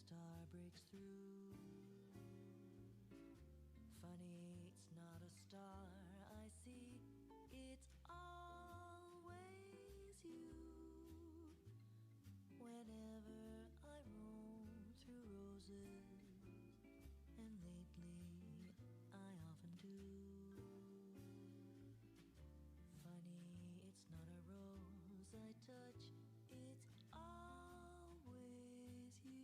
star breaks through. Funny, it's not a star I see, it's always you. Whenever I roam through roses, and lately I often do. Funny, it's not a rose I touch, it's always you.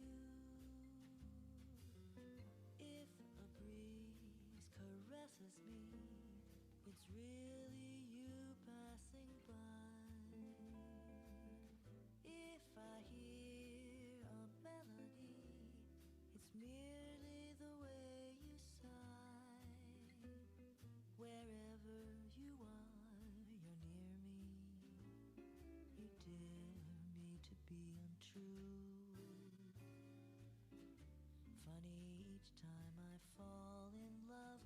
If a breeze caresses me, it's really you passing by. If I hear a melody, it's merely the way you sigh. Wherever you are, you're near me. You dare me to be untrue. Funny, each time I fall in love,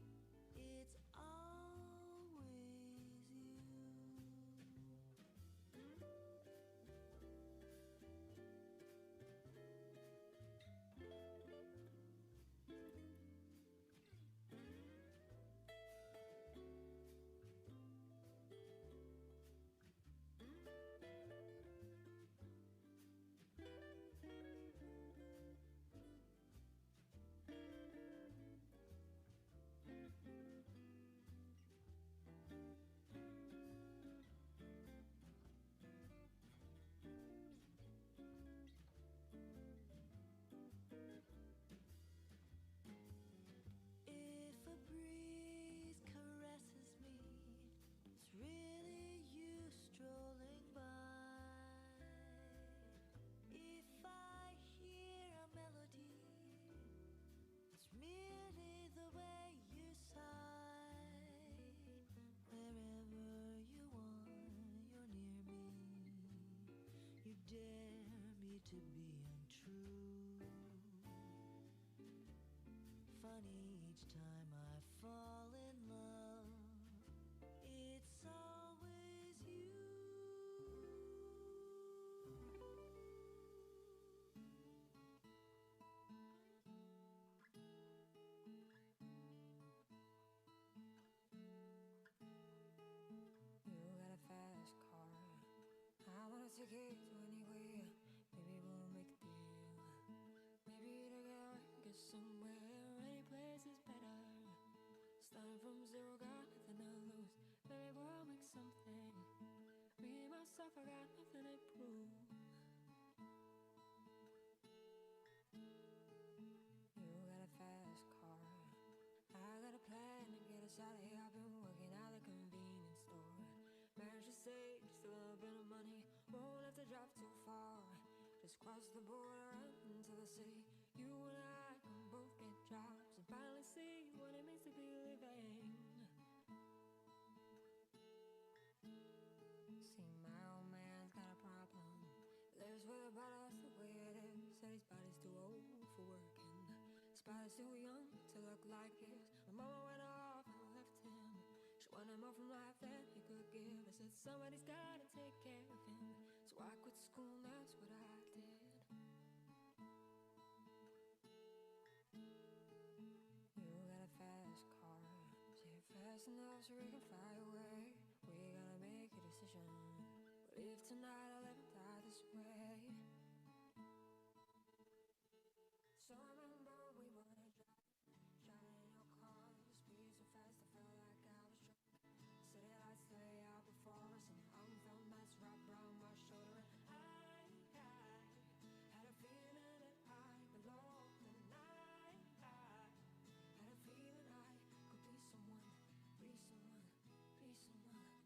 it's always you. If a breeze caresses me, it's really you strolling by. If I hear a melody, it's merely the way you sigh. Wherever you are, you're near me. You dare me to be untrue. Funny, each time I fall in love, it's always you. You got a fast car, I wanna take it to anywhere. Maybe we'll make a deal. Maybe together we can get somewhere. Any place is better. Starting from zero, got nothing to lose. Maybe we'll make something. Me, myself, I got nothing to prove. You got a fast car, I got a plan to get us out of here. I've been working at the convenience store. Managed to save just a little bit of money. Won't have to drive too far. Just cross the border out into the city. You and I can both get jobs and finally see what it means to be living. See, my old man's got a problem. Lives with a brother, that's the way it is. Said his body's too old for working. His body's too young to look like his. My mama went off and left him. She wanted more from life than he could give. I said somebody's gotta take care of him. So I quit school and that's what I did. You got a fast car, say fast enough so we can fly away. We gotta make a decision. But if tonight I'll ever die this way. So remember we wanna drive, driving in your car, the speed so fast I felt like I was drunk. City lights lay out before us and I'm felt nice wrapped around my shoulder. And I had a feeling that I belonged, and I had a feeling I could be someone, be someone, be someone.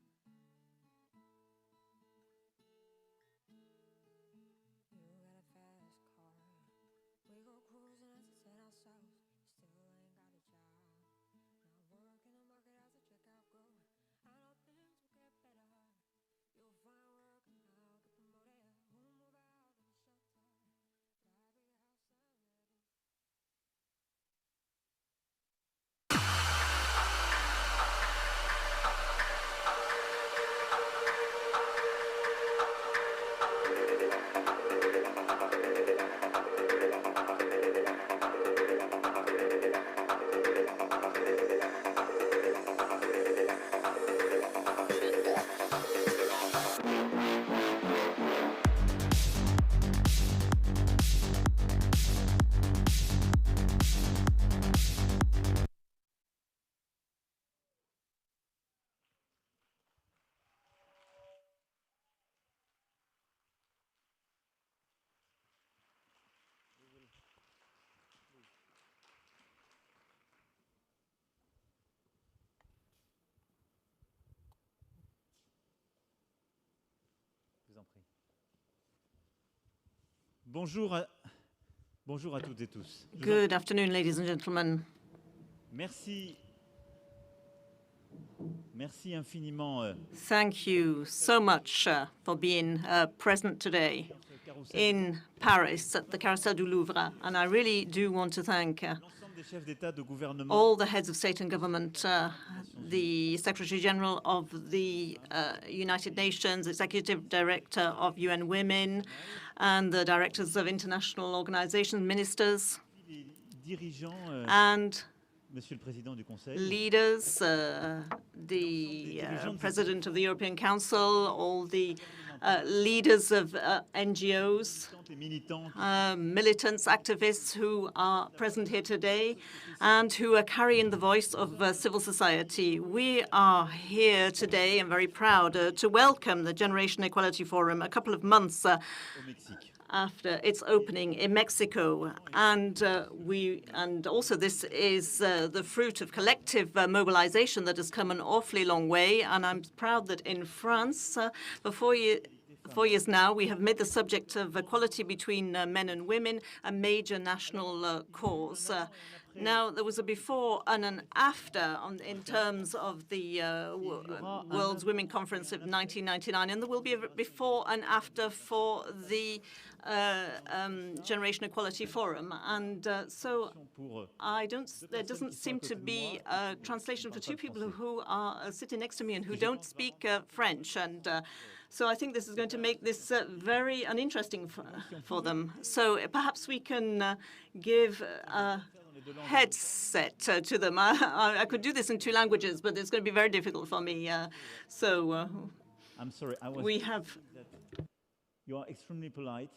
Bonjour à toutes et tous. Good afternoon, ladies and gentlemen. Merci. Merci infiniment. Thank you so much for being present today in Paris at the Carrousel du Louvre. And I really do want to thank L'ensemble des chefs d'État, de gouvernement, all the heads of state and government, the Secretary General of the United Nations, Executive Director of UN Women, and the directors of international organizations, ministers, les dirigeants, and Monsieur le Président du Conseil, leaders, the President of the European Council, all the leaders of NGOs, les militants, militants, activists who are present here today and who are carrying the voice of civil society. We are here today and very proud to welcome the Generation Equality Forum a couple of months au Mexique. after its opening in Mexico. And also this is the fruit of collective mobilization that has come an awfully long way. And I'm proud that in France, for 4 years now, we have made the subject of equality between men and women a major national cause. Now, there was a before and an after in terms of the World's Women Conference of 1999, and there will be a before and after for the Generation Equality Forum. And so there doesn't seem to be a translation for two people who are sitting next to me and who don't speak French. And so I think this is going to make this very uninteresting for them. So perhaps we can give a headset to them. I could do this in 2 languages, but it's going to be very difficult for me. I'm sorry, we have. You are extremely polite,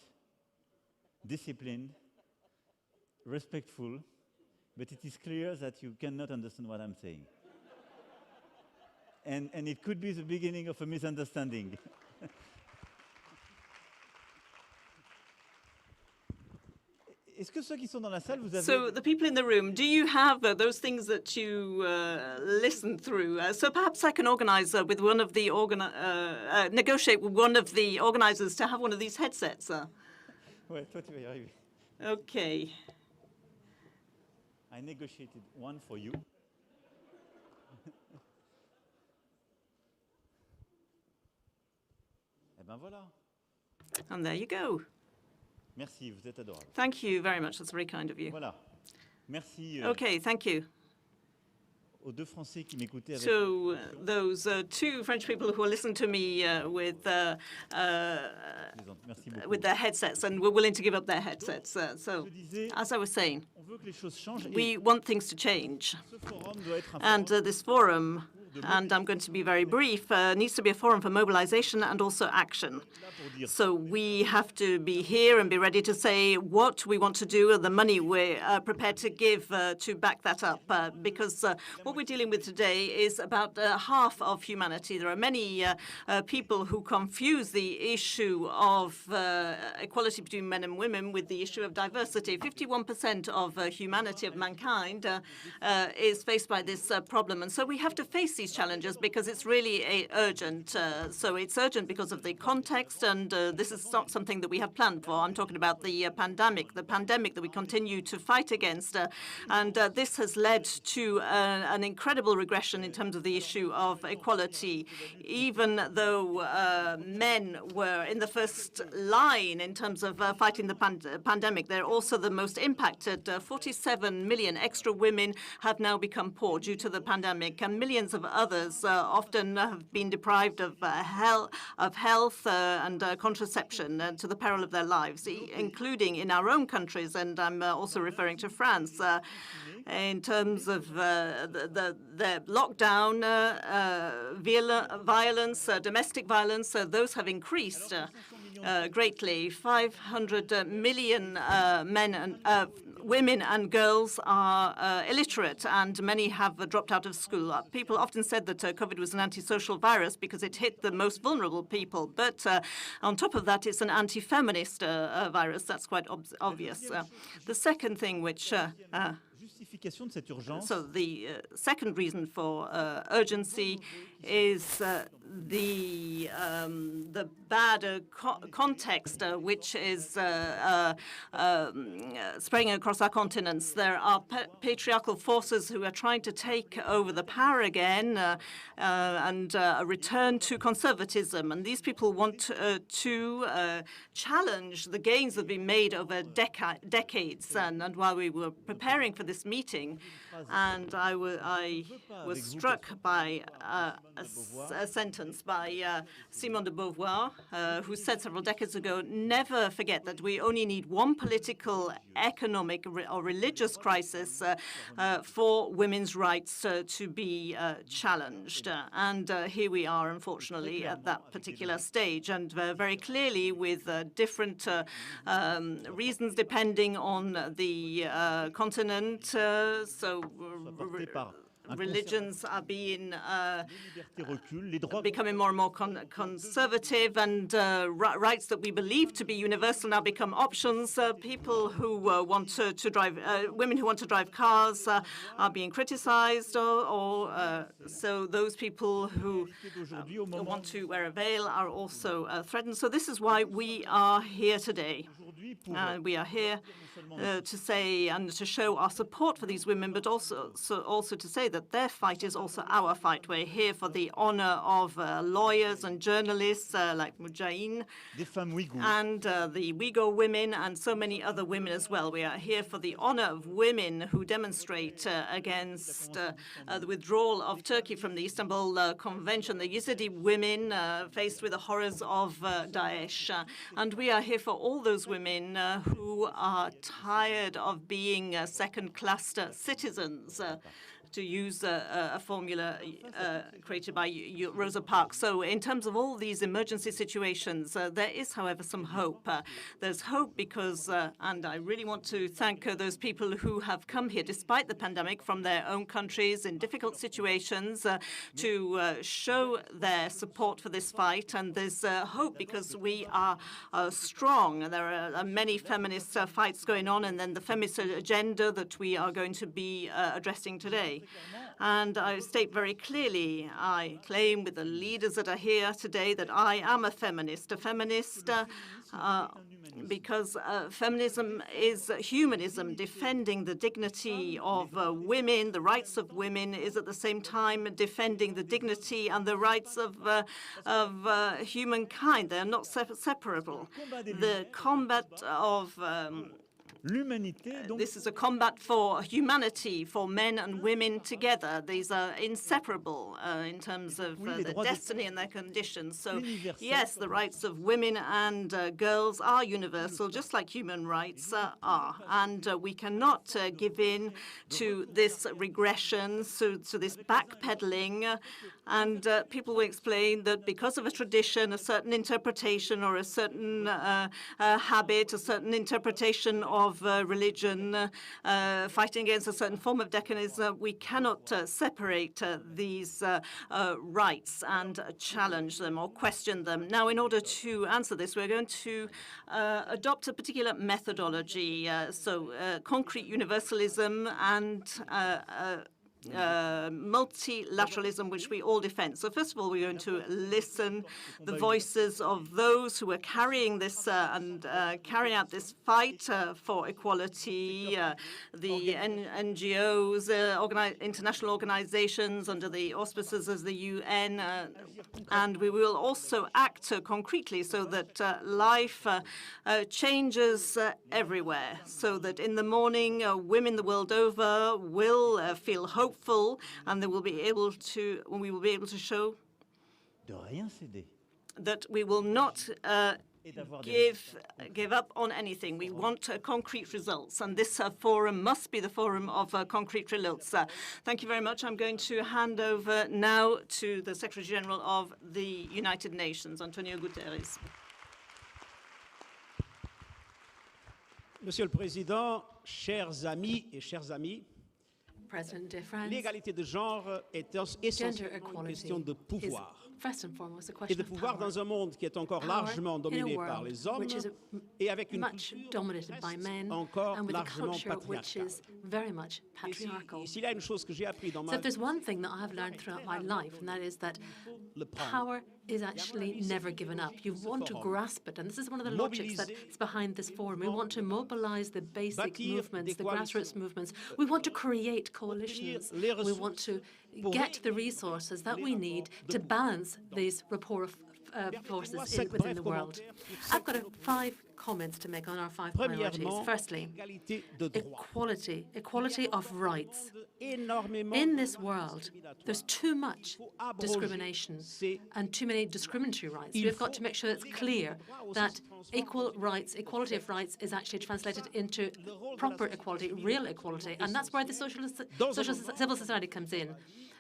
disciplined, respectful, but it is clear that you cannot understand what I'm saying. And it could be the beginning of a misunderstanding. Est-ce que ceux qui sont dans la salle, vous avez... So the people in the room, do you have those things that you listen through? So perhaps I can organize with one of the negotiate with one of the organizers to have one of these headsets. Ouais, toi tu vas y arriver. Okay. I negotiated one for you. Eh ben voilà. And there you go. Merci, vous êtes adorable. Thank you very much. That's very kind of you. Voilà. Merci Okay, thank you. aux 2 Français qui m'écoutaient avec... So those 2 French people who are listening to me with Merci beaucoup. their headsets and were willing to give up their headsets. So, Je disais, as I was saying, on veut que les choses changent. we want things to change. Ce forum doit être un And forum this forum, and I'm going to be very brief, needs to be a forum for mobilization and also action. là pour dire So we have to be here and be ready to say what we want to do and the money we're prepared to give to back that up. Because what we're dealing with today is about half of humanity. There are many people who confuse the issue of equality between men and women with the issue of diversity. 51% of humanity, of mankind, is faced by this problem. And so we have to face these challenges because it's really urgent. So it's urgent because of the context, and this is not something that we have planned for. I'm talking about the pandemic that we continue to fight against. And this has led to an incredible regression in terms of the issue of equality. Even though men were in the first line in terms of fighting the pandemic, they're also the most impacted. 47 million extra women have now become poor due to the pandemic, and millions of others often have been deprived of health and contraception to the peril of their lives, including in our own countries. And I'm also referring to France. In terms of the lockdown, violence, domestic violence, those have increased greatly. 500 million women and girls are illiterate, and many have dropped out of school. People often said that COVID was an antisocial virus because it hit the most vulnerable people. But on top of that, it's an anti-feminist virus. That's quite obvious. The second thing which justification de cette urgence, So the second reason for urgency is the bad context which is spreading across our continents. There are patriarchal forces who are trying to take over the power again and a return to conservatism. And these people want to challenge the gains that have been made over decades. And while we were preparing for this meeting, and I was struck by a sentence by Simone de Beauvoir, who said several decades ago, never forget that we only need one political, economic, or religious crisis for women's rights to be challenged. And here we are, unfortunately, at that particular stage, and very clearly with different reasons depending on the continent. So religions are being becoming more and more conservative, and rights that we believe to be universal now become options. People who want to drive, women who want to drive cars are being criticized, or so those people who want to wear a veil are also threatened. So this is why we are here today. We are here to say and to show our support for these women, but also to say that their fight is also our fight. We're here for the honor of lawyers and journalists like Mujahideen and the Uyghur women and so many other women as well. We are here for the honor of women who demonstrate against the withdrawal of Turkey from the Istanbul Convention, the Yazidi women faced with the horrors of Daesh. And we are here for all those women who are tired of being second-class citizens, to use a formula created by Rosa Parks. So in terms of all these emergency situations, there is, however, some hope. There's hope because, and I really want to thank those people who have come here despite the pandemic from their own countries in difficult situations to show their support for this fight. And there's hope because we are strong. There are many feminist fights going on, and then the feminist agenda that we are going to be addressing today. And I state very clearly, I claim with the leaders that are here today that I am a feminist because feminism is humanism. Defending the dignity of women, the rights of women, is at the same time defending the dignity and the rights of humankind. They are not separable. The combat of this is a combat for humanity, for men and women together. These are inseparable in terms of their destiny and their conditions. So, yes, the rights of women and girls are universal, just like human rights are. And we cannot give in to this regression, to this backpedaling. And people will explain that because of a tradition, a certain interpretation, or a certain habit, a certain interpretation of religion, fighting against a certain form of decanism, we cannot separate these rights and challenge them or question them. Now, in order to answer this, we're going to adopt a particular methodology, concrete universalism and multilateralism, which we all defend. So first of all, we're going to listen the voices of those who are carrying this and carrying out this fight for equality, the NGOs, international organizations under the auspices of the UN, and we will also act concretely so that life changes everywhere, so that in the morning women the world over will feel hopeful, and we will be able to show that we will not give up on anything. We want concrete results, and this forum must be the forum of concrete results. Thank you very much. I'm going to hand over now to the Secretary General of the United Nations, Antonio Guterres. Monsieur le Président, chers amis et chères amies, President, dear friends. L'égalité de genre est Gender essentiellement une equality question de is pouvoir. first and foremost a Et question de of pouvoir power. dans un monde qui est encore Power largement in a dominé par world les hommes which is et avec une much culture dominated by reste men encore and with a largement culture which patriarcale. is very much Et si- patriarchal. et s'il y a une chose que j'ai appris dans So ma if there's vie, one thing that I have learned throughout my life, and that is that le prendre. power is actually never given up. You want to grasp it, and this is one of the logics that's behind this forum. We want to mobilize the basic movements, the grassroots movements. We want to create coalitions. We want to get the resources that we need to balance these rapport of forces within the world. I've got 5 comments to make on our 5 priorities. Premièrement, Firstly, égalité de droit. equality of rights. Énormément In de this world, there's too much discrimination and too many discriminatory rights. We've got to make sure it's clear that equal rights, equality of rights is actually translated into proper equality, real equality, and that's where the civil society comes in.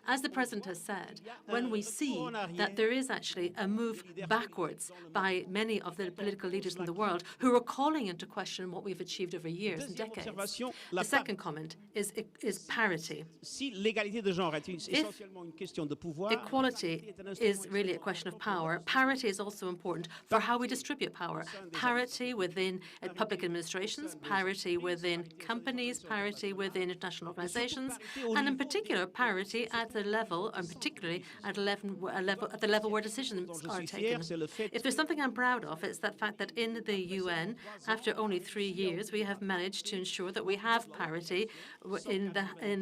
As the President has said, when we see that there is actually a move backwards by many of the political leaders in the world who are calling into question what we've achieved over years and decades. The second comment is parity. Si l'égalité de genre est essentiellement une question de pouvoir, Equality is really a question of power. Parity is also important for how we distribute power. Parity within public administrations, parity within companies, parity within international organizations, and in particular, parity at the level, and particularly at the level where decisions are taken. If there's something I'm proud of, it's that fact that in the UN, after only 3 years, we have managed to ensure that we have parity in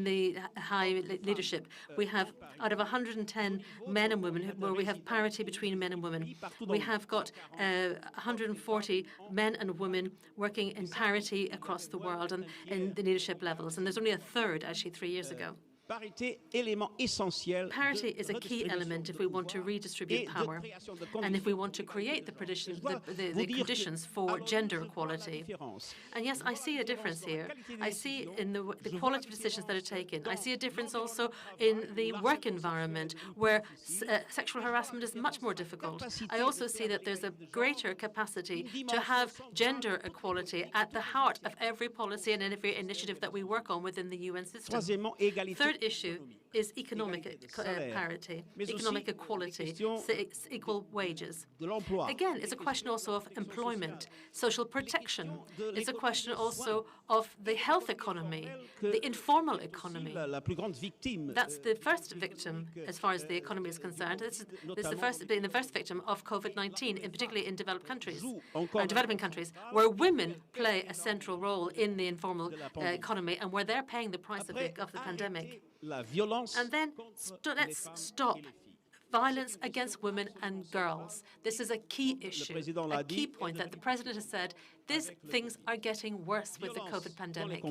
the high leadership. We have, out of 110 men and women, where we have parity between men and women. We have got 140 men and women working in parity across the world and in the leadership levels. And there's only a third, actually, 3 years ago. parité, élément essentiel. Parity is a key element if we want to redistribute power and if we want to create the conditions for gender equality. And yes, I see a difference here. I see in the quality of decisions that are taken. I see a difference also in the work environment where sexual harassment is much more difficult. I also see that there's a greater capacity to have gender equality at the heart of every policy and every initiative that we work on within the UN system. Third issue is economic parity, economic equality, equal wages. Again, it's a question also of employment, social protection. It's a question also of the health economy, the informal economy. That's the first victim as far as the economy is concerned. This is the first victim of COVID-19, particularly in developed countries, developing countries, where women play a central role in the informal economy and where they're paying the price of the pandemic. And then let's stop violence against women and girls. This is a key issue, a key point that the President has said. These things are getting worse with the COVID pandemic.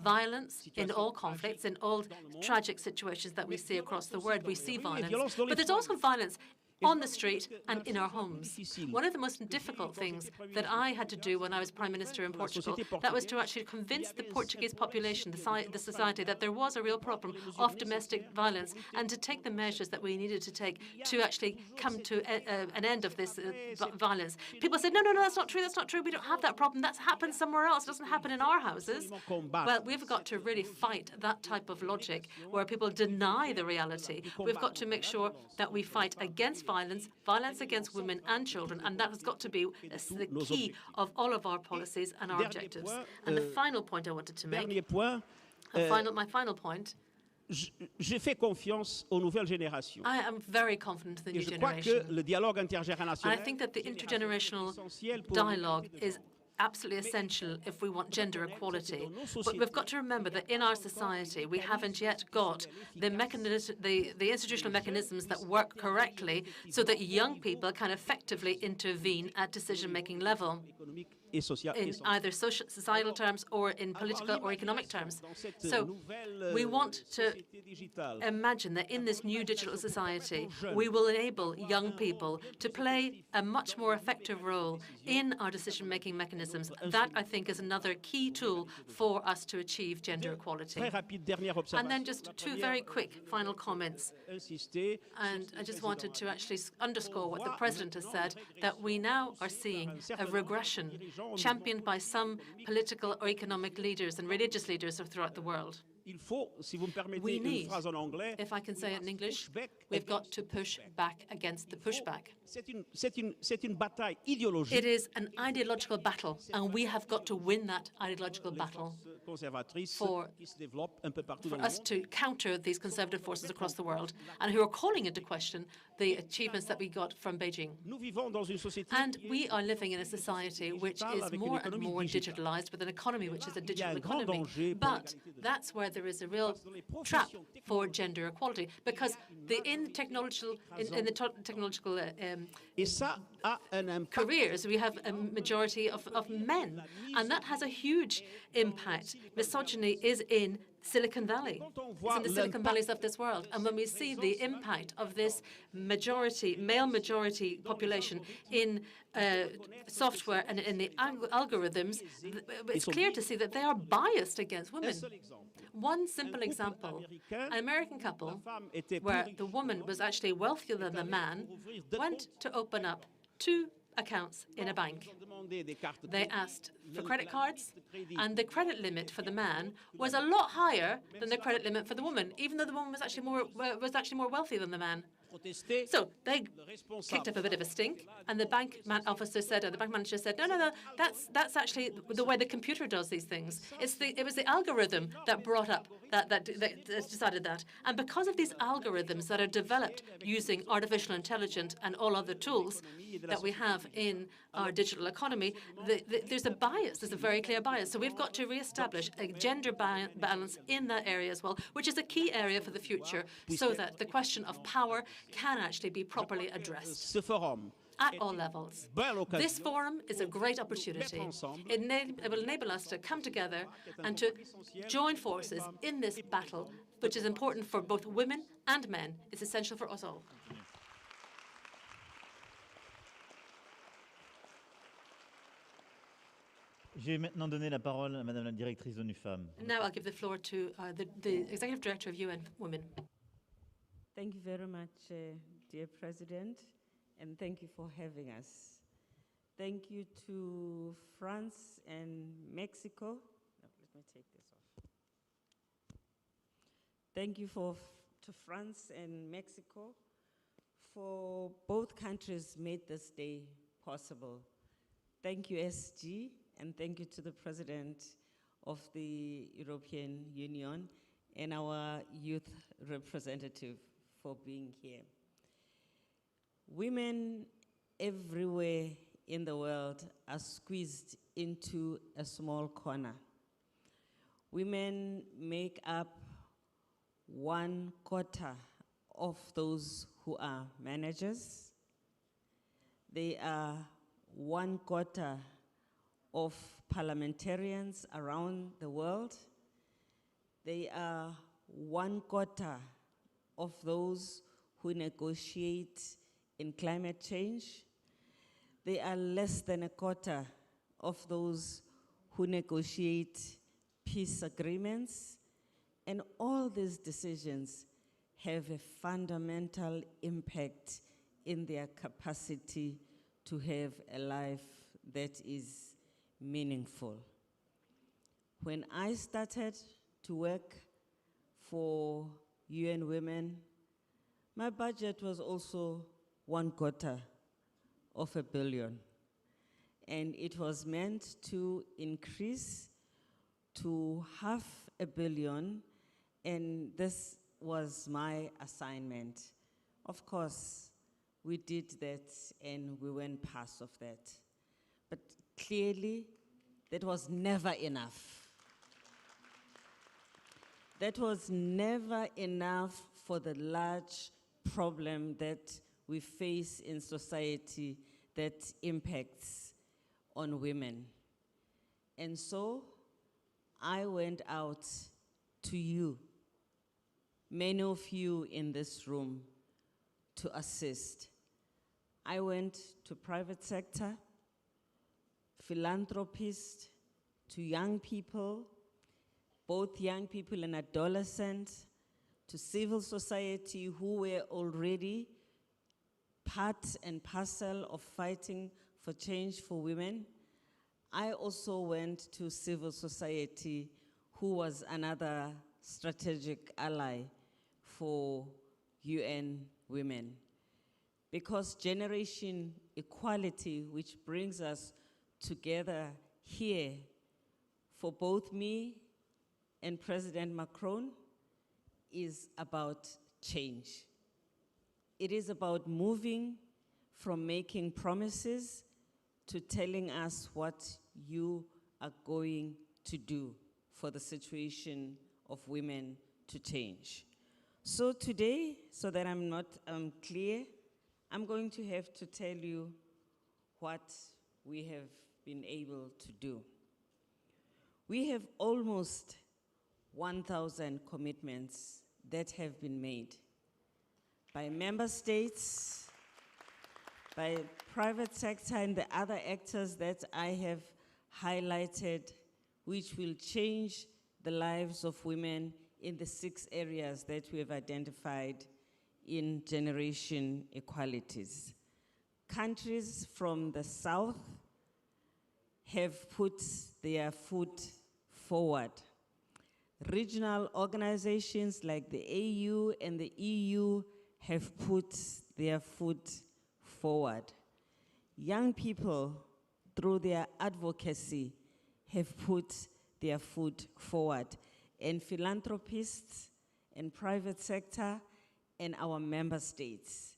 Violence in all conflicts, in all tragic situations that we see across the world, we see violence. But there's also violence on the street and in our homes. One of the most difficult things that I had to do when I was Prime Minister in Portugal, that was to actually convince the Portuguese population, the society, that there was a real problem of domestic violence and to take the measures that we needed to take to actually come to an end of this violence. People said, no, that's not true, we don't have that problem, that's happened somewhere else, it doesn't happen in our houses. Well, we've got to really fight that type of logic where people deny the reality. We've got to make sure that we fight against violence against women and children, and that has got to be the key of all of our policies and our objectives. And the final point I wanted to make, my final point, je fais confiance aux nouvelles générations. I am very confident in the new Je crois que generation. le dialogue intergénérationnel, And I think that the intergenerational dialogue is absolutely essential if we want gender equality. But we've got to remember that in our society, we haven't yet got the institutional mechanisms that work correctly so that young people can effectively intervene at decision-making level in either societal terms or in political or economic terms. So we want to imagine that in this new digital society, we will enable young people to play a much more effective role in our decision-making mechanisms. That, I think, is another key tool for us to achieve gender equality. And then just two very quick final comments. And I just wanted to actually underscore what the President has said, that we now are seeing a regression championed by some political or economic leaders and religious leaders throughout the world. il faut, si vous me permettez We une need, phrase en anglais, if I can say it in English, pushback we've got against to push back against the pushback. c'est une bataille idéologique. It is an ideological battle, and we have got to win that ideological battle Conservatrices for qui se développent un peu partout dans le us monde. to counter these conservative forces across the world and who are calling into question the achievements that we got from Beijing. Nous vivons dans une société And qui we est are living in a society which digitale is avec une more and économie more digitale. digitalized, with an economy which is a digital un grand economy. danger pour But l'égalité de that's where there is a real trap for gender equality, because in the technological Et ça a un impact. careers, we have a majority of men, and that has a huge impact. Misogyny is in Silicon Valley. It's in the Silicon Valleys of this world. And when we see the impact of this male majority population in software and in the algorithms, it's clear to see that they are biased against women. One simple example, an American couple where the woman was actually wealthier than the man went to open up 2 accounts in a bank. They asked for credit cards, and the credit limit for the man was a lot higher than the credit limit for the woman, even though the woman was actually more wealthy than the man. So they kicked up a bit of a stink, and the bank officer said, or the bank manager said, no, that's actually the way the computer does these things. It was the algorithm that brought up that decided that. And because of these algorithms that are developed using artificial intelligence and all other tools that we have in our digital economy, there's a bias. There's a very clear bias. So we've got to reestablish a gender balance in that area as well, which is a key area for the future, so that the question of power can actually be properly addressed Ce forum at all levels. This forum is a great opportunity. It will enable us to come together and to join forces in this battle, which is important for both women and men. It's essential for us all. Je vais maintenant donner la parole à Madame la directrice d'ONU Femmes. Now I'll give the floor to the Executive Director of UN Women. Thank you very much, dear President, and thank you for having us. Thank you to France and Mexico. No, let me take this off. Thank you to France and Mexico for both countries made this day possible. Thank you, SG, and thank you to the President of the European Union and our youth representative for being here. Women everywhere in the world are squeezed into a small corner. Women make up 1/4 of those who are managers. They are 1/4 of parliamentarians around the world. They are 1/4 of those who negotiate in climate change. They are less than 1/4 of those who negotiate peace agreements. And all these decisions have a fundamental impact in their capacity to have a life that is meaningful. When I started to work for UN Women, my budget was also 1/4 of $1 billion. And it was meant to increase to $500 million, and this was my assignment. Of course, we did that and we went past of that. But clearly, that was never enough. That was never enough for the large problem that we face in society that impacts on women. And so I went out to you, many of you in this room, to assist. I went to private sector, philanthropists, to young people, both young people and adolescents, to civil society who were already part and parcel of fighting for change for women. I also went to civil society, who was another strategic ally for UN Women. Because generation equality, which brings us together here for both me and President Macron, is about change. It is about moving from making promises to telling us what you are going to do for the situation of women to change. So today, so that I'm not clear, I'm going to have to tell you what we have been able to do. We have almost 1,000 commitments that have been made by member states, by private sector and the other actors that I have highlighted, which will change the lives of women in the 6 areas that we have identified in generation equalities. Countries from the south have put their foot forward. Regional organizations like the AU and the EU have put their foot forward. Young people, through their advocacy, have put their foot forward. And philanthropists and private sector and our member states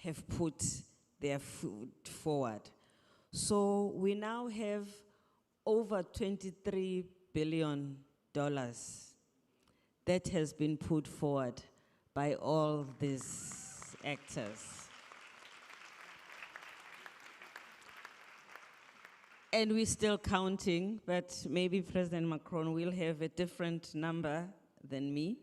have put their foot forward. So we now have over $23 billion that has been put forward by all these actors. And we're still counting, but maybe President Macron will have a different number than me.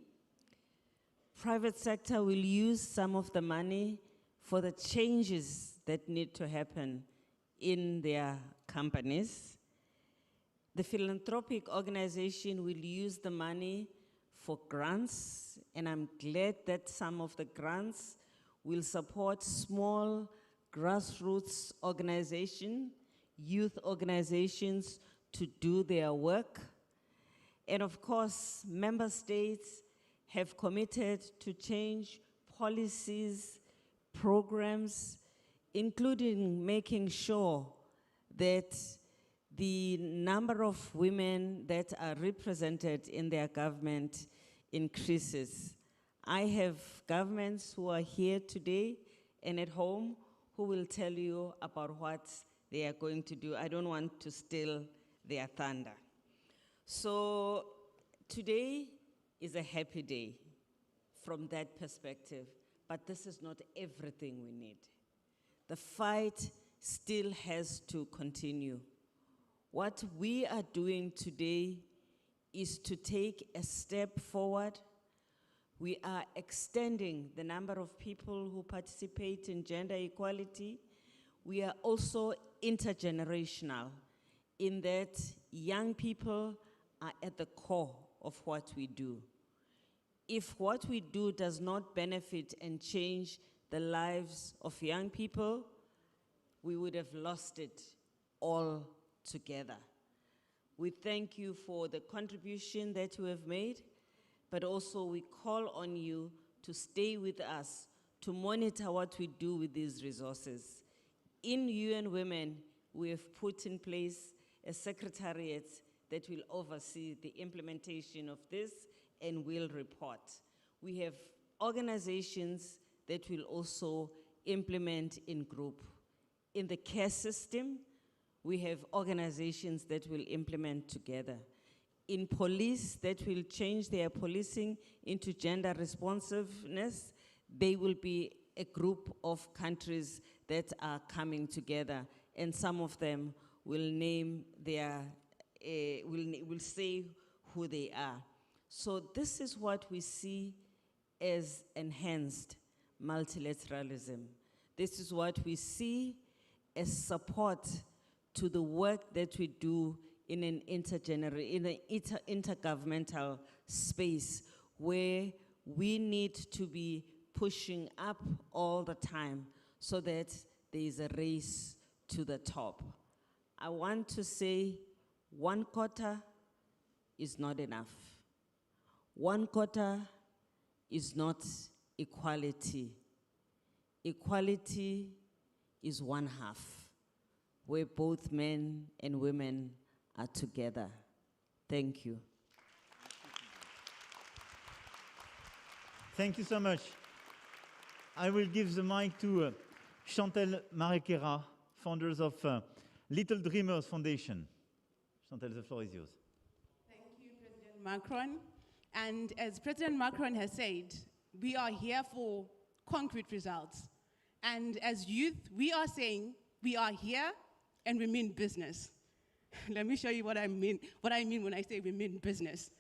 Private sector will use some of the money for the changes that need to happen in their companies. The philanthropic organization will use the money for grants, and I'm glad that some of the grants will support small grassroots organizations, youth organizations to do their work. And of course, member states have committed to change policies, programs, including making sure that the number of women that are represented in their government increases. I have governments who are here today and at home who will tell you about what they are going to do. I don't want to steal their thunder. So today is a happy day from that perspective, but this is not everything we need. The fight still has to continue. What we are doing today is to take a step forward. We are extending the number of people who participate in gender equality. We are also intergenerational in that young people are at the core of what we do. If what we do does not benefit and change the lives of young people, we would have lost it all together. We thank you for the contribution that you have made, but also we call on you to stay with us, to monitor what we do with these resources. In UN Women, we have put in place a secretariat that will oversee the implementation of this and will report. We have organizations that will also implement in group. In the care system, we have organizations that will implement together. In police, that will change their policing into gender responsiveness, they will be a group of countries that are coming together, and some of them will name their, will say who they are. So this is what we see as enhanced multilateralism. This is what we see as support to the work that we do in an intergovernmental space where we need to be pushing up all the time so that there is a race to the top. I want to say 1/4 is not enough. One quarter is not equality. Equality is one half, where both men and women are together. Thank you. Thank you so much. I will give the mic to Chantal Marekera, founders of Little Dreamers Foundation. Chantal, the floor is yours. Thank you, President Macron. And as President Macron has said, we are here for concrete results. And as youth, we are saying we are here and we mean business. Let me show you what I mean when I say we mean business.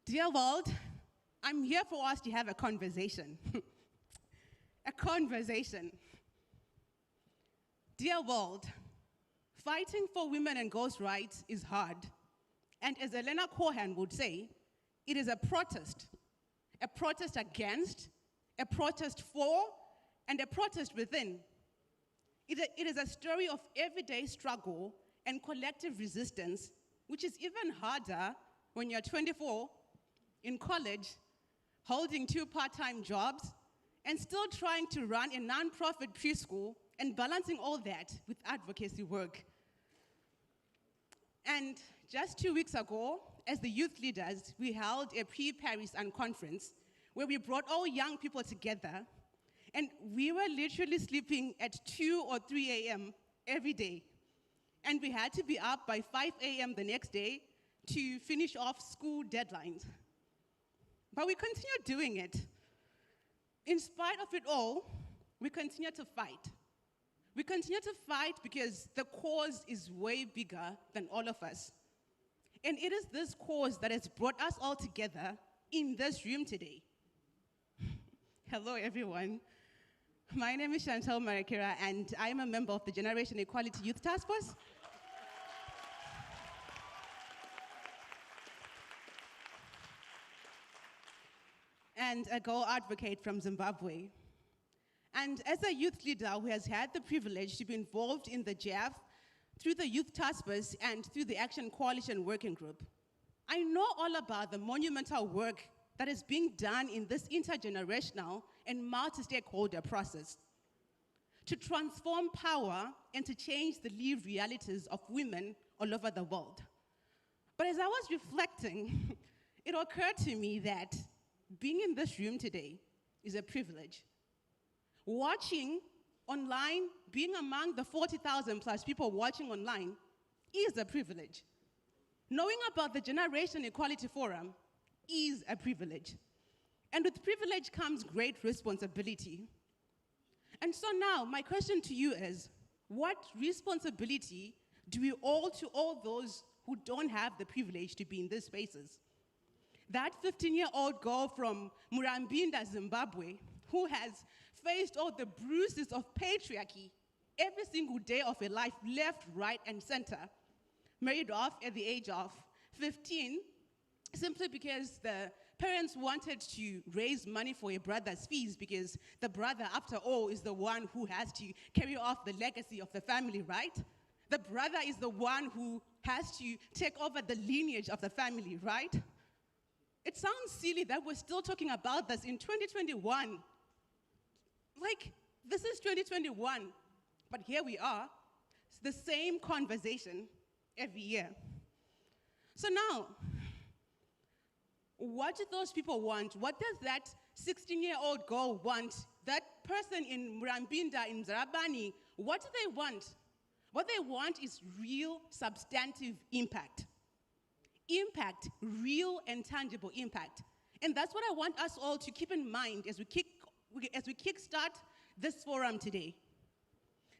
Dear world, I'm here for us to have a conversation. A conversation. Dear world, fighting for women and girls' rights is hard. And as Elena Cohen would say, it is a protest against, a protest for, and a protest within. It is a story of everyday struggle and collective resistance, which is even harder when you're 24, in college, holding 2 part-time jobs, and still trying to run a non-profit preschool and balancing all that with advocacy work. And just 2 weeks ago, as the youth leaders, we held a pre-Paris conference where we brought all young people together, and we were literally sleeping at 2 or 3 a.m. every day. And we had to be up by 5 a.m. the next day to finish off school deadlines. But we continue doing it. In spite of it all, we continue to fight. We continue to fight because the cause is way bigger than all of us. And it is this cause that has brought us all together in this room today. Hello, everyone. My name is Chantal Marekera, and I am a member of the Generation Equality Youth Task Force. And a girl advocate from Zimbabwe. And as a youth leader who has had the privilege to be involved in the JAF through the Youth Task Force and through the Action Coalition Working Group, I know all about the monumental work that is being done in this intergenerational and multi-stakeholder process to transform power and to change the lived realities of women all over the world. But as I was reflecting, it occurred to me that being in this room today is a privilege. Watching online, being among the 40,000 plus people watching online is a privilege. Knowing about the Generation Equality Forum is a privilege. And with privilege comes great responsibility. And so now, my question to you is, what responsibility do we owe to all those who don't have the privilege to be in these spaces? That 15-year-old girl from Murambinda, Zimbabwe, who has faced all the bruises of patriarchy every single day of her life, left, right, and center, married off at the age of 15, simply because the parents wanted to raise money for her brother's fees, because the brother, after all, is the one who has to carry off the legacy of the family, right? The brother is the one who has to take over the lineage of the family, right? It sounds silly that we're still talking about this in 2021. Like, this is 2021, but here we are. It's the same conversation every year. So now, what do those people want? What does that 16-year-old girl want? That person in Murambinda, in Zarabani, what do they want? What they want is real, substantive impact. Impact, real and tangible impact. And that's what I want us all to keep in mind as we kickstart this forum today.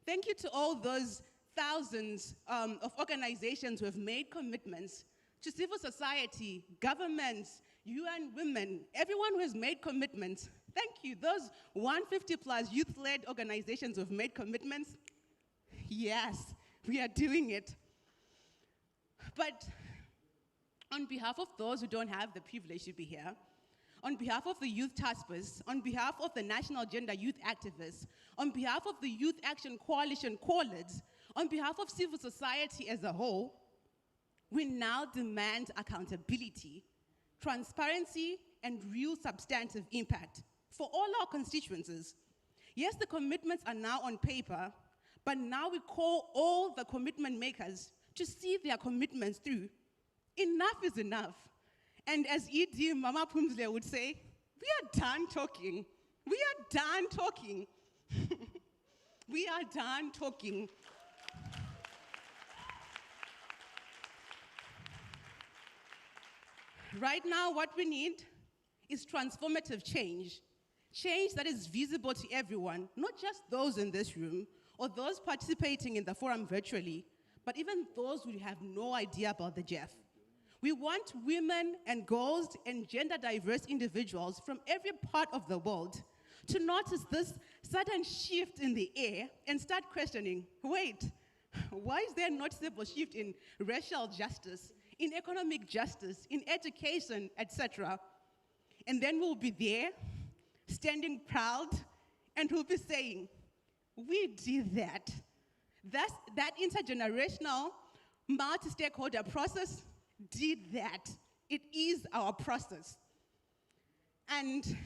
Thank you to all those thousands of organizations who have made commitments, to civil society, governments, UN Women, everyone who has made commitments. Thank you. Those 150 plus youth-led organizations who have made commitments. Yes, we are doing it. But on behalf of those who don't have the privilege to be here, on behalf of the Youth Task Force, on behalf of the National Gender Youth Activists, on behalf of the Youth Action Coalition Callers, on behalf of civil society as a whole, we now demand accountability, transparency, and real substantive impact for all our constituencies. Yes, the commitments are now on paper, but now we call all the commitment makers to see their commitments through. Enough is enough. And as E.D. Mama Pumzile would say, we are done talking. We are done talking. We are done talking. Right now, what we need is transformative change. Change that is visible to everyone, not just those in this room or those participating in the forum virtually, but even those who have no idea about the GEF. We want women and girls and gender diverse individuals from every part of the world to notice this sudden shift in the air and start questioning, wait, why is there a noticeable shift in racial justice, in economic justice, in education, etc.? And then we'll be there, standing proud, and we'll be saying, we did that. That intergenerational, multi-stakeholder process did that. It is our process. And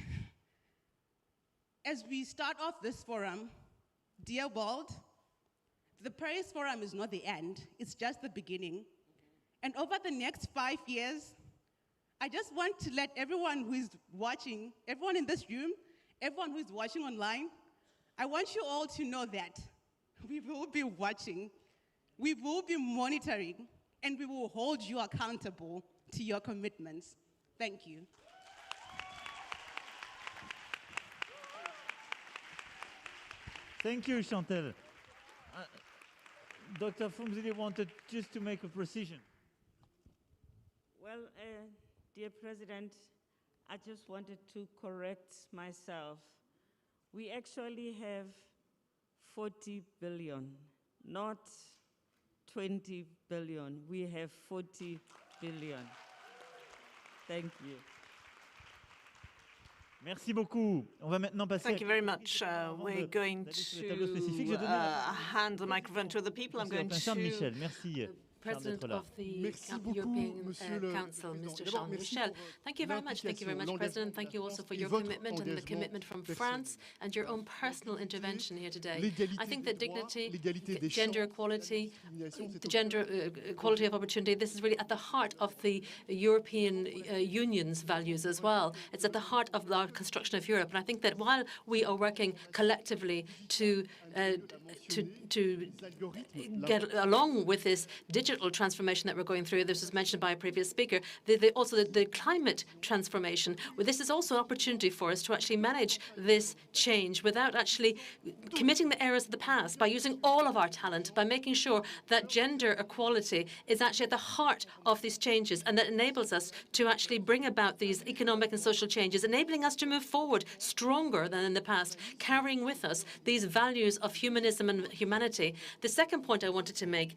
as we start off this forum, dear world, the Paris Forum is not the end, it's just the beginning. And over the next 5 years, I just want to let everyone who is watching, everyone in this room, everyone who is watching online, I want you all to know that we will be watching, we will be monitoring, and we will hold you accountable to your commitments. Thank you. Thank you, Chantal. Dr. Phumzile wanted just to make a precision. Well, dear President, I just wanted to correct myself. We actually have 40 billion, not 20 billion. We have 40 billion. Thank you. Merci beaucoup. On va maintenant passer. Thank you very much. We're going to hand the microphone to the people. I'm going to Michel. Merci. President of the European Council, Mr. Charles Michel. Thank you very much. Thank you very much, President. Thank you also for your commitment and the commitment from France and your own personal intervention here today. I think that dignity, gender equality, the gender equality of opportunity, this is really at the heart of the European Union's values as well. It's at the heart of our construction of Europe. And I think that while we are working collectively to get along with this digital transformation that we're going through. This was mentioned by a previous speaker. Also, the climate transformation. Well, this is also an opportunity for us to actually manage this change without actually committing the errors of the past, by using all of our talent, by making sure that gender equality is actually at the heart of these changes, and that enables us to actually bring about these economic and social changes, enabling us to move forward stronger than in the past, carrying with us these values of humanism and humanity. The second point I wanted to make,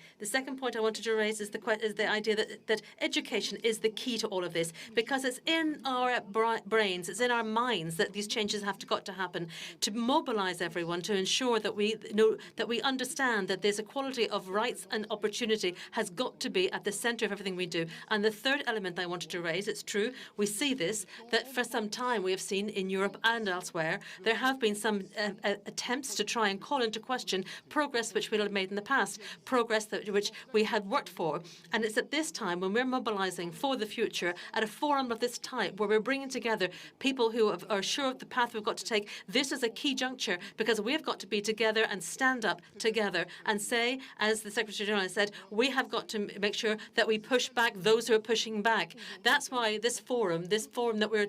to raise is the idea that education is the key to all of this, because it's in our brains, it's in our minds that these changes have got to happen, to mobilize everyone, to ensure that we know, that we understand that this equality of rights and opportunity has got to be at the center of everything we do. And the third element I wanted to raise, it's true, we see this, that for some time we have seen in Europe and elsewhere, there have been some attempts to try and call into question progress which we have made in the past, progress which we had worked for. And it's at this time when we're mobilizing for the future at a forum of this type, where we're bringing together people who are sure of the path we've got to take. This is a key juncture, because we've got to be together and stand up together and say, as the Secretary General said, we have got to make sure that we push back those who are pushing back. That's why this forum that we're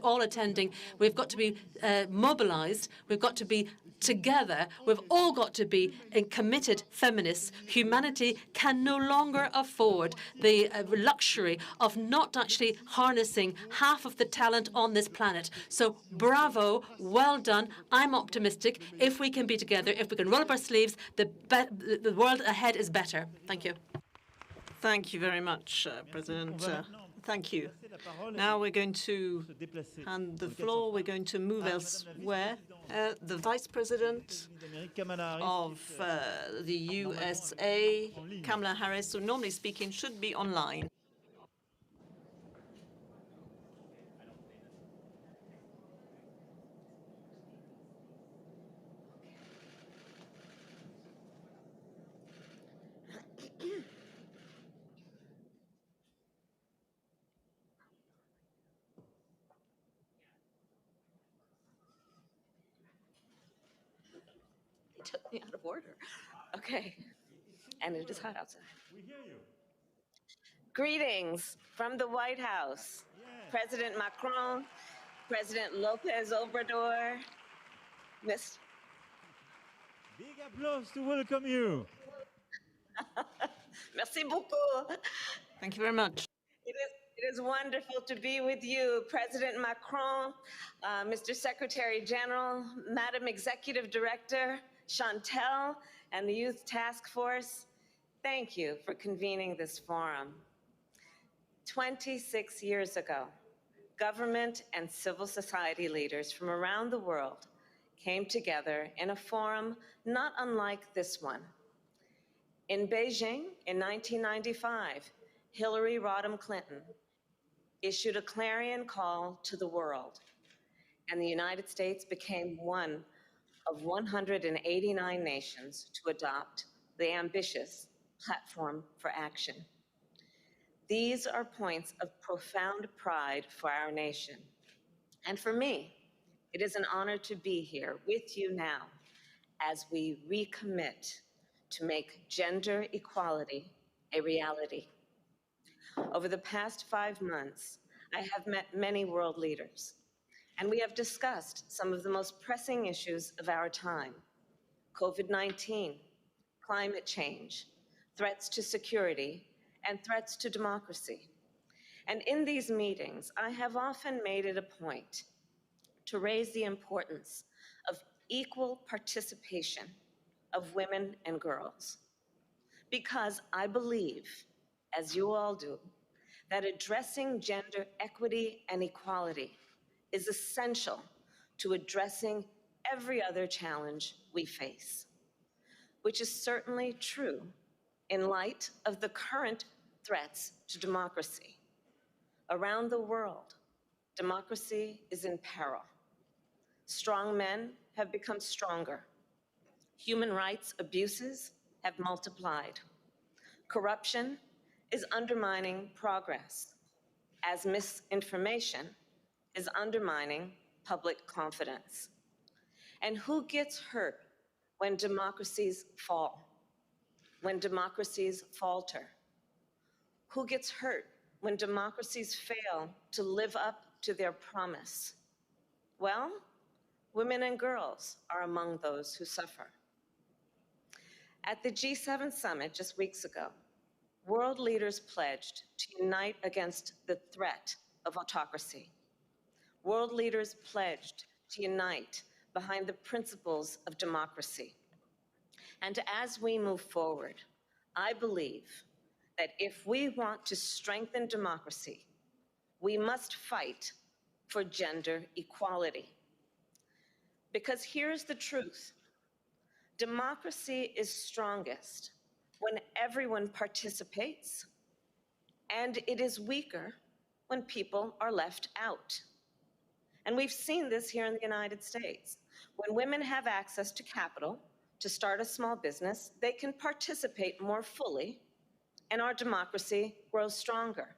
all attending, we've got to be mobilized, we've got to be together, we've all got to be committed feminists. Humanity can no longer afford the luxury of not actually harnessing half of the talent on this planet. So bravo, well done. I'm optimistic. If we can be together, if we can roll up our sleeves, the world ahead is better. Thank you. Thank you very much, President. Thank you. Now we're going to hand the floor. We're going to move elsewhere. The Vice President of the USA, Kamala Harris, who normally speaking should be online. He took me out of order. Okay. And it is hot outside. We hear you. Greetings from the White House. President Macron, President Lopez Obrador, Miss. Big applause to welcome you. Merci beaucoup. Thank you very much. It is wonderful to be with you, President Macron, Mr. Secretary General, Madam Executive Director, Chantel, and the Youth Task Force. Thank you for convening this forum. 26 years ago, government and civil society leaders from around the world came together in a forum not unlike this one. In Beijing in 1995, Hillary Rodham Clinton issued a clarion call to the world, and the United States became one of 189 nations to adopt the ambitious Platform for Action. These are points of profound pride for our nation. And for me, it is an honor to be here with you now as we recommit to make gender equality a reality. Over the past 5 months, I have met many world leaders, and we have discussed some of the most pressing issues of our time: COVID-19, climate change, threats to security, and threats to democracy. And in these meetings, I have often made it a point to raise the importance of equal participation of women and girls, because I believe, as you all do, that addressing gender equity and equality is essential to addressing every other challenge we face, which is certainly true in light of the current threats to democracy. Around the world, democracy is in peril. Strong men have become stronger. Human rights abuses have multiplied. Corruption is undermining progress, as misinformation is undermining public confidence. And who gets hurt when democracies fall, when democracies falter? Who gets hurt when democracies fail to live up to their promise? Well, women and girls are among those who suffer. At the G7 summit just weeks ago, world leaders pledged to unite against the threat of autocracy. World leaders pledged to unite behind the principles of democracy. And as we move forward, I believe that if we want to strengthen democracy, we must fight for gender equality. Because here's the truth: democracy is strongest when everyone participates, and it is weaker when people are left out. And we've seen this here in the United States. When women have access to capital to start a small business, they can participate more fully, and our democracy grows stronger.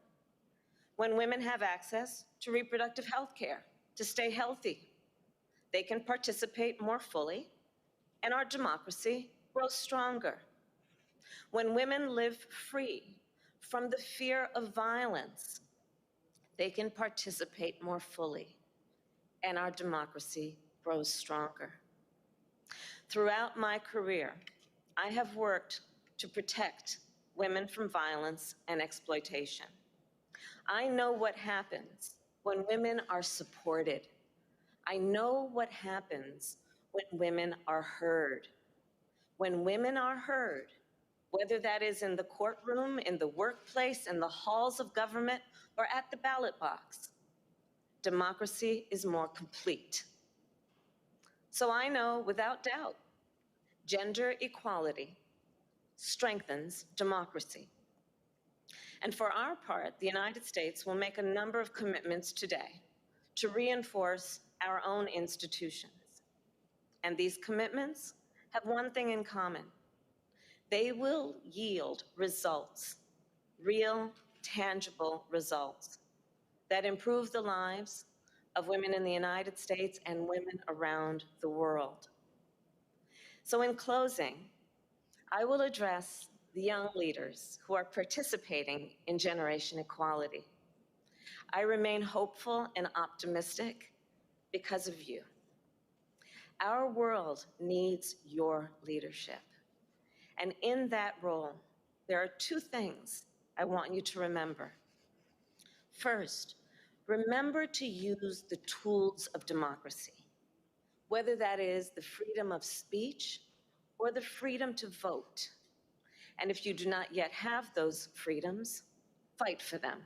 When women have access to reproductive health care to stay healthy, they can participate more fully, and our democracy grows stronger. When women live free from the fear of violence, they can participate more fully, and our democracy grows stronger. Throughout my career, I have worked to protect women from violence and exploitation. I know what happens when women are supported. I know what happens when women are heard. When women are heard, whether that is in the courtroom, in the workplace, in the halls of government, or at the ballot box. Democracy is more complete. So I know without doubt, gender equality strengthens democracy. And for our part, the United States will make a number of commitments today to reinforce our own institutions. And these commitments have one thing in common. They will yield results, real, tangible results that improve the lives of women in the United States and women around the world. So in closing, I will address the young leaders who are participating in Generation Equality. I remain hopeful and optimistic because of you. Our world needs your leadership. And in that role, there are two things I want you to remember. First, remember to use the tools of democracy, whether that is the freedom of speech or the freedom to vote. And if you do not yet have those freedoms, fight for them.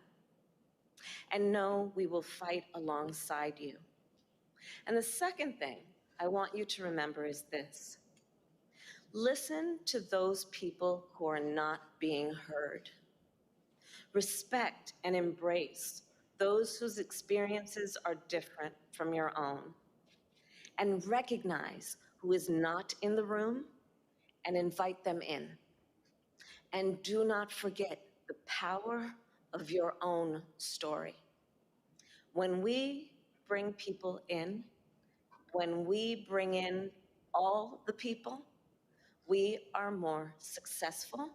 And know we will fight alongside you. And the second thing I want you to remember is this. Listen to those people who are not being heard. Respect and embrace those whose experiences are different from your own. And recognize who is not in the room and invite them in. And do not forget the power of your own story. When we bring people in, when we bring in all the people, we are more successful,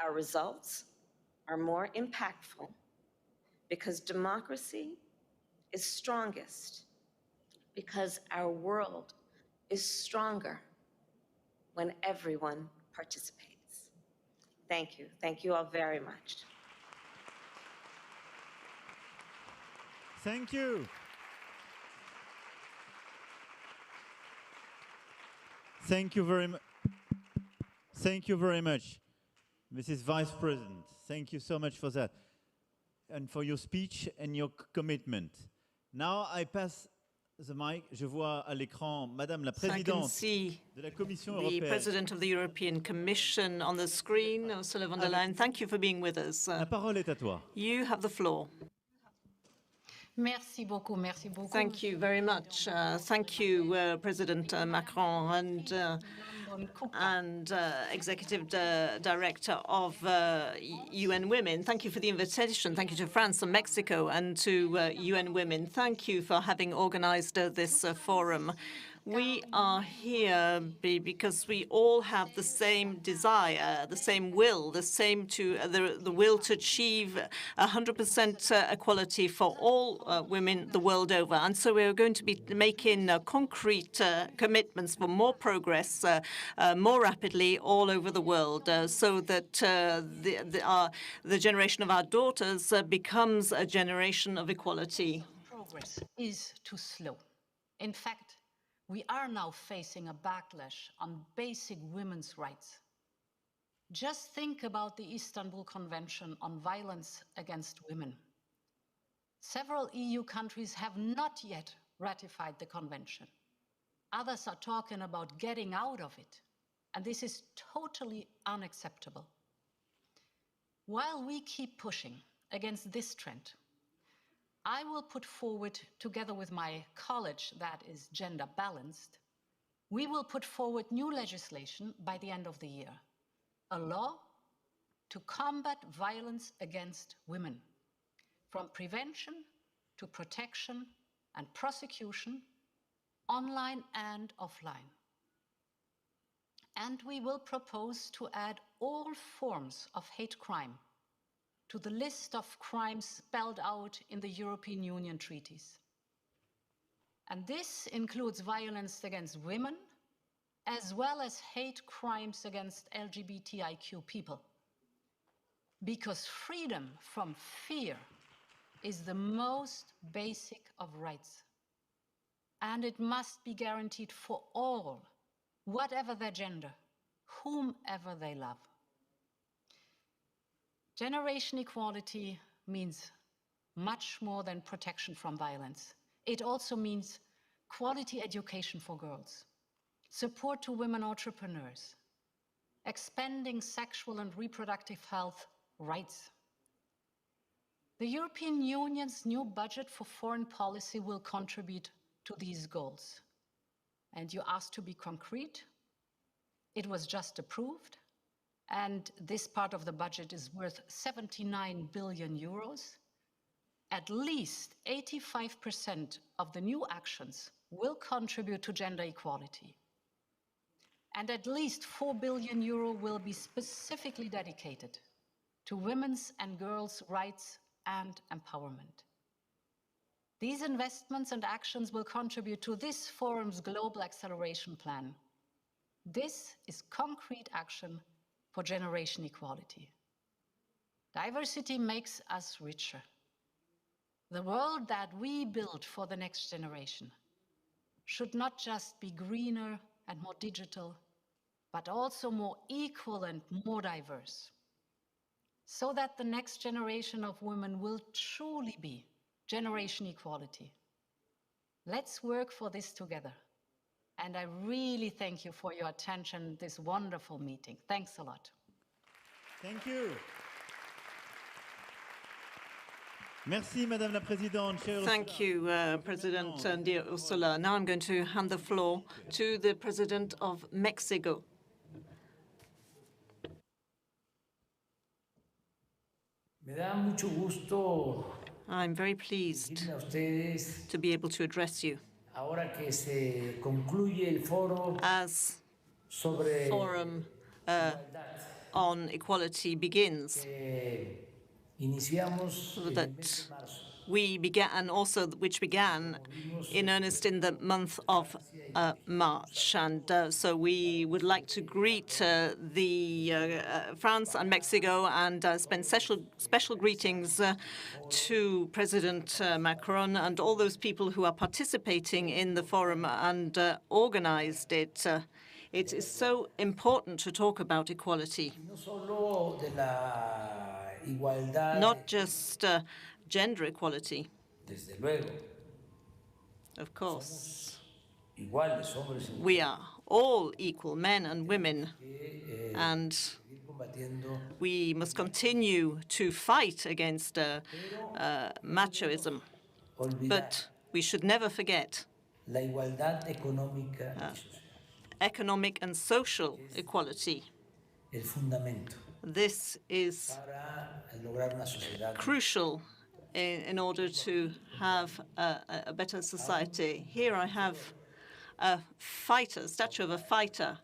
our results are more impactful, because democracy is strongest, because our world is stronger when everyone participates. Thank you. Thank you all very much. Thank you. Thank you very much. Thank you very much, Mrs. Vice President. Thank you so much for that and for your speech and your commitment. Now I pass the mic. Je vois à l'écran Madame la Présidente de la Commission the européenne. President of the European Commission on the screen, Ursula von der Leyen. Thank you for being with us. La parole est à toi. You have the floor. Merci beaucoup, merci beaucoup. Thank you very much. Thank you, President Macron and Executive Director of UN Women. Thank you for the invitation. Thank you to France and Mexico and to UN Women. Thank you for having organized this forum. We are here because we all have the same desire, the same will, the will to achieve 100% equality for all women the world over. And so we're going to be making concrete commitments for more progress more rapidly all over the world, so that the generation of our daughters becomes a generation of equality. Progress is too slow. In fact, we are now facing a backlash on basic women's rights. Just think about the Istanbul Convention on Violence Against Women. Several EU countries have not yet ratified the convention. Others are talking about getting out of it, and this is totally unacceptable. While we keep pushing against this trend, I will put forward, together with my college that is gender balanced, we will put forward new legislation by the end of the year. A law to combat violence against women, from prevention to protection and prosecution, online and offline. And we will propose to add all forms of hate crime to the list of crimes spelled out in the European Union treaties. And this includes violence against women, as well as hate crimes against LGBTIQ people. Because freedom from fear is the most basic of rights. And it must be guaranteed for all, whatever their gender, whomever they love. Generation equality means much more than protection from violence. It also means quality education for girls, support to women entrepreneurs, expanding sexual and reproductive health rights. The European Union's new budget for foreign policy will contribute to these goals. And you asked to be concrete. It was just approved, and this part of the budget is worth 79 billion euros. At least 85% of the new actions will contribute to gender equality. And at least 4 billion euro will be specifically dedicated to women's and girls' rights and empowerment. These investments and actions will contribute to this forum's global acceleration plan. This is concrete action for generation equality. Diversity makes us richer. The world that we build for the next generation should not just be greener and more digital, but also more equal and more diverse, so that the next generation of women will truly be generation equality. Let's work for this together. And I really thank you for your attention this wonderful meeting. Thanks a lot. Thank you. Merci, Madame la Présidente. Thank you, President dear Ursula. Now I'm going to hand the floor to the President of Mexico. Me da mucho gusto I'm very pleased decirle a ustedes, to be able to address you ahora que se concluye el foro as sobre forum igualdad on equality begins, que iniciamos en el mes that de marzo. we began, and also which began in earnest in the month of March. And so we would like to greet France and Mexico and send special greetings to President Macron and all those people who are participating in the forum and organized it. It is so important to talk about equality, No solo de la igualdad, not just gender equality, desde luego, of course. iguales, hombres y We are all equal, men and women, mujeres, and seguir combatiendo, we must continue to fight against machoism. olvidar But we should never forget la igualdad económica y social, economic and social equality. el fundamento This is para lograr una sociedad. crucial in order to have a better society. Here I have a fighter, a statue of a fighter,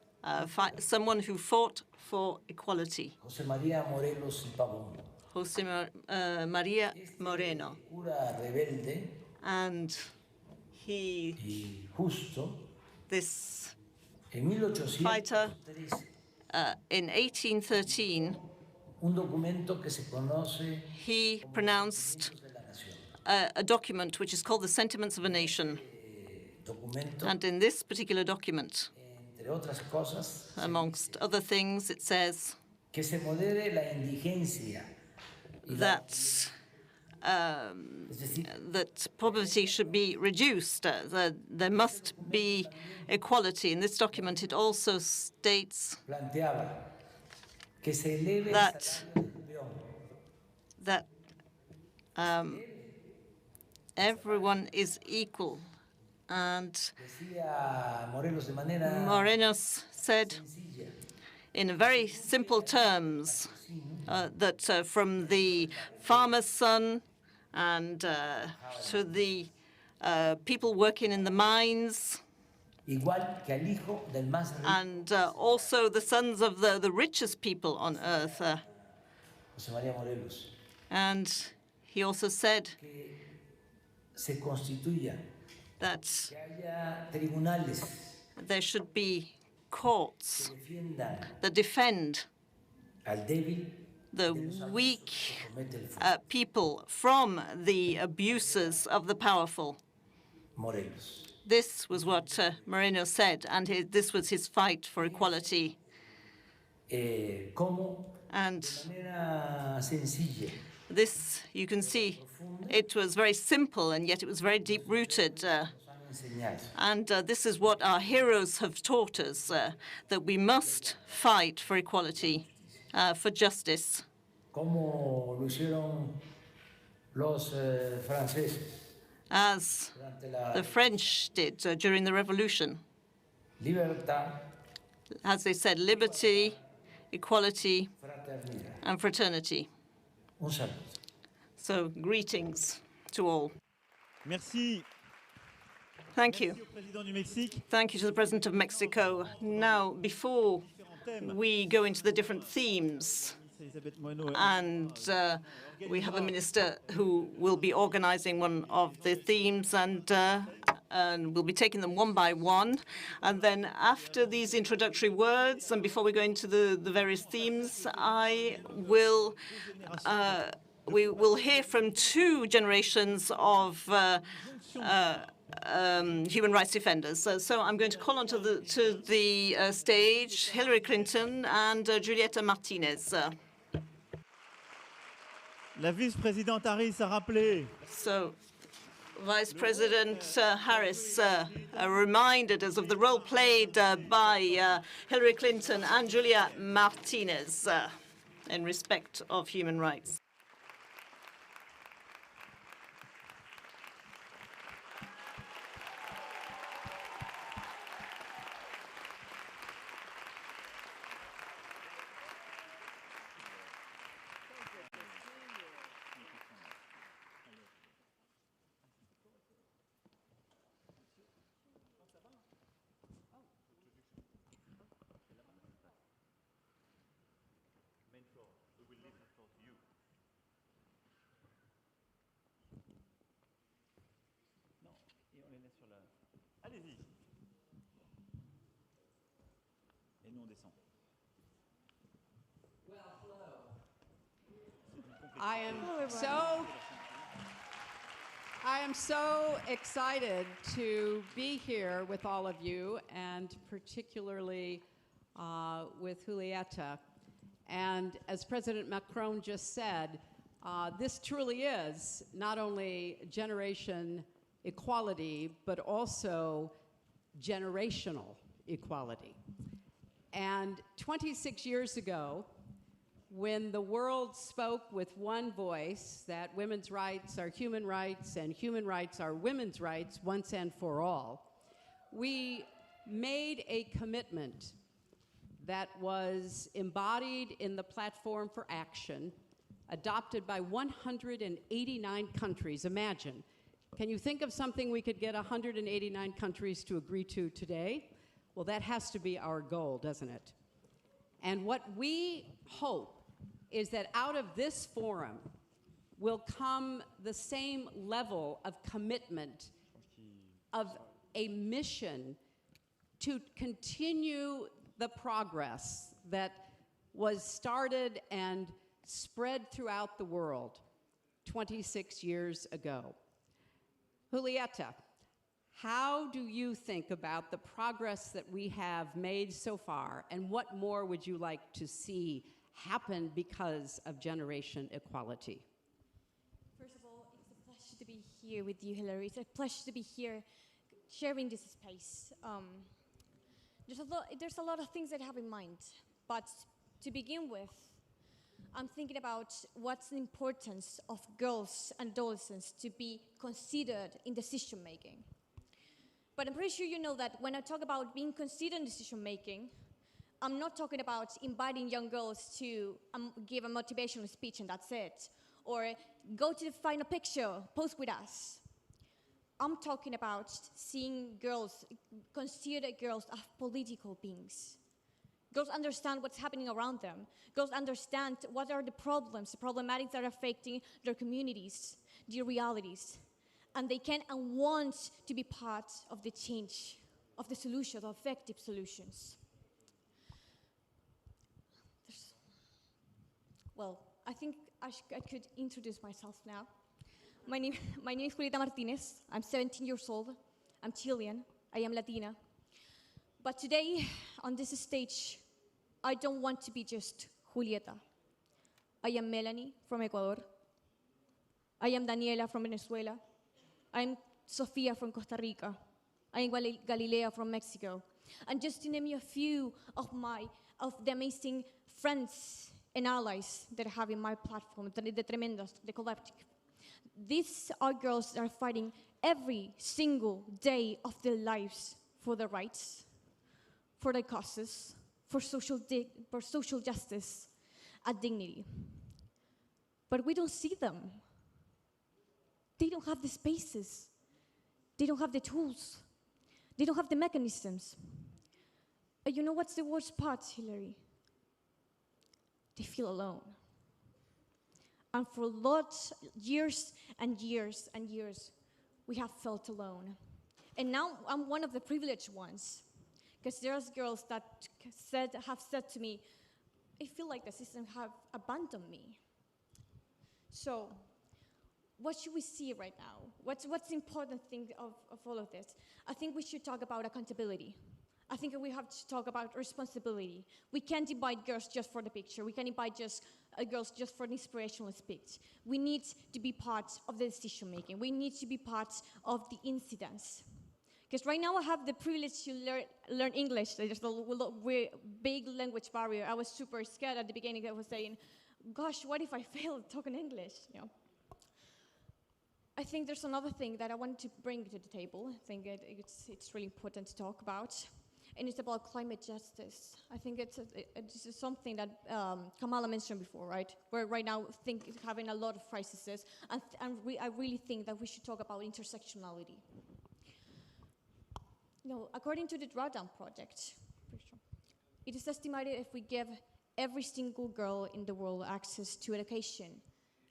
someone who fought for equality, José María Morelos y Pavón, José María Moreno. cura rebelde And he, y justo, this en 1813, fighter, in 1813, un documento que se conoce he pronounced de la nación. a document which is called the Sentiments of a Nation. Documento, And in this particular document, entre otras cosas, amongst other things, it says que se modere la indigencia y la, that es decir, that poverty should be reduced, that there must be equality. In this document, it also states planteaba que se eleve el that salario del peón, that everyone is equal. And decía Morelos de manera Morenos said sencilla, in very simple terms that from the farmer's son and to the people working in the mines, igual que al hijo del más rico, and also the sons of the richest people on earth. José María Morelos, And he also said que se constituya, that que haya tribunales there should be courts que defiendan that defend al débil the weak comete el fuego. people from the abuses of the powerful. Morelos. This was what Moreno said, and this was his fight for equality. Cómo And manera sencilla. this, you can see, it was very simple, and yet it was very deep-rooted. And this is what our heroes have taught us, that we must fight for equality, for justice. Como lo hicieron los franceses As durante la the French did during the Revolution. libertad, As they said, liberty, equality, fraternidad. and fraternity. Un saludo. So greetings to all. Merci. Thank you. Merci au président du Mexique. Thank you to the President of Mexico. Now, before we go into the different themes, Elisabeth Moreno. and we have a minister who will be organizing one of the themes, and we'll be taking them one by one. And then after these introductory words, and before we go into the various themes, we will hear from two generations of human rights defenders. So I'm going to call on to the stage Hillary Clinton and Julieta Martinez. La vice-présidente Harris a rappelé. So, Vice President Harris reminded us of the role played by Hillary Clinton and Julia Martinez in respect of human rights. Allez-y. Et nous, on descend. I am so excited to be here with all of you, and particularly with Julieta. And as President Macron just said, this truly is not only generation equality, but also generational equality. And 26 years ago, when the world spoke with one voice that women's rights are human rights and human rights are women's rights once and for all, we made a commitment that was embodied in the Platform for Action, adopted by 189 countries. Imagine. Can you think of something we could get 189 countries to agree to today? Well, that has to be our goal, doesn't it? And what we hope is that out of this forum will come the same level of commitment, of a mission to continue the progress that was started and spread throughout the world 26 years ago. Julieta, how do you think about the progress that we have made so far, and what more would you like to see happen because of generation equality? First of all, it's a pleasure to be here with you, Hillary. It's a pleasure to be here sharing this space. There's a lot of things that I have in mind, but to begin with, I'm thinking about what's the importance of girls and adolescents to be considered in decision making. But I'm pretty sure you know that when I talk about being considered in decision making, I'm not talking about inviting young girls to give a motivational speech and that's it, or go to the final picture, post with us. I'm talking about seeing girls, consider girls as political beings. Girls understand what's happening around them. Girls understand what are the problems, the problematics that are affecting their communities, their realities. And they can and want to be part of the change, of the solutions, of effective solutions. Well, I think I could introduce myself now. My name is Julieta Martinez. I'm 17 years old. I'm Chilean. I am Latina. But today, on this stage, I don't want to be just Julieta. I am Melanie from Ecuador. I am Daniela from Venezuela. I'm Sofia from Costa Rica. I am Galilea from Mexico. And just to name you a few of the amazing friends and allies that I have in my platform, the Tremendos, the collective. These are girls that are fighting every single day of their lives for their rights, for their causes, for social justice and dignity. But we don't see them. They don't have the spaces. They don't have the tools. They don't have the mechanisms. And you know what's the worst part, Hillary? They feel alone. And for years and years and years, we have felt alone. And now I'm one of the privileged ones, because there's girls that have said to me, I feel like the system have abandoned me. So, what should we see right now? What's the important thing of all of this? I think we should talk about accountability. I think we have to talk about responsibility. We can't invite girls just for the picture. We can't invite girls just for an inspirational speech. We need to be part of the decision making. We need to be part of the incidents. Because right now I have the privilege to learn English. There's a big language barrier. I was super scared at the beginning. I was saying, gosh, what if I fail talking English? You know? I think there's another thing that I wanted to bring to the table. I think it's really important to talk about. And it's about climate justice. I think it's something that Kamala mentioned before, right? We're right now having a lot of crises, and I really think that we should talk about intersectionality. You know, according to the Drawdown Project, it is estimated if we give every single girl in the world access to education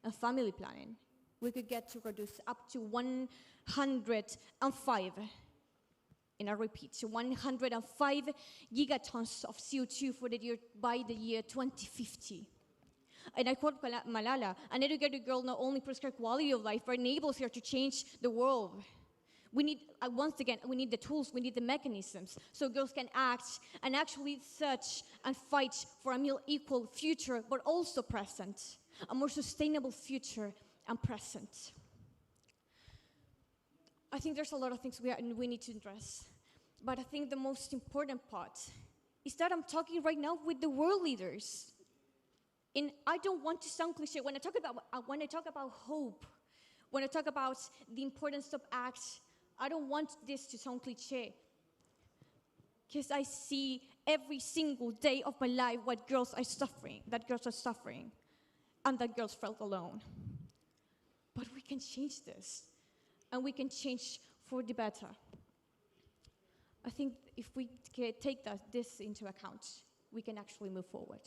and family planning, we could get to reduce up to 105. And I repeat, so 105 gigatons of CO2 by the year 2050. And I quote Malala, an educated girl not only prescribes quality of life, but enables her to change the world. We need, once again, we need the tools, we need the mechanisms, so girls can act and actually search and fight for a more equal future, but also present, a more sustainable future and present. I think there's a lot of things we need to address, but I think the most important part is that I'm talking right now with the world leaders. And I don't want to sound cliche. When I talk about hope, when I talk about the importance of acts, I don't want this to sound cliche. Because I see every single day of my life what girls are suffering, and that girls felt alone. But we can change this, and we can change for the better. I think if we take this into account, we can actually move forward.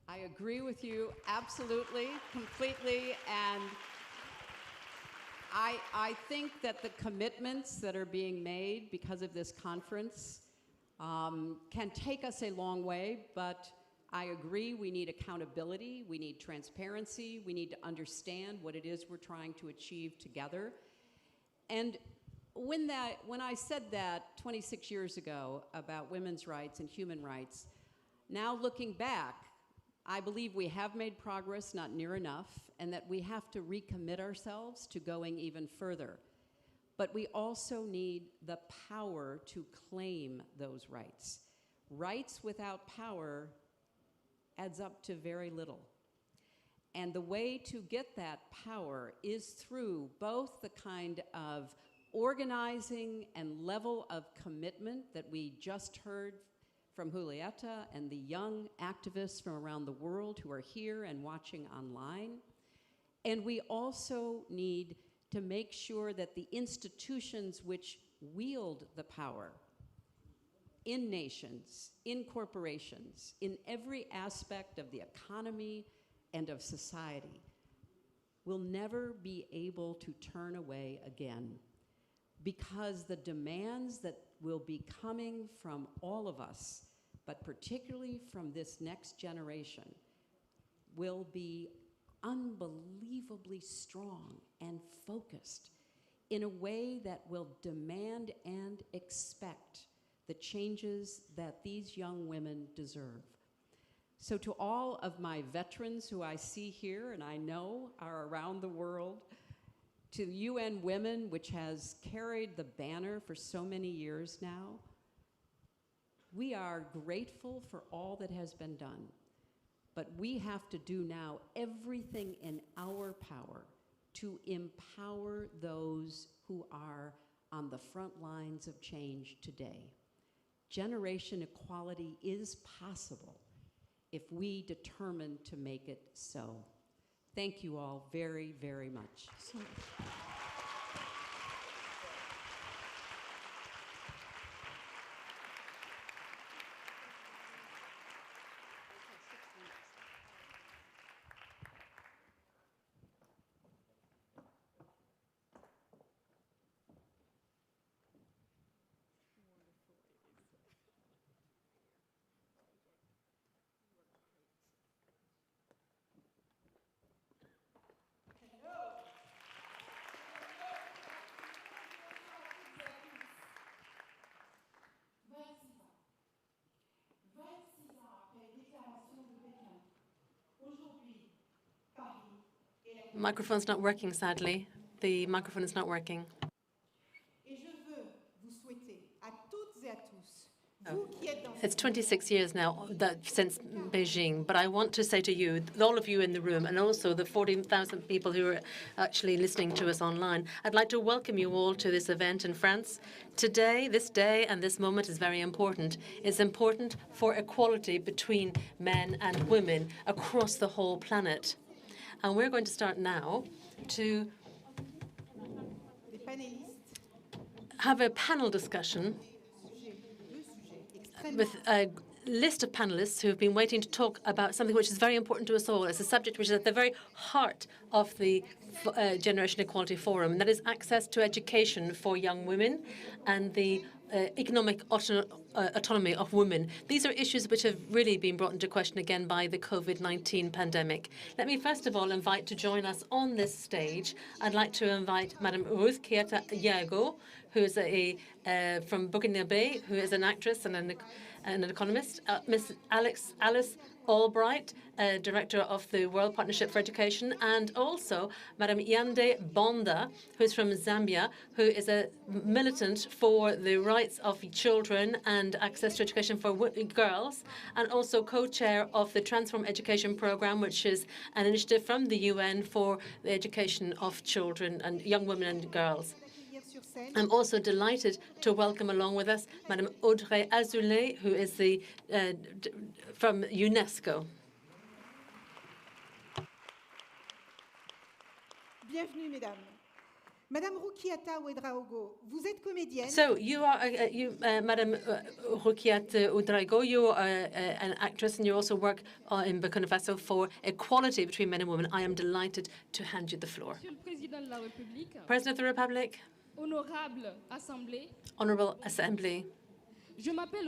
I agree with you absolutely, completely, and I think that the commitments that are being made because of this conference can take us a long way, but I agree we need accountability, we need transparency, we need to understand what it is we're trying to achieve together. And when I said that 26 years ago about women's rights and human rights, now looking back, I believe we have made progress, not near enough, and that we have to recommit ourselves to going even further. But we also need the power to claim those rights. Rights without power adds up to very little. And the way to get that power is through both the kind of organizing and level of commitment that we just heard from Julieta and the young activists from around the world who are here and watching online. And we also need to make sure that the institutions which wield the power in nations, in corporations, in every aspect of the economy and of society will never be able to turn away again, because the demands that will be coming from all of us, but particularly from this next generation, will be unbelievably strong and focused in a way that will demand and expect the changes that these young women deserve. So to all of my veterans who I see here and I know are around the world, to UN Women, which has carried the banner for so many years now, we are grateful for all that has been done. But we have to do now everything in our power to empower those who are on the front lines of change today. Generation equality is possible if we determine to make it so. Thank you all very, very much. Microphone's not working, sadly. The microphone is not working. It's 26 years now since Beijing, but I want to say to you, all of you in the room, and also the 14,000 people who are actually listening to us online, I'd like to welcome you all to this event in France. Today, this day, and this moment is very important. It's important for equality between men and women across the whole planet. And we're going to start now to have a panel discussion with a list of panelists who have been waiting to talk about something which is very important to us all. It's a subject which is at the very heart of the Generation Equality Forum, and that is access to education for young women and the economic autonomy of women. These are issues which have really been brought into question again by the COVID-19 pandemic. Let me first of all invite to join us on this stage. I'd like to invite Madame Ruth Quieta-Yago, who is from Burkina Faso, who is an actress and an economist. Miss Alice Albright, Director of the World Partnership for Education, and also Madame Yande Bonda, who is from Zambia, who is a militant for the rights of children and access to education for girls, and also co-chair of the Transform Education Program, which is an initiative from the UN for the education of children and young women and girls. I'm also delighted to welcome along with us Madame Audrey Azoulay, who is from UNESCO. Bienvenue, mesdames. Madame Rukiata Ouedraogo, vous êtes comédienne. So you are, Madame Rukiata Ouedraogo, you are an actress, and you also work in Burkina Faso for equality between men and women. I am delighted to hand you the floor. President of the Republic, Honorable Assembly,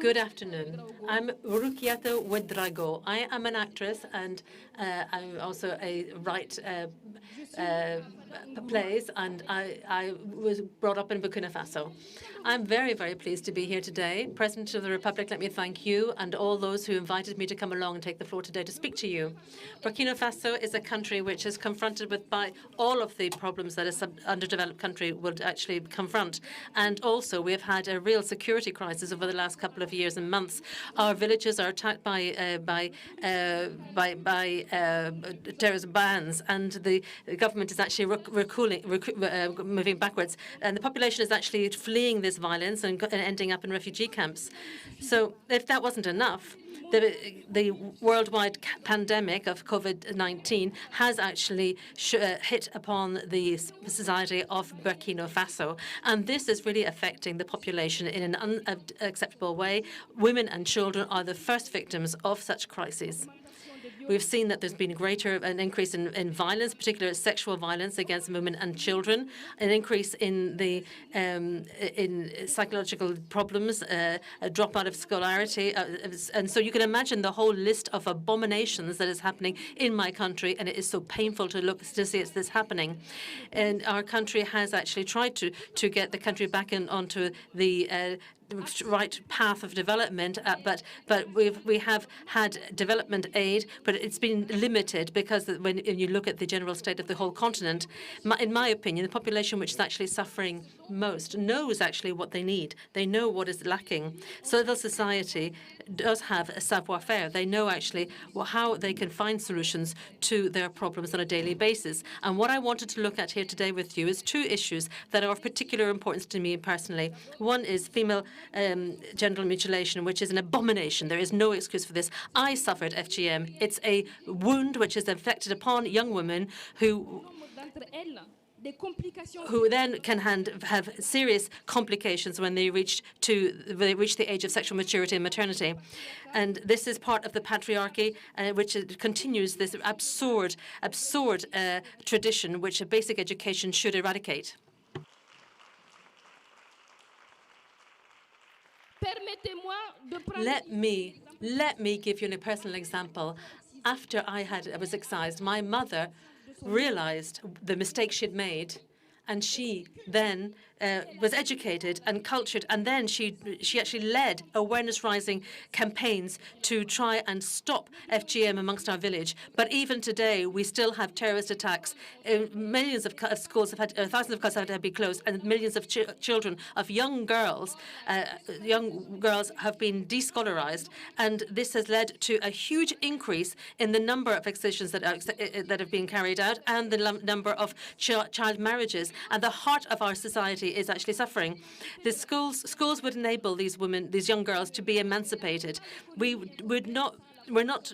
good afternoon. I'm Rukiata Ouedraogo. I am an actress, and I'm also write plays, and I was brought up in Burkina Faso. I'm very, very pleased to be here today. President of the Republic, let me thank you and all those who invited me to come along and take the floor today to speak to you. Burkina Faso is a country which is confronted by all of the problems that an underdeveloped country would actually confront. And also, we have had a real security crisis over the last couple of years and months. Our villages are attacked by terrorist bands, and the government is actually moving backwards. And the population is actually fleeing this violence and ending up in refugee camps. So if that wasn't enough, the worldwide pandemic of COVID-19 has actually hit upon the society of Burkina Faso. And this is really affecting the population in an unacceptable way. Women and children are the first victims of such crises. We've seen that there's been an increase in violence, particularly sexual violence against women and children, an increase in the in psychological problems, a drop out of scholarity, and so you can imagine the whole list of abominations that is happening in my country, and it is so painful to see this happening. And our country has actually tried to get the country back onto the right path of development, but we have had development aid, but it's been limited because when you look at the general state of the whole continent, in my opinion, the population which is actually suffering most knows actually what they need. They know what is lacking. Civil society does have a savoir-faire. They know actually how they can find solutions to their problems on a daily basis. And what I wanted to look at here today with you is two issues that are of particular importance to me personally. One is female genital mutilation, which is an abomination. There is no excuse for this. I suffered FGM. It's a wound which is inflicted upon young women who then can have serious complications when they reach the age of sexual maturity and maternity. And this is part of the patriarchy, which continues this absurd tradition which a basic education should eradicate. Let me give you a personal example. After I was excised, my mother realized the mistake she'd made, and she then was educated and cultured, and then she actually led awareness-raising campaigns to try and stop FGM amongst our village. But even today, we still have terrorist attacks. Millions of schools have had, thousands of schools have had to be closed, and millions of children, of young girls have been descolarized, and this has led to a huge increase in the number of excisions that have been carried out, and the number of child marriages. And the heart of our society is actually suffering. The schools would enable these women, these young girls, to be emancipated. We're not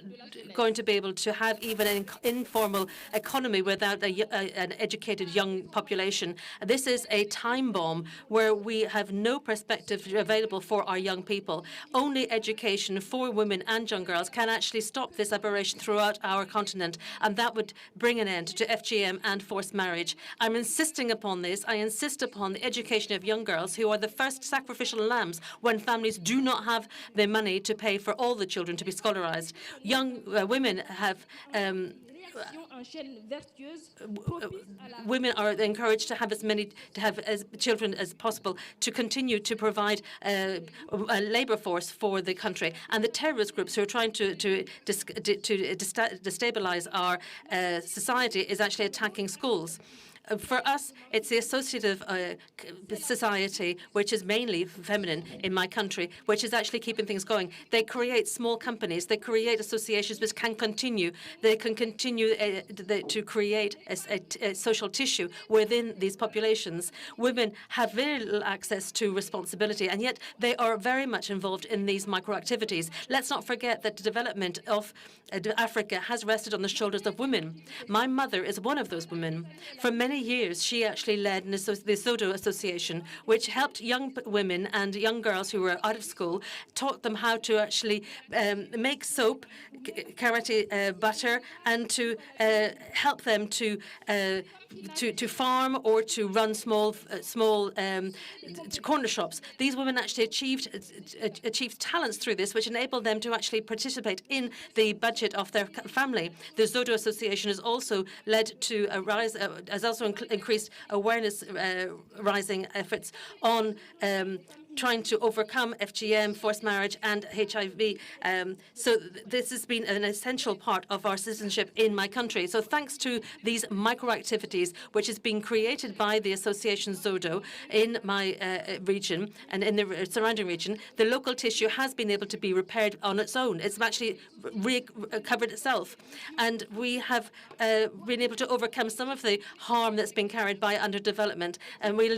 going to be able to have even an informal economy without an educated young population. This is a time bomb where we have no perspective available for our young people. Only education for women and young girls can actually stop this aberration throughout our continent, and that would bring an end to FGM and forced marriage. I'm insisting upon this. I insist upon the education of young girls, who are the first sacrificial lambs when families do not have the money to pay for all the children to be scholarized. Young women have women are encouraged to have as children as possible to continue to provide a labor force for the country. And the terrorist groups who are trying to destabilize our society is actually attacking schools. For us, it's the associative society, which is mainly feminine in my country, which is actually keeping things going. They create small companies. They create associations which can continue. They can continue to create a social tissue within these populations. Women have very little access to responsibility, and yet they are very much involved in these microactivities. Let's not forget that the development of Africa has rested on the shoulders of women. My mother is one of those women. For many years, she actually led the Zodo Association, which helped young women and young girls who were out of school, taught them how to actually make soap, karate butter, and to help them to farm or to run small corner shops. These women actually achieved talents through this, which enabled them to actually participate in the budget of their family. The Zodo Association has also led to a rise, has also increased awareness rising efforts on trying to overcome FGM, forced marriage, and HIV. So this has been an essential part of our citizenship in my country. So thanks to these microactivities, which is being created by the Association Zodo in my region and in the surrounding region, the local tissue has been able to be repaired on its own. It's actually recovered itself. And we have been able to overcome some of the harm that's been carried by underdevelopment. And we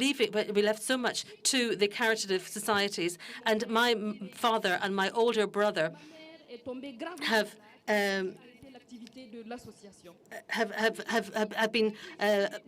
left so much to the caritative societies. And my father and my older brother have been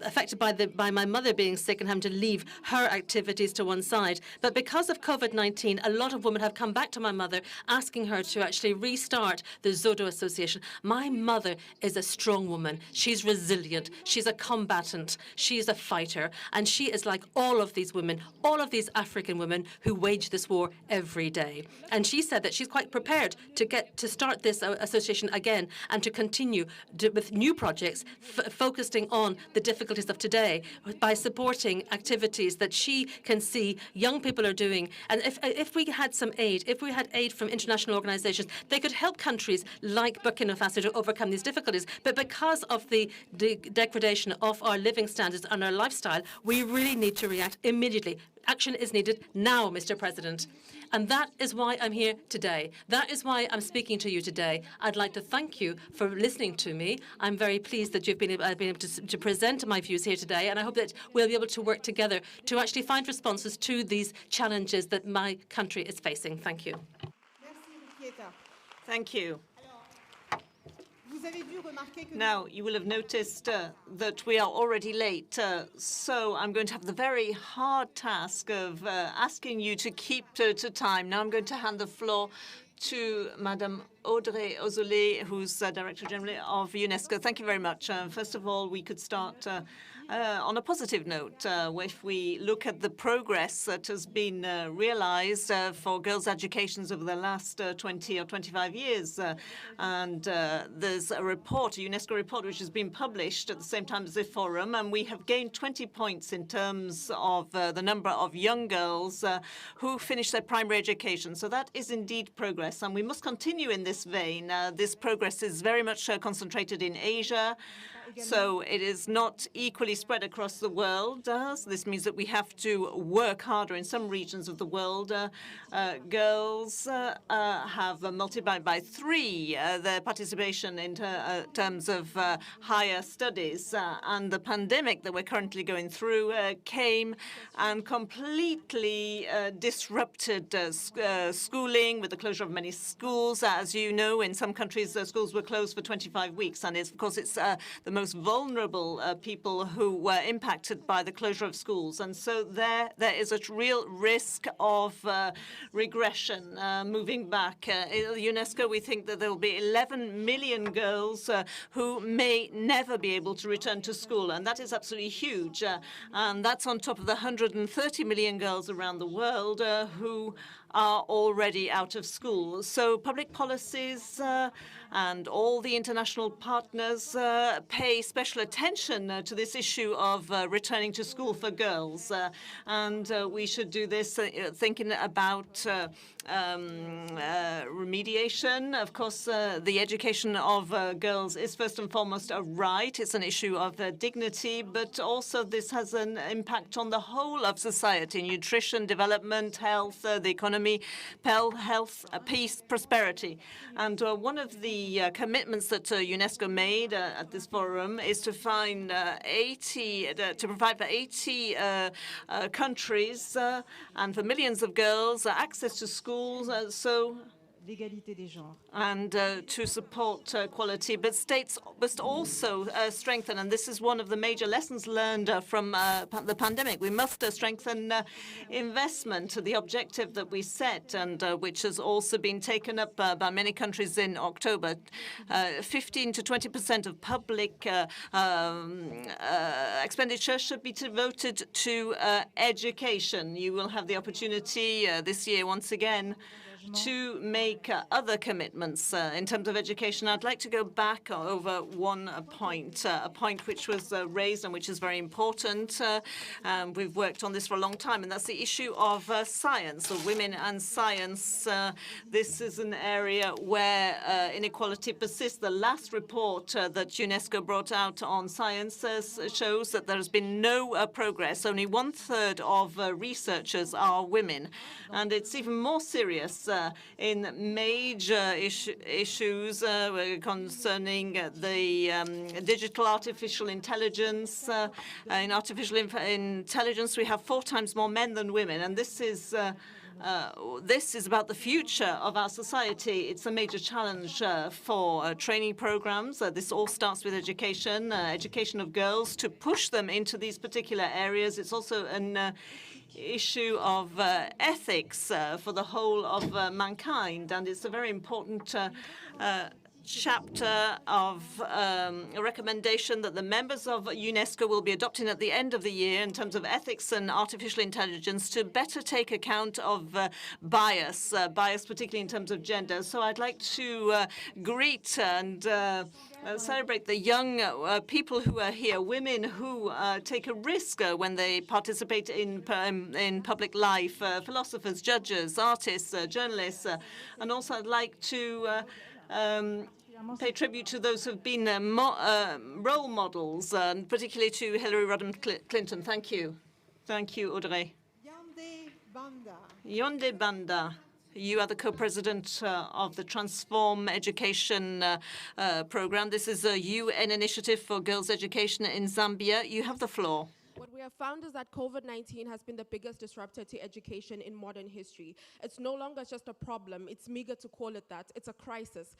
affected by my mother being sick and having to leave her activities to one side. But because of COVID-19, a lot of women have come back to my mother asking her to actually restart the Zodo Association. My mother is a strong woman. She's resilient. She's a combatant. She's a fighter. And she is like all of these women, all of these African women who wage this war every day. And she said that she's quite prepared to start this association again and to continue with new projects focusing on the difficulties of today by supporting activities that she can see young people are doing. And if we had some aid, if we had aid from international organizations, they could help countries like Burkina Faso to overcome these difficulties. But because of the degradation of our living standards and our lifestyle, we really need to react immediately. Action is needed now, Mr. President. And that is why I'm here today. That is why I'm speaking to you today. I'd like to thank you for listening to me. I'm very pleased that I've been able to present my views here today, and I hope that we'll be able to work together to actually find responses to these challenges that my country is facing. Thank you. Thank you. Now, you will have noticed that we are already late, so I'm going to have the very hard task of asking you to keep to time. Now I'm going to hand the floor to Madame Audrey Azoulay, who's Director General of UNESCO. Thank you very much. First of all, we could start on a positive note. If we look at the progress that has been realized for girls' educations over the last 20 or 25 years, and there's a report, a UNESCO report, which has been published at the same time as the forum, and we have gained 20 points in terms of the number of young girls who finish their primary education. So that is indeed progress, and we must continue in this vein. This progress is very much concentrated in Asia, so it is not equally spread across the world. So this means that we have to work harder in some regions of the world. Girls have multiplied by 3 their participation in terms of higher studies. And the pandemic that we're currently going through came and completely disrupted schooling with the closure of many schools. As you know, in some countries, schools were closed for 25 weeks. And of course, it's the most vulnerable people who were impacted by the closure of schools. And so there is a real risk of regression, moving back. At UNESCO, we think that there will be 11 million girls who may never be able to return to school. And that is absolutely huge. And that's on top of the 130 million girls around the world who are already out of school. So public policies and all the international partners pay special attention to this issue of returning to school for girls. And we should do this thinking about remediation. Of course, the education of girls is first and foremost a right. It's an issue of dignity, but also this has an impact on the whole of society: nutrition, development, health, the economy, health, peace, prosperity. And one of the commitments that UNESCO made at this forum is to find to provide for 80 countries and for millions of girls access to schools, and to support quality. But states must also strengthen, and this is one of the major lessons learned from the pandemic. We must strengthen investment, the objective that we set, and which has also been taken up by many countries in October. 15 to 20% of public expenditure should be devoted to education. You will have the opportunity this year, once again, to make other commitments in terms of education. I'd like to go back over one point, a point which was raised and which is very important. We've worked on this for a long time, and that's the issue of science, of women and science. This is an area where inequality persists. The last report that UNESCO brought out on science shows that there has been no progress. Only 1/3 of researchers are women. And it's even more serious in major issues concerning the digital artificial intelligence. In artificial intelligence, we have 4 times more men than women, and this is about the future of our society. It's a major challenge for training programs. This all starts with education, education of girls, to push them into these particular areas. It's also an issue of ethics for the whole of mankind, and it's a very important chapter of a recommendation that the members of UNESCO will be adopting at the end of the year in terms of ethics and artificial intelligence to better take account of bias particularly in terms of gender. So I'd like to greet and celebrate the young people who are here, women who take a risk when they participate in public life, philosophers, judges, artists, journalists, and also I'd like to pay tribute to those who've been role models, particularly to Hillary Rodham Clinton. Thank you. Thank you, Audrey. Yande Banda. Yonde Banda, you are the co-president of the Transform Education program. This is a UN initiative for girls' education in Zambia. You have the floor. What we have found is that COVID-19 has been the biggest disruptor to education in modern history. It's no longer just a problem. It's meager to call it that. It's a crisis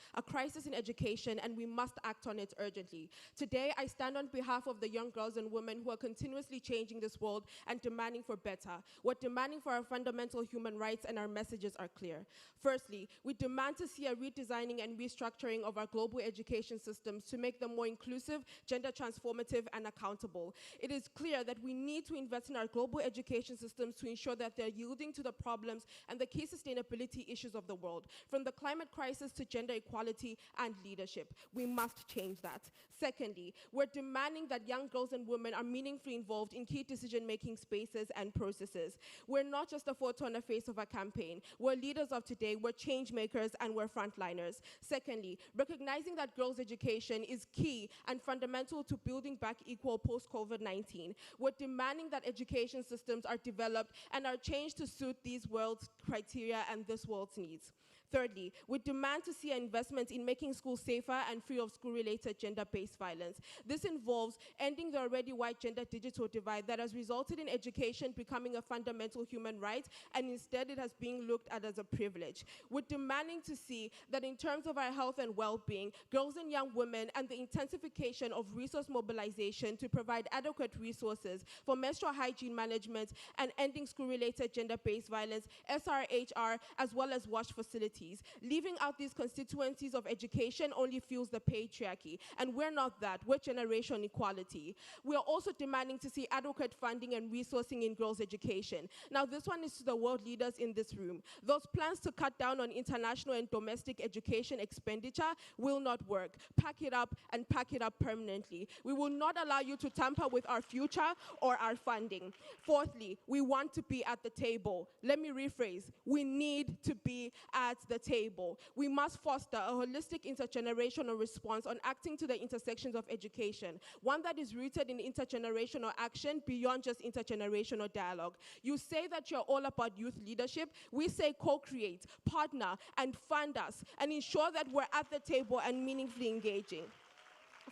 in education, and we must act on it urgently. Today, I stand on behalf of the young girls and women who are continuously changing this world and demanding for better. We're demanding for our fundamental human rights, and our messages are clear. Firstly, we demand to see a redesigning and restructuring of our global education systems to make them more inclusive, gender transformative, and accountable. It is clear that we need to invest in our global education systems to ensure that they're yielding to the problems and the key sustainability issues of the world, from the climate crisis to gender equality and leadership. We must change that. Secondly, we're demanding that young girls and women are meaningfully involved in key decision-making spaces and processes. We're not just a photo on the face of a campaign. We're leaders of today, we're change makers, and we're frontliners. Secondly, recognizing that girls' education is key and fundamental to building back equal post-COVID-19. We're demanding that education systems are developed and are changed to suit these world's criteria and this world's needs. Thirdly, we demand to see an investment in making schools safer and free of school-related gender-based violence. This involves ending the already wide gender digital divide that has resulted in education becoming a fundamental human right, and instead it has been looked at as a privilege. We're demanding to see that in terms of our health and well-being, girls and young women, and the intensification of resource mobilization to provide adequate resources for menstrual hygiene management and ending school-related gender-based violence, SRHR, as well as WASH facilities. Leaving out these constituencies of education only fuels the patriarchy, and we're not that. We're generation equality. We are also demanding to see adequate funding and resourcing in girls' education. Now, this one is to the world leaders in this room. Those plans to cut down on international and domestic education expenditure will not work. Pack it up and pack it up permanently. We will not allow you to tamper with our future or our funding. Fourthly, we want to be at the table. Let me rephrase. We need to be at the table. We must foster a holistic intergenerational response on acting to the intersections of education, one that is rooted in intergenerational action beyond just intergenerational dialogue. You say that you're all about youth leadership. We say co-create, partner, and fund us, and ensure that we're at the table and meaningfully engaging.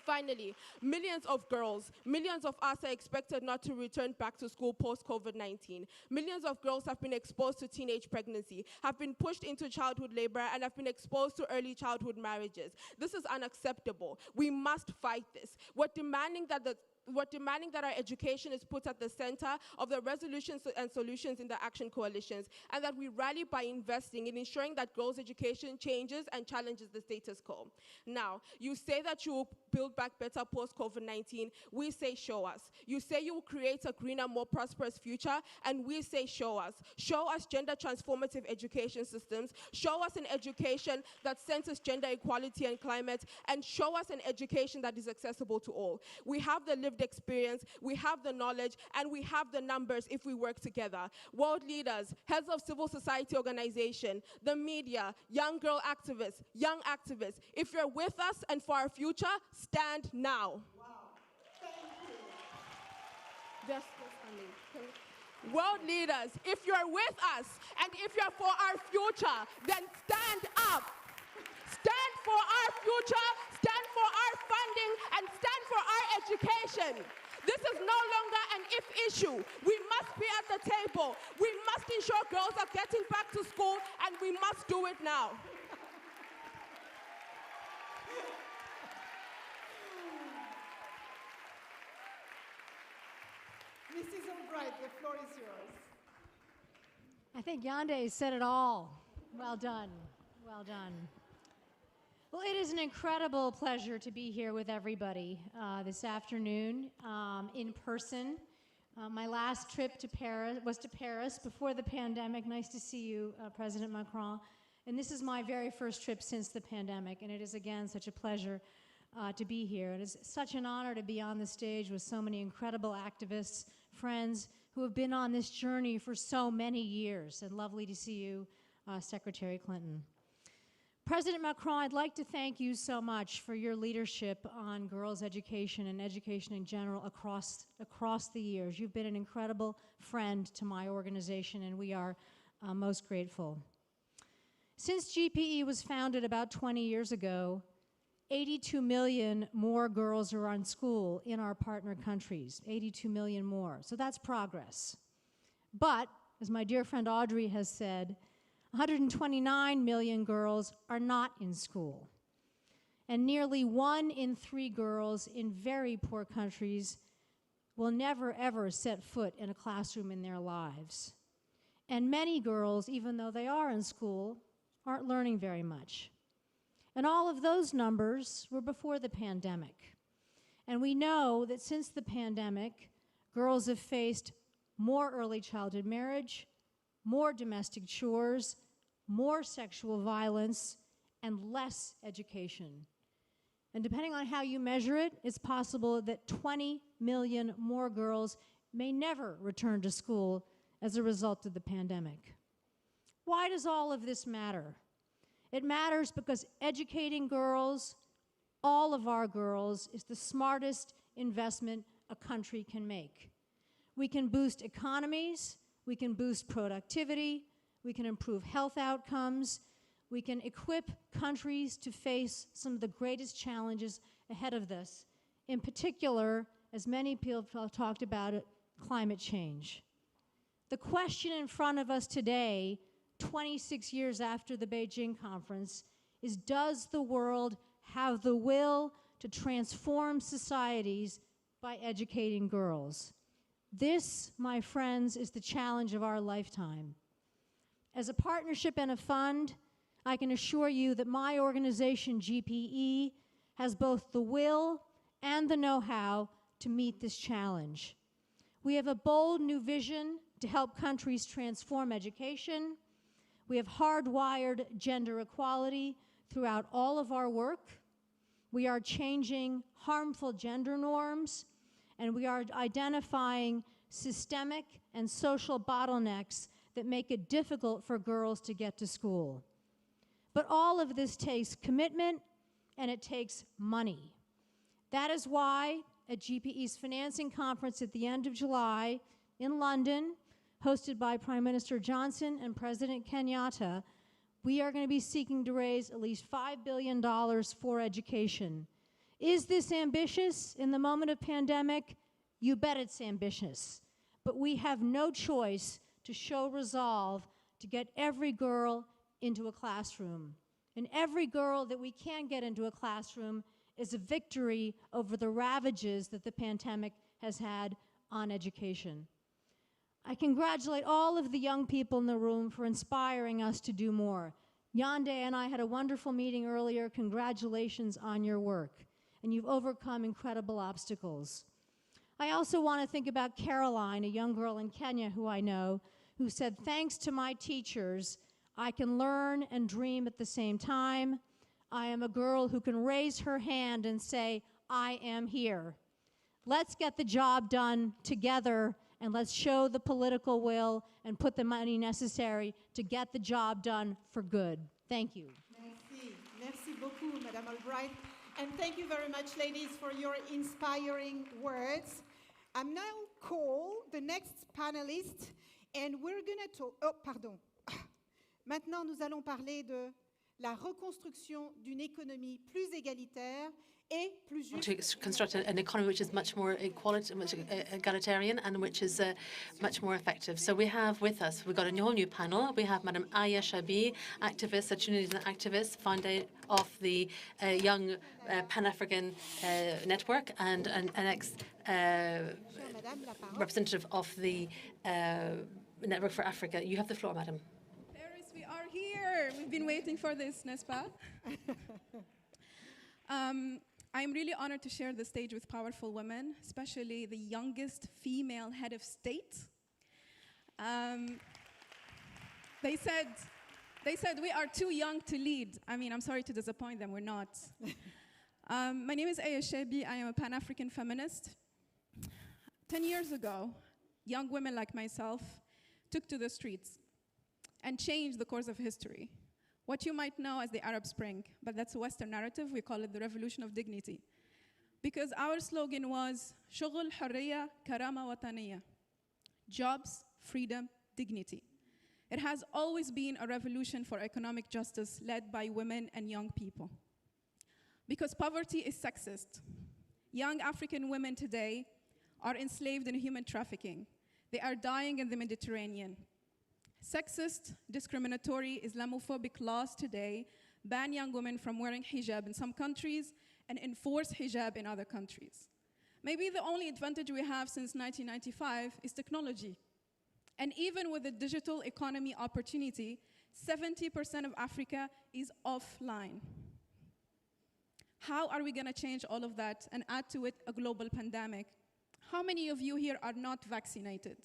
Finally, millions of girls, millions of us are expected not to return back to school post-COVID-19. Millions of girls have been exposed to teenage pregnancy, have been pushed into childhood labor, and have been exposed to early childhood marriages. This is unacceptable. We must fight this. We're demanding that our education is put at the center of the resolutions and solutions in the action coalitions, and that we rally by investing in ensuring that girls' education changes and challenges the status quo. Now, you say that you will build back better post-COVID-19. We say show us. You say you will create a greener, more prosperous future, and we say show us. Show us gender transformative education systems. Show us an education that centers gender equality and climate, and show us an education that is accessible to all. We have the lived experience, we have the knowledge, and we have the numbers if we work together. World leaders, heads of civil society organization, the media, young girl activists, young activists, if you're with us and for our future, stand now. Wow. Thank you. World leaders, if you're with us and if you're for our future, then stand up. Stand for our future, stand for our funding, and stand for our education. This is no longer an if issue. We must be at the table. We must ensure girls are getting back to school, and we must do it now. Mrs. Albright, the floor is yours. I think Yande said it all. Well done. Well done. Well, it is an incredible pleasure to be here with everybody this afternoon in person. My last trip to Paris was to Paris before the pandemic. Nice to see you, President Macron. And this is my very first trip since the pandemic, and it is again such a pleasure to be here. It is such an honor to be on the stage with so many incredible activists, friends who have been on this journey for so many years. And lovely to see you, Secretary Clinton. President Macron, I'd like to thank you so much for your leadership on girls' education and education in general across the years. You've been an incredible friend to my organization, and we are most grateful. Since GPE was founded about 20 years ago, 82 million more girls are in school in our partner countries, 82 million more. So that's progress. But, as my dear friend Audrey has said, 129 million girls are not in school. And nearly 1 in 3 girls in very poor countries will never, ever set foot in a classroom in their lives. And many girls, even though they are in school, aren't learning very much. And all of those numbers were before the pandemic. And we know that since the pandemic, girls have faced more early childhood marriage, more domestic chores, more sexual violence, and less education. And depending on how you measure it, it's possible that 20 million more girls may never return to school as a result of the pandemic. Why does all of this matter? It matters because educating girls, all of our girls, is the smartest investment a country can make. We can boost economies, we can boost productivity, we can improve health outcomes, we can equip countries to face some of the greatest challenges ahead of us, in particular, as many people have talked about it, climate change. The question in front of us today, 26 years after the Beijing conference, is does the world have the will to transform societies by educating girls? This, my friends, is the challenge of our lifetime. As a partnership and a fund, I can assure you that my organization, GPE, has both the will and the know-how to meet this challenge. We have a bold new vision to help countries transform education. We have hardwired gender equality throughout all of our work. We are changing harmful gender norms, and we are identifying systemic and social bottlenecks that make it difficult for girls to get to school. But all of this takes commitment, and it takes money. That is why at GPE's financing conference at the end of July in London, hosted by Prime Minister Johnson and President Kenyatta, we are going to be seeking to raise at least $5 billion for education. Is this ambitious in the moment of pandemic? You bet it's ambitious. But we have no choice to show resolve to get every girl into a classroom. And every girl that we can get into a classroom is a victory over the ravages that the pandemic has had on education. I congratulate all of the young people in the room for inspiring us to do more. Yande and I had a wonderful meeting earlier. Congratulations on your work. And you've overcome incredible obstacles. I also want to think about Caroline, a young girl in Kenya who I know, who said, thanks to my teachers, I can learn and dream at the same time. I am a girl who can raise her hand and say, I am here. Let's get the job done together, and let's show the political will and put the money necessary to get the job done for good. Thank you. Merci. Merci beaucoup, Madame Albright. And thank you very much, ladies, for your inspiring words. I'm now call the next panelist, and we're going to talk... Oh, pardon. Maintenant, nous allons parler de la reconstruction d'une économie plus égalitaire et plus juste. To construct an economy which is much more egalitarian and which is much more effective. So we have with us, we've got a whole new panel. We have Madame Aya Shabi, activist, a Tunisian activist, founder of the Young Pan-African Network and an ex-representative of the Network for Africa. You have the floor, Madam. We are here. We've been waiting for this, n'est-ce pas? I'm really honored to share the stage with powerful women, especially the youngest female head of state. They said we are too young to lead. I mean, I'm sorry to disappoint them, we're not. My name is Aya Shabi. I am a Pan-African feminist. 10 years ago, young women like myself took to the streets and changed the course of history. What you might know as the Arab Spring, but that's a Western narrative. We call it the Revolution of Dignity. Because our slogan was, شغل حرية كرامة وطنية. Jobs, freedom, dignity. It has always been a revolution for economic justice led by women and young people. Because poverty is sexist. Young African women today are enslaved in human trafficking. They are dying in the Mediterranean. Sexist, discriminatory, Islamophobic laws today ban young women from wearing hijab in some countries and enforce hijab in other countries. Maybe the only advantage we have since 1995 is technology. And even with the digital economy opportunity, 70% of Africa is offline. How are we going to change all of that and add to it a global pandemic? How many of you here are not vaccinated?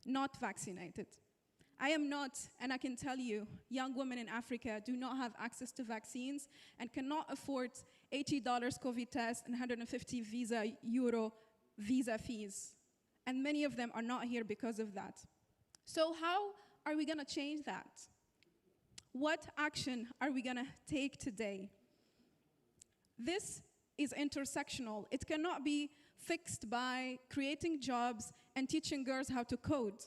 Not vaccinated. I am not, and I can tell you, young women in Africa do not have access to vaccines and cannot afford $80 COVID test and 150 euro visa fees. And many of them are not here because of that. So how are we going to change that? What action are we going to take today? This is intersectional. It cannot be fixed by creating jobs and teaching girls how to code.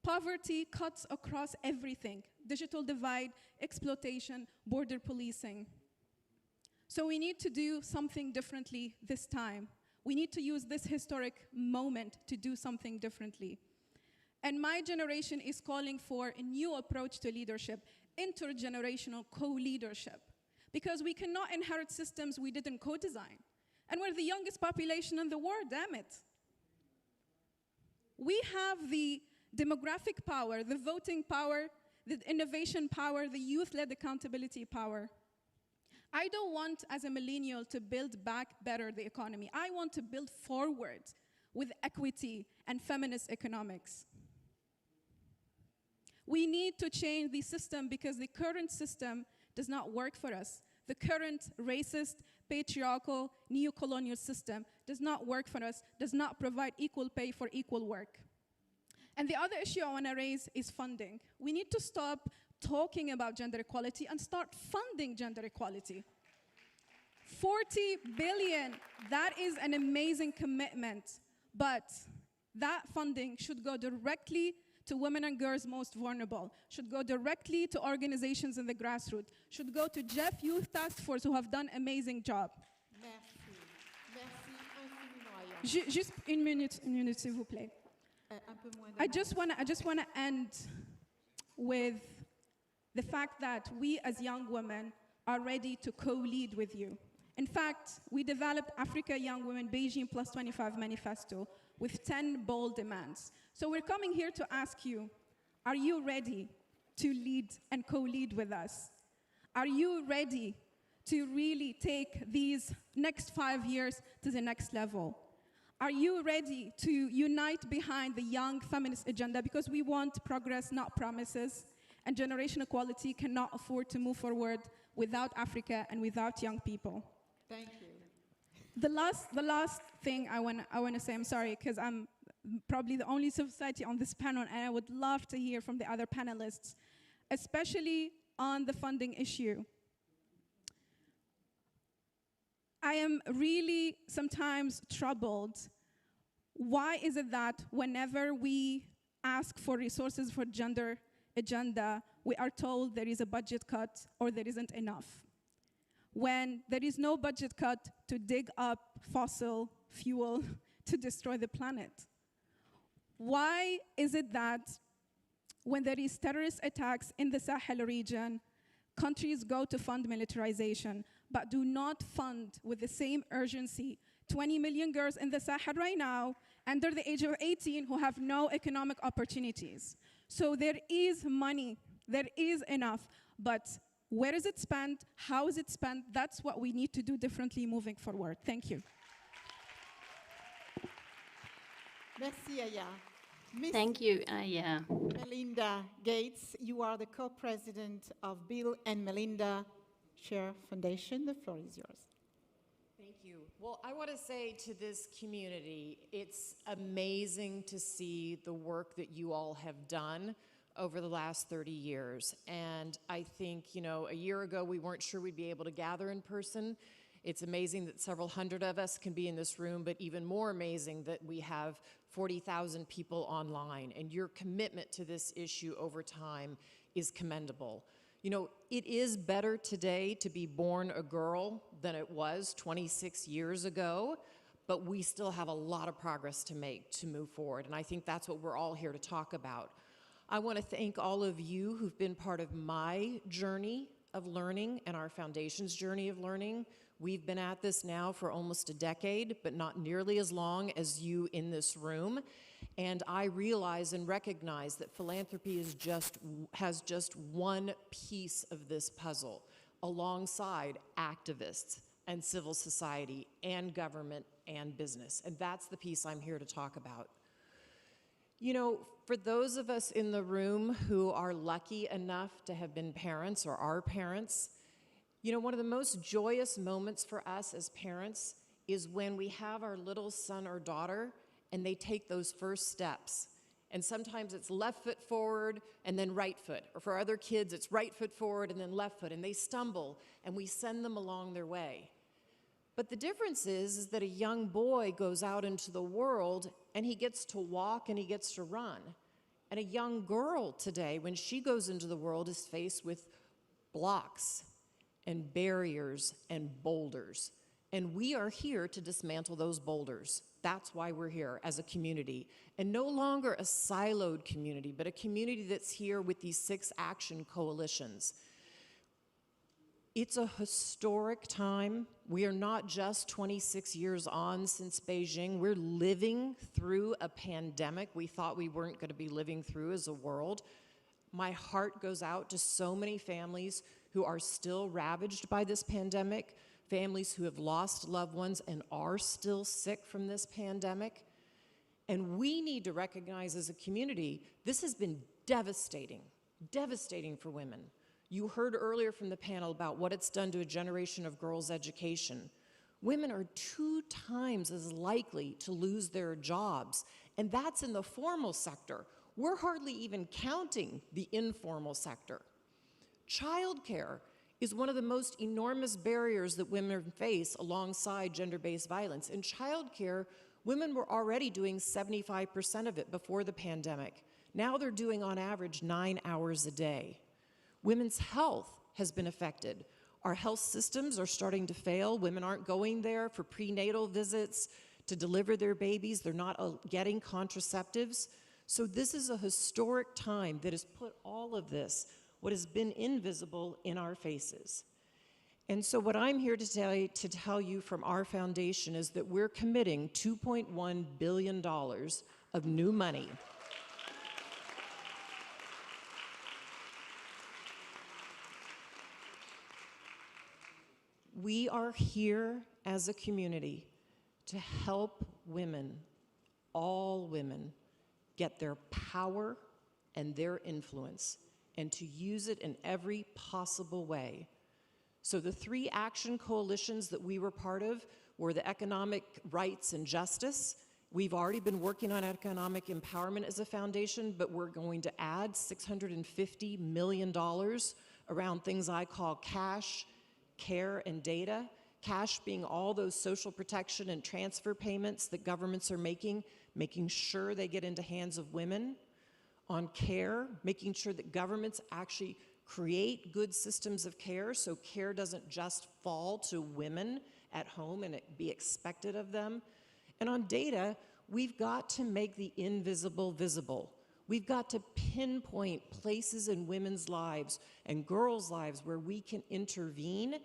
Poverty cuts across everything: digital divide, exploitation, border policing. So we need to do something differently this time. We need to use this historic moment to do something differently. And my generation is calling for a new approach to leadership, intergenerational co-leadership. Because we cannot inherit systems we didn't co-design. And we're the youngest population in the world, damn it. We have the demographic power, the voting power, the innovation power, the youth-led accountability power. I don't want, as a millennial, to build back better the economy. I want to build forward with equity and feminist economics. We need to change the system because the current system does not work for us. The current racist, patriarchal, neo-colonial system does not work for us, does not provide equal pay for equal work. And the other issue I want to raise is funding. We need to stop talking about gender equality and start funding gender equality. 40 billion, that is an amazing commitment, but that funding should go directly to women and girls most vulnerable, should go directly to organizations in the grassroots, should go to Jeff Youth Task Force who have done an amazing job. Merci. Merci infiniment, Aya. Juste une minute, s'il vous plaît. I just want to end with the fact that we as young women are ready to co-lead with you. In fact, we developed Africa Young Women Beijing Plus 25 Manifesto with 10 bold demands. So we're coming here to ask you, are you ready to lead and co-lead with us? Are you ready to really take these next 5 years to the next level? Are you ready to unite behind the young feminist agenda? Because we want progress, not promises. And generation equality cannot afford to move forward without Africa and without young people. Thank you. The last thing I want to say, I'm sorry, because I'm probably the only civil society on this panel, and I would love to hear from the other panelists, especially on the funding issue. I am really sometimes troubled. Why is it that whenever we ask for resources for gender agenda, we are told there is a budget cut or there isn't enough? When there is no budget cut to dig up fossil fuel to destroy the planet? Why is it that when there is terrorist attacks in the Sahel region, countries go to fund militarization, but do not fund with the same urgency 20 million girls in the Sahel right now under the age of 18 who have no economic opportunities? So there is money, there is enough, but Where is it spent? How is it spent? That's what we need to do differently moving forward. Thank you. Merci, Aya. Miss Thank you, Aya. Melinda Gates, you are the co-president of Bill and Melinda Share Foundation. The floor is yours. Thank you. Well, I want to say to this community, it's amazing to see the work that you all have done over the last 30 years. And I think, you know, a year ago we weren't sure we'd be able to gather in person. It's amazing that several hundred of us can be in this room, but even more amazing that we have 40,000 people online. And your commitment to this issue over time is commendable. You know, it is better today to be born a girl than it was 26 years ago, but we still have a lot of progress to make to move forward. And I think that's what we're all here to talk about. I want to thank all of you who've been part of my journey of learning and our foundation's journey of learning. We've been at this now for almost a decade, but not nearly as long as you in this room. And I realize and recognize that philanthropy has just one piece of this puzzle, alongside activists and civil society and government and business. And that's the piece I'm here to talk about. You know, for those of us in the room who are lucky enough to have been parents or are parents, you know, one of the most joyous moments for us as parents is when we have our little son or daughter and they take those first steps. And sometimes it's left foot forward and then right foot. Or for other kids, it's right foot forward and then left foot. And they stumble and we send them along their way. But the difference is that a young boy goes out into the world and he gets to walk and he gets to run. And a young girl today, when she goes into the world, is faced with blocks and barriers and boulders. And we are here to dismantle those boulders. That's why we're here as a community. And no longer a siloed community, but a community that's here with these 6 action coalitions. It's a historic time. We are not just 26 years on since Beijing. We're living through a pandemic we thought we weren't going to be living through as a world. My heart goes out to so many families who are still ravaged by this pandemic, families who have lost loved ones and are still sick from this pandemic. And we need to recognize as a community, this has been devastating, devastating for women. You heard earlier from the panel about what it's done to a generation of girls' education. Women are 2 times as likely to lose their jobs, and that's in the formal sector. We're hardly even counting the informal sector. Childcare is one of the most enormous barriers that women face alongside gender-based violence. In childcare, women were already doing 75% of it before the pandemic. Now they're doing on average 9 hours a day. Women's health has been affected. Our health systems are starting to fail. Women aren't going there for prenatal visits to deliver their babies. They're not getting contraceptives. So this is a historic time that has put all of this, what has been invisible, in our faces. And so what I'm here to tell you from our foundation is that we're committing $2.1 billion of new money. We are here as a community to help women, all women, get their power and their influence, and to use it in every possible way. So the 3 action coalitions that we were part of were the economic rights and justice. We've already been working on economic empowerment as a foundation, but we're going to add $650 million around things I call cash, care, and data. Cash being all those social protection and transfer payments that governments are making sure they get into hands of women. On care, making sure that governments actually create good systems of care so care doesn't just fall to women at home and it be expected of them. And on data, we've got to make the invisible visible. We've got to pinpoint places in women's lives and girls' lives where we can intervene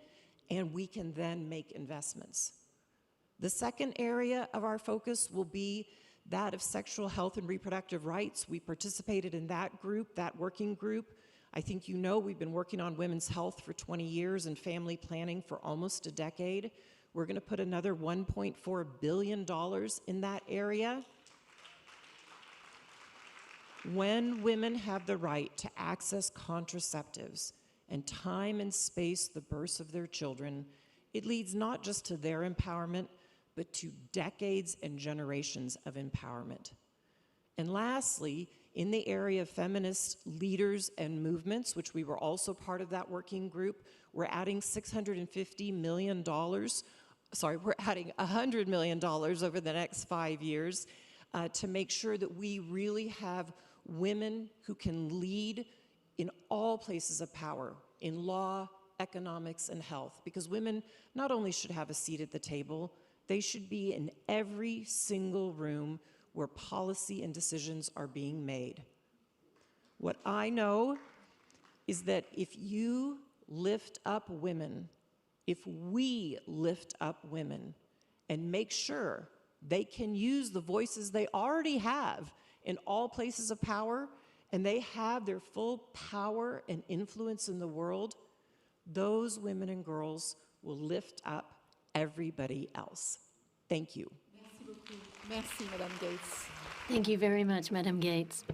and we can then make investments. The second area of our focus will be that of sexual health and reproductive rights. We participated in that group, that working group. I think you know we've been working on women's health for 20 years and family planning for almost a decade. We're going to put another $1.4 billion in that area. When women have the right to access contraceptives and time and space the births of their children, it leads not just to their empowerment, but to decades and generations of empowerment. And lastly, in the area of feminist leaders and movements, which we were also part of that working group, we're adding $650 million, we're adding $100 million over the next 5 years to make sure that we really have women who can lead in all places of power, in law, economics, and health. Because women not only should have a seat at the table, they should be in every single room where policy and decisions are being made. What I know is that if you lift up women, if we lift up women and make sure they can use the voices they already have in all places of power, and they have their full power and influence in the world, those women and girls will lift up everybody else. Thank you. Merci beaucoup. Merci, Madame Gates. Thank you very much, Madam Gates.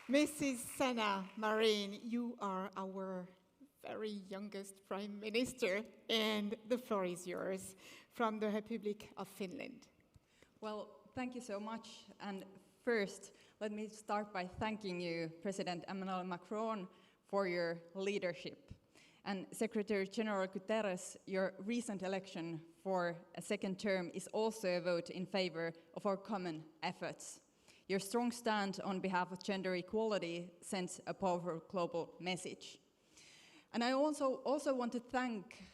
Mrs. Sanna Marin, you are our very youngest Prime Minister, and the floor is yours from the Republic of Finland. Well, thank you so much. And first, let me start by thanking you, President Emmanuel Macron, for your leadership. And Secretary General Guterres, your recent election for a second term is also a vote in favor of our common efforts. Your strong stand on behalf of gender equality sends a powerful global message. And I also want to thank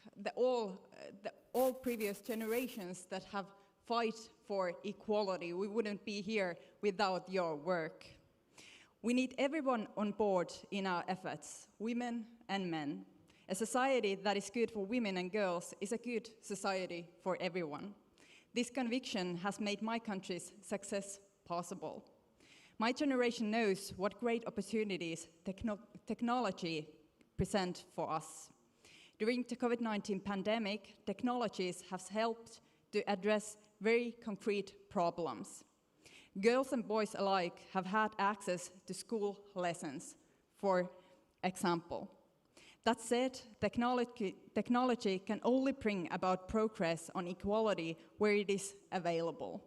all previous generations that have fight for equality. We wouldn't be here without your work. We need everyone on board in our efforts, women and men. A society that is good for women and girls is a good society for everyone. This conviction has made my country's success possible. My generation knows what great opportunities technology presents for us. During the COVID-19 pandemic, technologies have helped to address very concrete problems. Girls and boys alike have had access to school lessons, for example. That said, technology can only bring about progress on equality where it is available.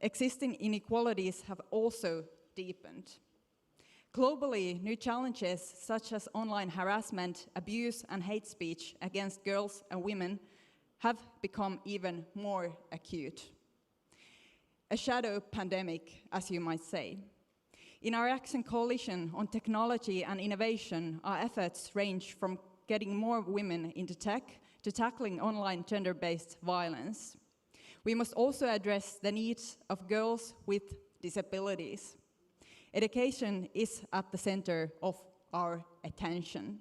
Existing inequalities have also deepened. Globally, new challenges such as online harassment, abuse, and hate speech against girls and women have become even more acute. A shadow pandemic, as you might say. In our Action Coalition on Technology and Innovation, our efforts range from getting more women into tech to tackling online gender-based violence. We must also address the needs of girls with disabilities. Education is at the center of our attention.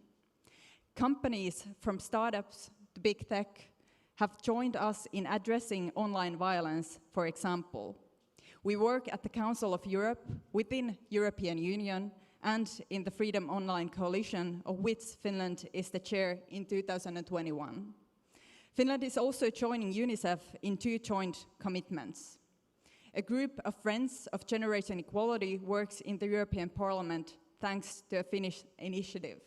Companies from startups to big tech have joined us in addressing online violence, for example. We work at the Council of Europe, within European Union, and in the Freedom Online Coalition, of which Finland is the chair in 2021. Finland is also joining UNICEF in 2 joint commitments. A group of Friends of Generation Equality works in the European Parliament thanks to a Finnish initiative.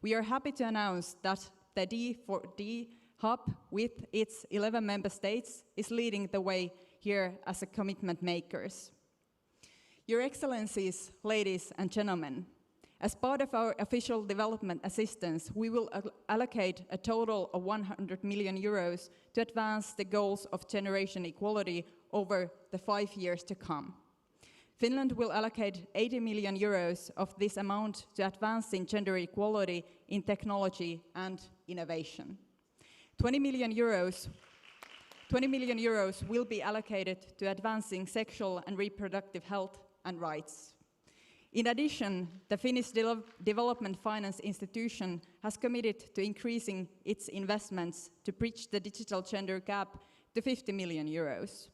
We are happy to announce that the D4D Hub, with its 11 member states, is leading the way here as a commitment makers. Your Excellencies, ladies and gentlemen, as part of our official development assistance, we will allocate a total of 100 million euros to advance the goals of generation equality over the 5 years to come. Finland will allocate 80 million euros of this amount to advancing gender equality in technology and innovation. 20 million euros will be allocated to advancing sexual and reproductive health and rights. In addition, the Finnish Development Finance Institution has committed to increasing its investments to bridge the digital gender gap to 50 million euros.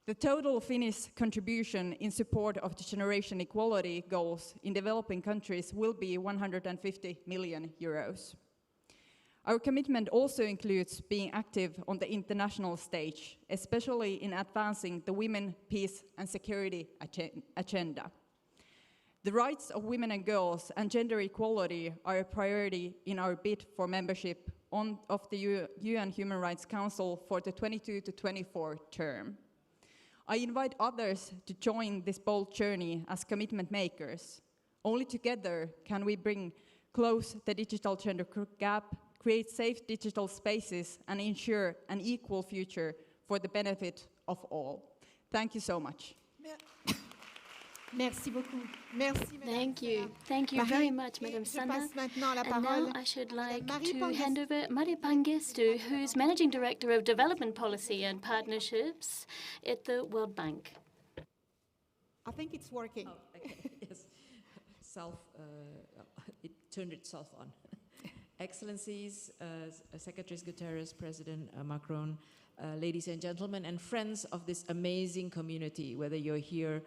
The total Finnish contribution in support of the generation equality goals in developing countries will be 150 million euros. Our commitment also includes being active on the international stage, especially in advancing the women, peace and security agenda. The rights of women and girls and gender equality are a priority in our bid for membership of the UN Human Rights Council for the 22 to 24 term. I invite others to join this bold journey as commitment makers. Only together can we bring close the digital gender gap, create safe digital spaces, and ensure an equal future for the benefit of all. Thank you so much. Merci beaucoup. Merci, Thank you. Thank you very much, Madam Sanda. And now I should like to hand over Marie Pangestu, who's Managing Director of Development Policy and Partnerships at the World Bank. I think it's working. Oh, okay. Yes. It turned itself on. Excellencies, Secretary Guterres, President Macron, ladies and gentlemen, and friends of this amazing community, whether you're here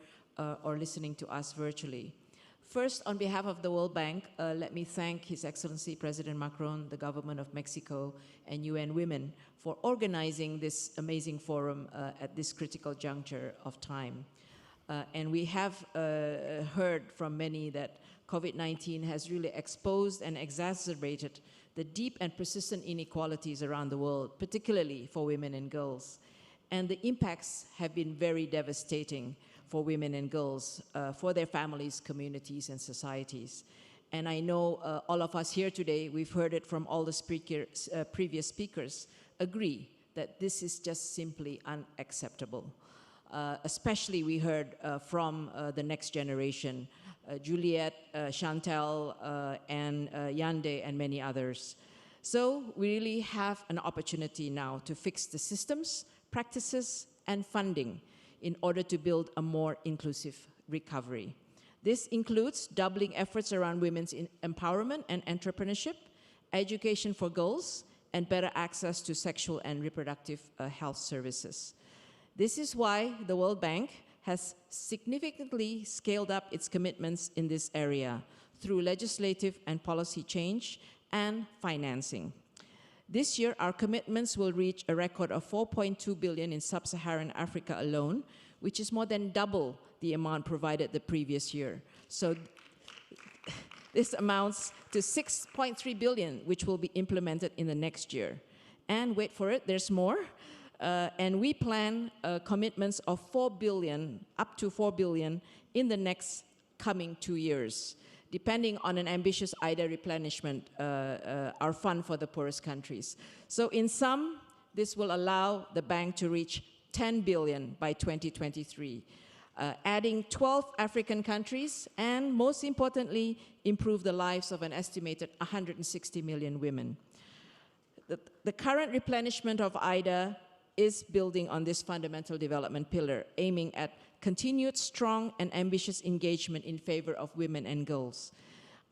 or listening to us virtually. First, on behalf of the World Bank, let me thank His Excellency President Macron, the government of Mexico, and UN Women for organizing this amazing forum at this critical juncture of time. And we have heard from many that COVID-19 has really exposed and exacerbated the deep and persistent inequalities around the world, particularly for women and girls. And the impacts have been very devastating for women and girls, for their families, communities, and societies. And I know all of us here today, we've heard it from all the previous speakers, agree that this is just simply unacceptable. Especially we heard from the next generation, Juliet, Chantal, and Yande, and many others. So we really have an opportunity now to fix the systems, practices, and funding in order to build a more inclusive recovery. This includes doubling efforts around women's empowerment and entrepreneurship, education for girls, and better access to sexual and reproductive health services. This is why the World Bank has significantly scaled up its commitments in this area through legislative and policy change and financing. This year, our commitments will reach a record of 4.2 billion in sub-Saharan Africa alone, which is more than double the amount provided the previous year. So this amounts to 6.3 billion, which will be implemented in the next year. And wait for it, there's more. And we plan commitments of 4 billion, up to 4 billion, in the next coming 2 years, depending on an ambitious IDA replenishment, our fund for the poorest countries. So in sum, this will allow the bank to reach 10 billion by 2023, adding 12 African countries, and most importantly, improve the lives of an estimated 160 million women. The current replenishment of IDA is building on this fundamental development pillar, aiming at continued strong and ambitious engagement in favor of women and girls.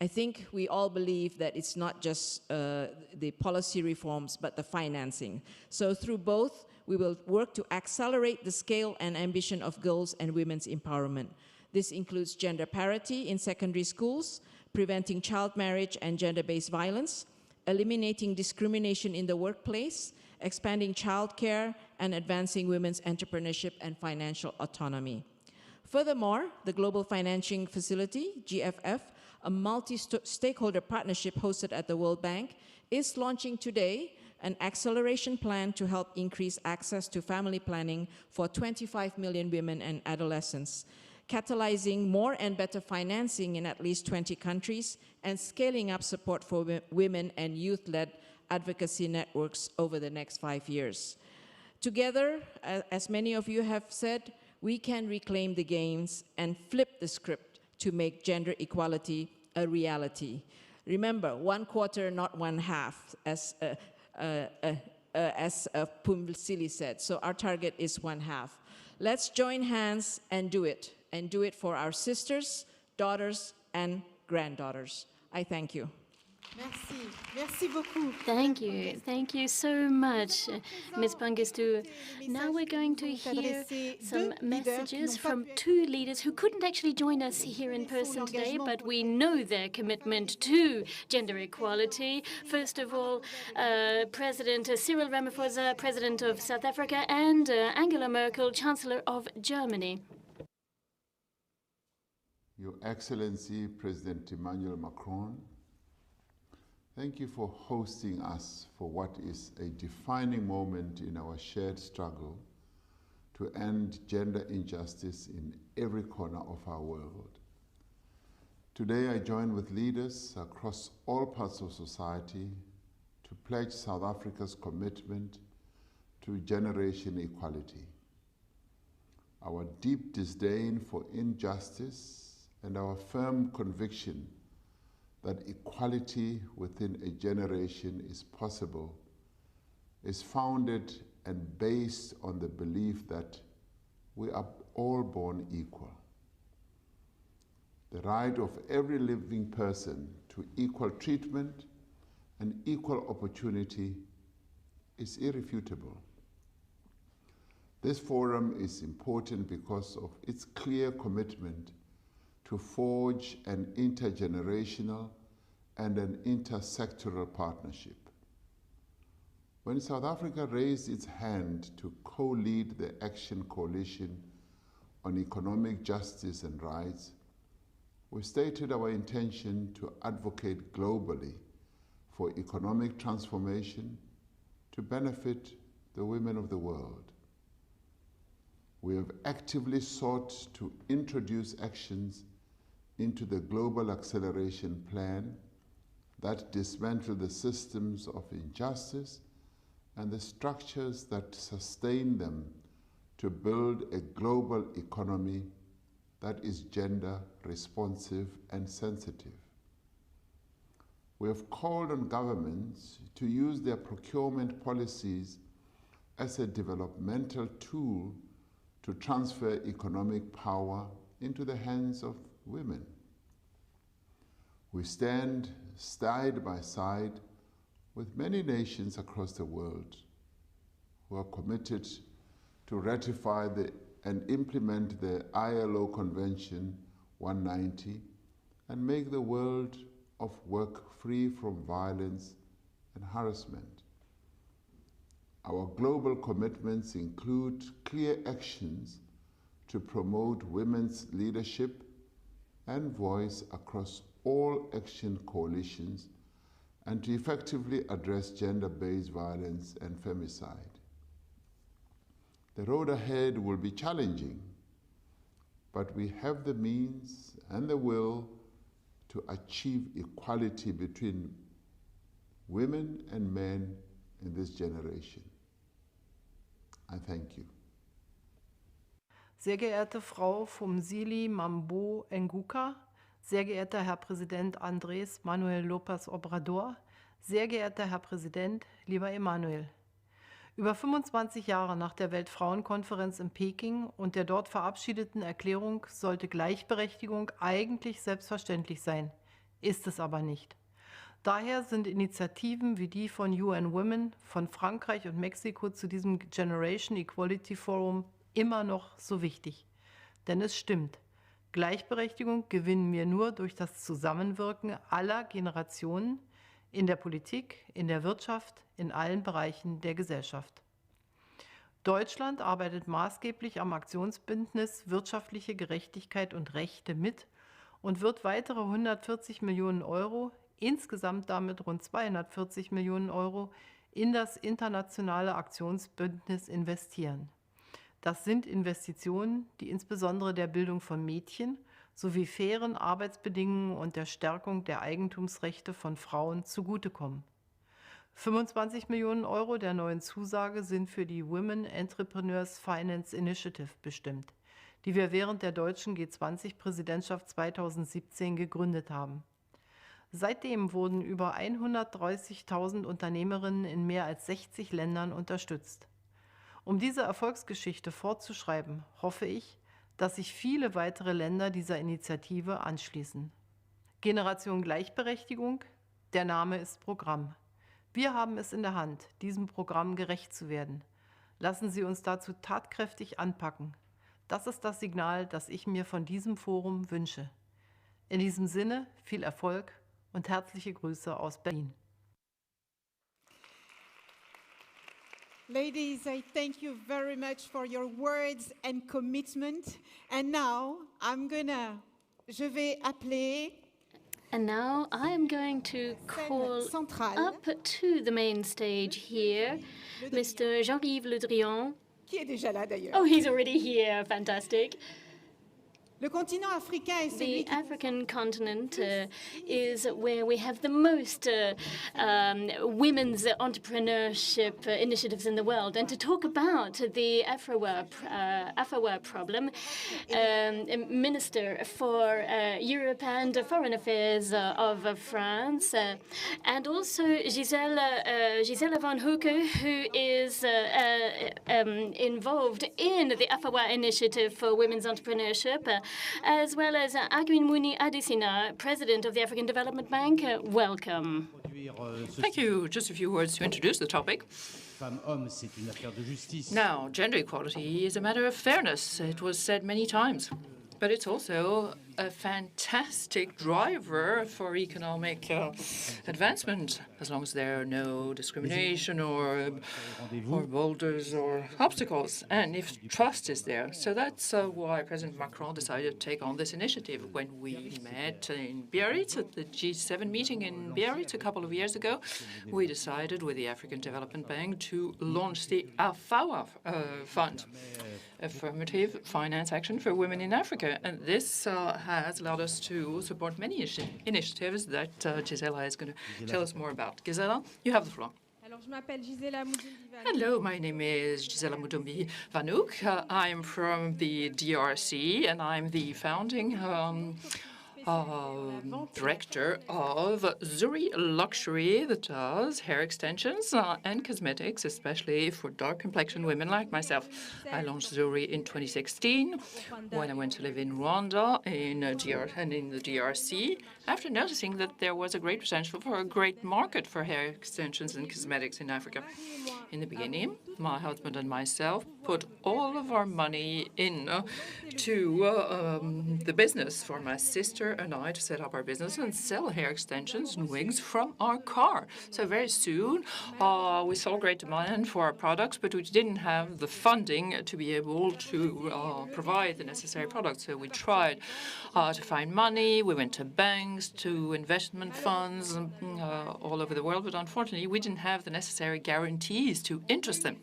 I think we all believe that it's not just the policy reforms, but the financing. So through both, we will work to accelerate the scale and ambition of girls' and women's empowerment. This includes gender parity in secondary schools, preventing child marriage and gender-based violence, eliminating discrimination in the workplace, expanding childcare, and advancing women's entrepreneurship and financial autonomy. Furthermore, the Global Financing Facility, GFF, a multi-stakeholder partnership hosted at the World Bank, is launching today an acceleration plan to help increase access to family planning for 25 million women and adolescents, catalyzing more and better financing in at least 20 countries, and scaling up support for women and youth-led advocacy networks over the next 5 years. Together, as many of you have said, we can reclaim the gains and flip the script to make gender equality a reality. Remember, 1/4, not 1/2, as Phumzile said. So our target is 1/2. Let's join hands and do it for our sisters, daughters, and granddaughters. I thank you. Merci. Merci beaucoup. Thank you. Thank you so much, Ms. Pangestu. Now we're going to hear some messages from two leaders who couldn't actually join us here in person today, but we know their commitment to gender equality. First of all, President Cyril Ramaphosa, President of South Africa, and Angela Merkel, Chancellor of Germany. Your Excellency, President Emmanuel Macron, thank you for hosting us for what is a defining moment in our shared struggle to end gender injustice in every corner of our world. Today, I join with leaders across all parts of society to pledge South Africa's commitment to generation equality. Our deep disdain for injustice and our firm conviction that equality within a generation is possible is founded and based on the belief that we are all born equal. The right of every living person to equal treatment and equal opportunity is irrefutable. This forum is important because of its clear commitment to forge an intergenerational and an intersectoral partnership. When South Africa raised its hand to co-lead the Action Coalition on Economic Justice and Rights, we stated our intention to advocate globally for economic transformation to benefit the women of the world. We have actively sought to introduce actions into the Global Acceleration Plan that dismantle the systems of injustice and the structures that sustain them to build a global economy that is gender responsive and sensitive. We have called on governments to use their procurement policies as a developmental tool to transfer economic power into the hands of women. We stand side by side with many nations across the world who are committed to ratify and implement the ILO Convention 190 and make the world of work free from violence and harassment. Our global commitments include clear actions to promote women's leadership and voice across all action coalitions and to effectively address gender-based violence and femicide. The road ahead will be challenging, but we have the means and the will to achieve equality between women and men in this generation. I thank you. Sehr geehrte Frau Phumzile Mlambo Nguka, sehr geehrter Herr Präsident Andrés Manuel López Obrador, sehr geehrter Herr Präsident, lieber Emmanuel. Über 25 Jahre nach der Weltfrauenkonferenz in Peking und der dort verabschiedeten Erklärung sollte Gleichberechtigung eigentlich selbstverständlich sein, ist es aber nicht. Daher sind Initiativen wie die von UN Women, von Frankreich und Mexiko zu diesem Generation Equality Forum immer noch so wichtig. Denn es stimmt, Gleichberechtigung gewinnen wir nur durch das Zusammenwirken aller Generationen in der Politik, in der Wirtschaft, in allen Bereichen der Gesellschaft. Deutschland arbeitet maßgeblich am Aktionsbündnis Wirtschaftliche Gerechtigkeit und Rechte mit und wird weitere 140 Millionen Euro, insgesamt damit rund 240 Millionen Euro, in das internationale Aktionsbündnis investieren. Das sind Investitionen, die insbesondere der Bildung von Mädchen sowie fairen Arbeitsbedingungen und der Stärkung der Eigentumsrechte von Frauen zugutekommen. 25 Millionen Euro der neuen Zusage sind für die Women Entrepreneurs Finance Initiative bestimmt, die wir während der deutschen G20-Präsidentschaft 2017 gegründet haben. Seitdem wurden über 130.000 Unternehmerinnen in mehr als 60 Ländern unterstützt. Um diese Erfolgsgeschichte fortzuschreiben, hoffe ich, dass sich viele weitere Länder dieser Initiative anschließen. Generation Gleichberechtigung Der Name ist Programm. Wir haben es in der Hand, diesem Programm gerecht zu werden. Lassen Sie uns dazu tatkräftig anpacken. Das ist das Signal, das ich mir von diesem Forum wünsche. In diesem Sinne viel Erfolg und herzliche Grüße aus Berlin. Ladies, I thank you very much for your words and commitment. And now je vais appeler. And now I am going to call up to the main stage here Mr. Jean-Yves Le Drian. Qui est déjà là d'ailleurs. Oh, he's already here. Fantastic. Le continent africain est celui The African continent is where we have the most women's entrepreneurship initiatives in the world. And to talk about the AFAWA problem, Minister for Europe and Foreign Affairs of France, and also Gisela van Hoeken, who is involved in the AFAWA initiative for women's entrepreneurship, as well as Akinwumi Adesina, President of the African Development Bank. Welcome. Thank you. Just a few words to introduce the topic. Now, gender equality is a matter of fairness. It was said many times. But it's also a fantastic driver for economic advancement, as long as there are no discrimination or boulders or obstacles, and if trust is there. So that's why President Macron decided to take on this initiative. When we met in Biarritz at the G7 meeting in Biarritz a couple of years ago, we decided with the African Development Bank to launch the AFAWA Fund, Affirmative Finance Action for Women in Africa. And this has allowed us to support many initiatives that Gisela is going to tell us more about. Gisela, you have the floor. Hello, my name is Gisela Mudumbi Vanouk. I'm from the DRC, and I'm the founding director of Zuri Luxury, that does hair extensions and cosmetics, especially for dark-complexioned women like myself. I launched Zuri in 2016 when I went to live in Rwanda in the DRC, after noticing that there was a great potential for a great market for hair extensions and cosmetics in Africa. In the beginning, my husband and myself put all of our money in to the business for my sister and I to set up our business and sell hair extensions and wigs from our car. So very soon, we saw great demand for our products, but we didn't have the funding to be able to provide the necessary products. So we tried to find money. We went to banks, to investment funds all over the world, but unfortunately, we didn't have the necessary guarantees to interest them.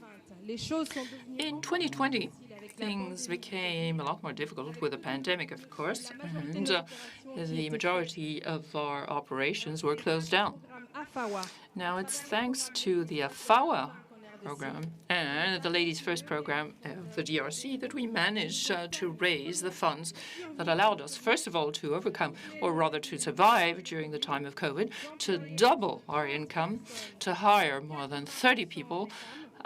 In 2020, things became a lot more difficult with the pandemic, of course, and the majority of our operations were closed down. Now, it's thanks to the AFAWA program and the Ladies First program of the DRC that we managed to raise the funds that allowed us, first of all, to overcome, or rather to survive during the time of COVID, to double our income, to hire more than 30 people,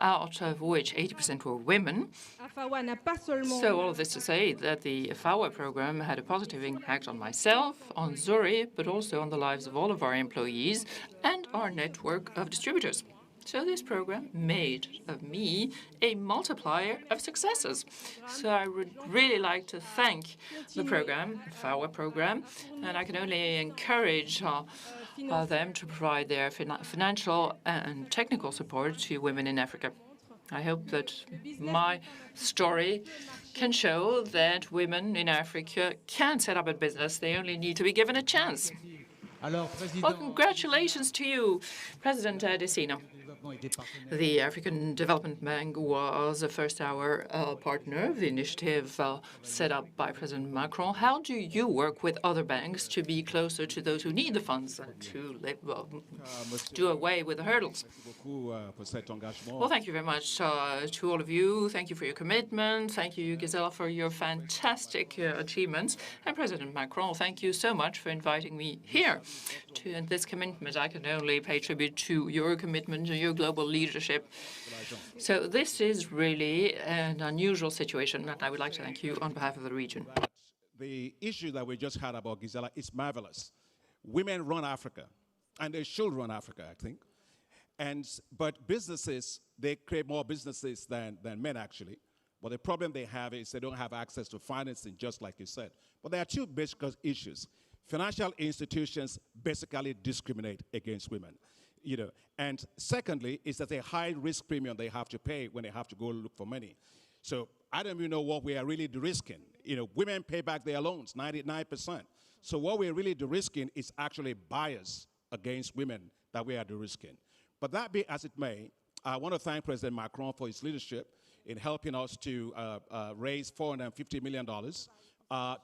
out of which 80% were women. So all of this to say that the AFAWA program had a positive impact on myself, on Zuri, but also on the lives of all of our employees and our network of distributors. So this program made of me a multiplier of successes. So I would really like to thank the program, AFAWA program, and I can only encourage them to provide their financial and technical support to women in Africa. I hope that my story can show that women in Africa can set up a business. They only need to be given a chance. Well, congratulations to you, President Adesina. The African Development Bank was a first-hour partner of the initiative set up by President Macron. How do you work with other banks to be closer to those who need the funds and to do away with the hurdles? Well, thank you very much to all of you. Thank you for your commitment. Thank you, Gisela, for your fantastic achievements. And President Macron, thank you so much for inviting me here. To this commitment, I can only pay tribute to your commitment and your global leadership. So this is really an unusual situation, and I would like to thank you on behalf of the region. The issue that we just had about Gisela is marvelous. Women run Africa. and they should run Africa, I think. But businesses, they create more businesses than men, actually. But the problem they have is they don't have access to financing, just like you said. But there are two basic issues. Financial institutions basically discriminate against women. And secondly, is that a high risk premium they have to pay when they have to go look for money. So I don't even know what we are really de-risking. Women pay back their loans, 99%. So what we're really de-risking is actually bias against women that we are de-risking. But that be as it may, I want to thank President Macron for his leadership in helping us to raise $450 million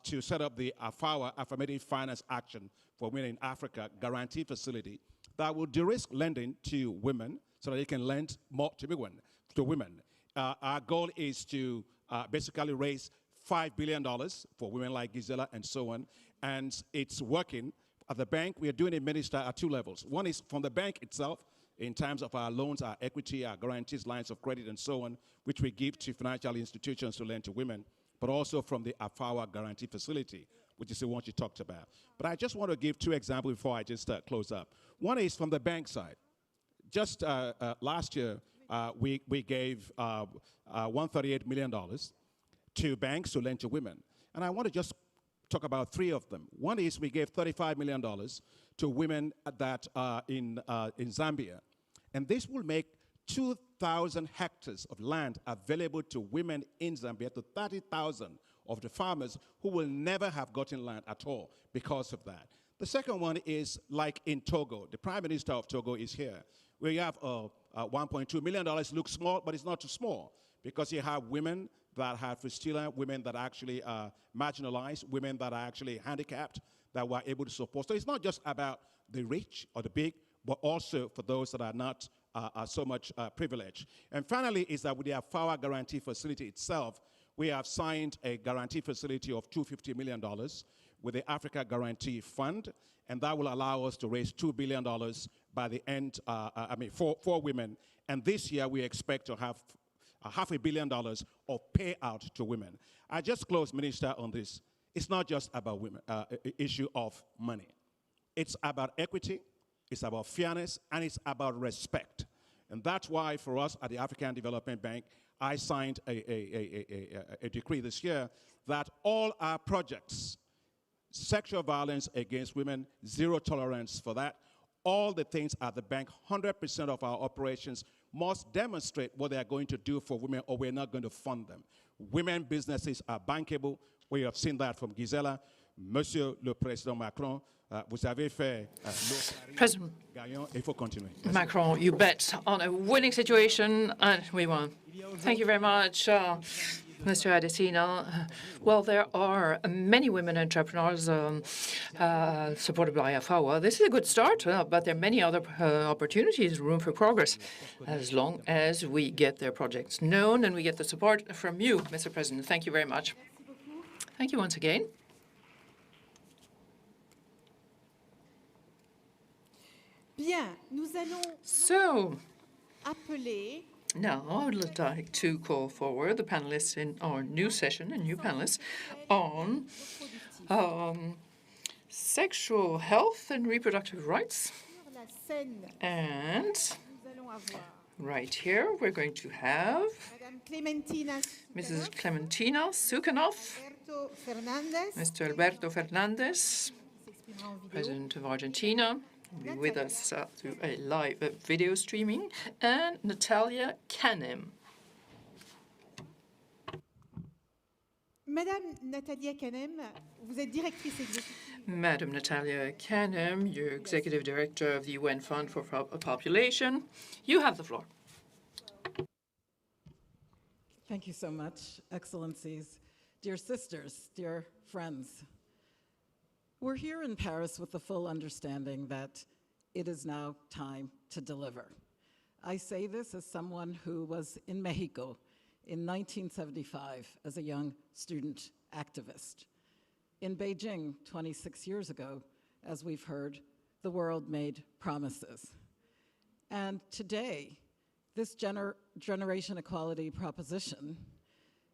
to set up the AFAWA, Affirmative Finance Action for Women in Africa, guarantee facility that will de-risk lending to women so that they can lend more to women. Our goal is to basically raise $5 billion for women like Gisela and so on, and it's working. At the bank, we are doing it, Minister, at two levels. One is from the bank itself, in terms of our loans, our equity, our guarantees, lines of credit, and so on, which we give to financial institutions to lend to women, but also from the AFAWA guarantee facility, which is the one you talked about. But I just want to give two examples before I just close up. One is from the bank side. Just last year, we gave $138 million to banks to lend to women. And I want to just talk about three of them. One is we gave $35 million to women that are in Zambia. And this will make 2,000 hectares of land available to women in Zambia, to 30,000 of the farmers who will never have gotten land at all because of that. The second one is like in Togo. The Prime Minister of Togo is here. We have $1.2 million. Looks small, but it's not too small because you have women that have fistula, women that actually are marginalized, women that are actually handicapped, that we're able to support. So it's not just about the rich or the big, but also for those that are not so much privileged. And finally is that with the AFAWA guarantee facility itself, we have signed a guarantee facility of $250 million with the Africa Guarantee Fund, and that will allow us to raise $2 billion by the end, for women. And this year we expect to have $500 million of payout to women. I just close, Minister, on this. It's not just about women, issue of money. It's about equity, it's about fairness, and it's about respect. And that's why for us at the African Development Bank, I signed a decree this year that all our projects, sexual violence against women, zero tolerance for that, all the things at the bank, 100% of our operations must demonstrate what they are going to do for women or we're not going to fund them. Women businesses are bankable. We have seen that from Gisela. Monsieur le Président Macron, vous avez fait President gagnant, il faut continuer. Macron, you bet on a winning situation, and we won. Thank you very much, Mr. Adesina. Well, there are many women entrepreneurs supported by AFAWA. This is a good start, but there are many other opportunities, room for progress, as long as we get their projects known and we get the support from you, Mr. President. Thank you very much. Thank you once again. Bien, nous allons appeler. Now, I would like to call forward the panelists in our new session, and new panelists, on sexual health and reproductive rights. And right here, we're going to have Mrs. Clementina Sukhanov, Mr. Alberto Fernandez, President of Argentina, will be with us through a live video streaming, and Natalia Kanem. Madame Natalia Kanem, vous êtes directrice exécutive. Madam Natalia Kanem, you're Executive Director of the UN Fund for Population. You have the floor. Thank you so much, Excellencies. Dear sisters, dear friends, we're here in Paris with the full understanding that it is now time to deliver. I say this as someone who was in Mexico in 1975 as a young student activist. In Beijing 26 years ago, as we've heard, the world made promises. And today, this generation equality proposition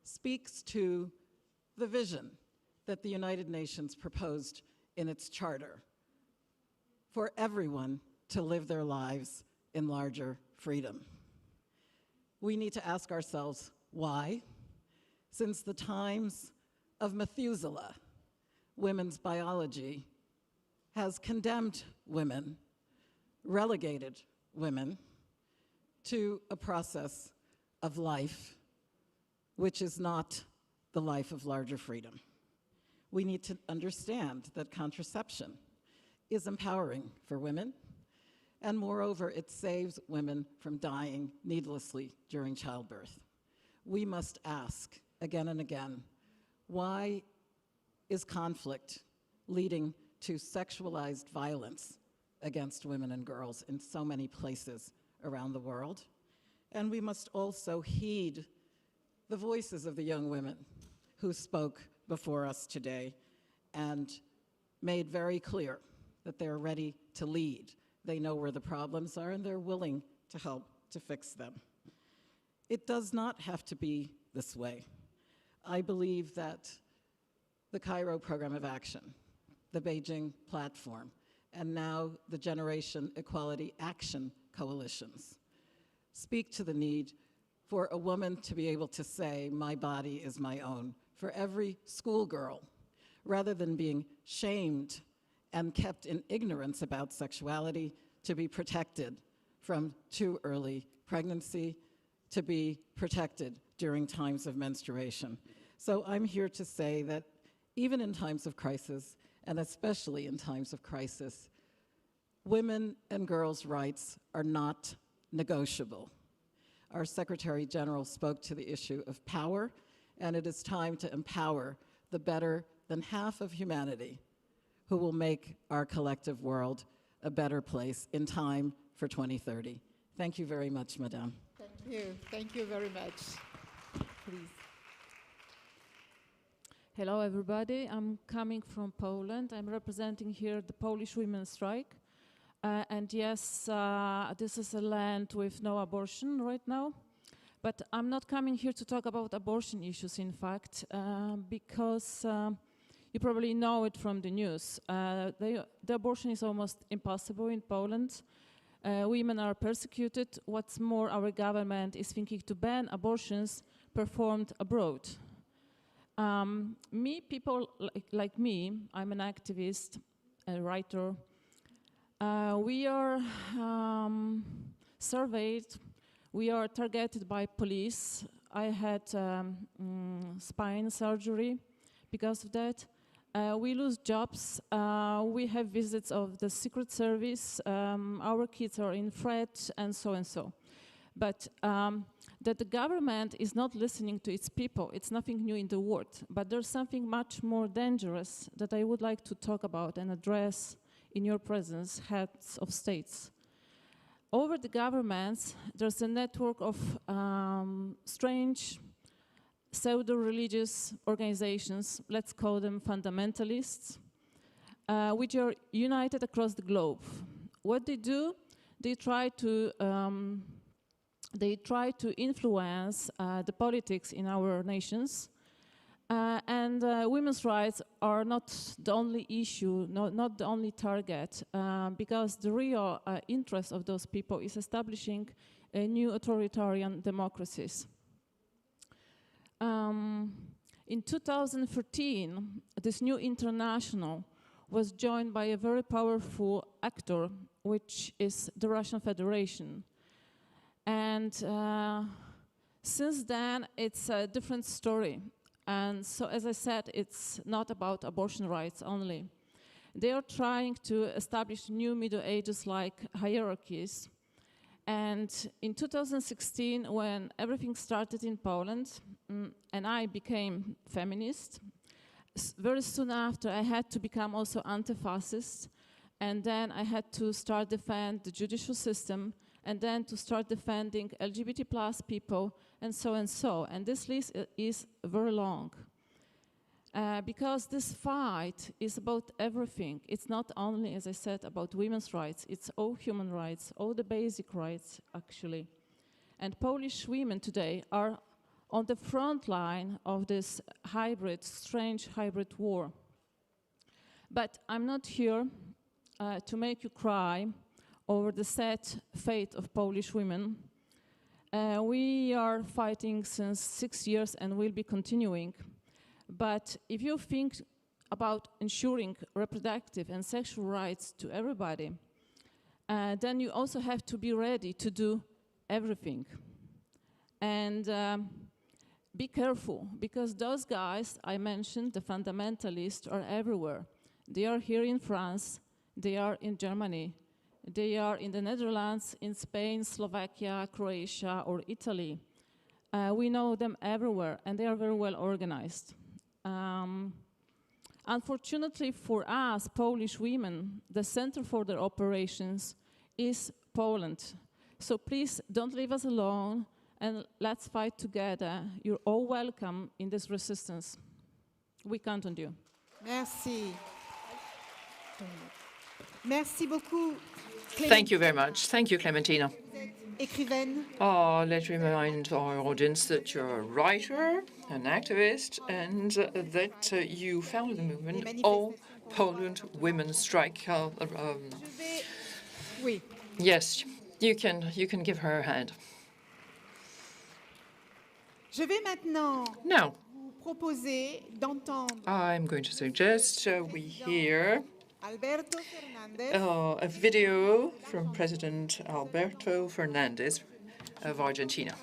speaks to the vision that the United Nations proposed in its charter for everyone to live their lives in larger freedom. We need to ask ourselves why. Since the times of Methuselah, women's biology has condemned women, relegated women to a process of life which is not the life of larger freedom. We need to understand that contraception is empowering for women, and moreover, it saves women from dying needlessly during childbirth. We must ask again and again, why is conflict leading to sexualized violence against women and girls in so many places around the world? And we must also heed the voices of the young women who spoke before us today and made very clear that they're ready to lead. They know where the problems are and they're willing to help to fix them. It does not have to be this way. I believe that the Cairo Program of Action, the Beijing Platform, and now the Generation Equality Action Coalitions speak to the need for a woman to be able to say, my body is my own, for every schoolgirl, rather than being shamed and kept in ignorance about sexuality, to be protected from too early pregnancy, to be protected during times of menstruation. So I'm here to say that even in times of crisis, and especially in times of crisis, women and girls' rights are not negotiable. Our Secretary General spoke to the issue of power, and it is time to empower the better than half of humanity who will make our collective world a better place in time for 2030. Thank you very much, Madame. Thank you. Thank you very much. Please. Hello, everybody. I'm coming from Poland. I'm representing here the Polish women's strike. And yes, this is a land with no abortion right now. But I'm not coming here to talk about abortion issues, in fact, because you probably know it from the news. The abortion is almost impossible in Poland. Women are persecuted. What's more, our government is thinking to ban abortions performed abroad. People like me, I'm an activist, a writer. We are surveyed, we are targeted by police. I had spine surgery because of that. We lose jobs, we have visits of the Secret Service, our kids are in threat, and so and so. But that the government is not listening to its people, it's nothing new in the world. But there's something much more dangerous that I would like to talk about and address in your presence, heads of states. Over the governments, there's a network of strange pseudo-religious organizations, let's call them fundamentalists, which are united across the globe. What they do, they try to influence the politics in our nations, and women's rights are not the only issue, not the only target, because the real interest of those people is establishing new authoritarian democracies. In 2013, this new international was joined by a very powerful actor, which is the Russian Federation. And since then, it's a different story. And so, as I said, it's not about abortion rights only. They are trying to establish new Middle Ages-like hierarchies. And in 2016, when everything started in Poland, and I became feminist, very soon after, I had to become also anti-fascist. And then I had to start defend the judicial system, and then to start defending LGBT plus people, and so and so. And this list is very long. Because this fight is about everything. It's not only, as I said, about women's rights, it's all human rights, all the basic rights, actually. And Polish women today are on the front line of this hybrid, strange hybrid war. But I'm not here to make you cry over the sad fate of Polish women. We are fighting since 6 years and will be continuing. But if you think about ensuring reproductive and sexual rights to everybody, then you also have to be ready to do everything. And be careful, because those guys I mentioned, the fundamentalists, are everywhere. They are here in France, they are in Germany, they are in the Netherlands, in Spain, Slovakia, Croatia, or Italy. We know them everywhere, and they are very well organized. Unfortunately for us, Polish women, the center for their operations is Poland. So please don't leave us alone, and let's fight together. You're all welcome in this resistance. We count on you. Merci. Merci beaucoup. Thank you very much. Thank you, Clementina. Écrivaine. Let's remind our audience that you're a writer, an activist, and that you founded the movement All Poland Women Strike. Oui. Yes, you can give her a hand. Je vais maintenant Now, vous proposer d'entendre I'm going to suggest we hear Alberto Fernandez. a video from President Alberto Fernandez of Argentina.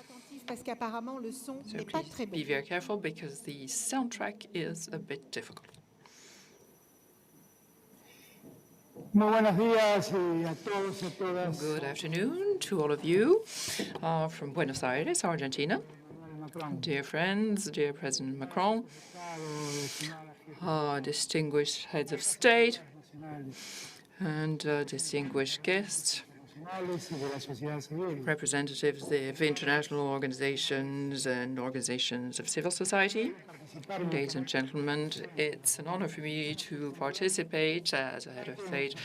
Parce qu'apparemment le son So n'est pas please très bon. be very careful because the soundtrack is a bit difficult. Good afternoon to all of you from Buenos Aires, Argentina. Dear friends, dear President Macron, distinguished heads of state, and distinguished guests, representatives of international organizations and organizations of civil society. Ladies and gentlemen, it's an honor for me to participate as a head of state,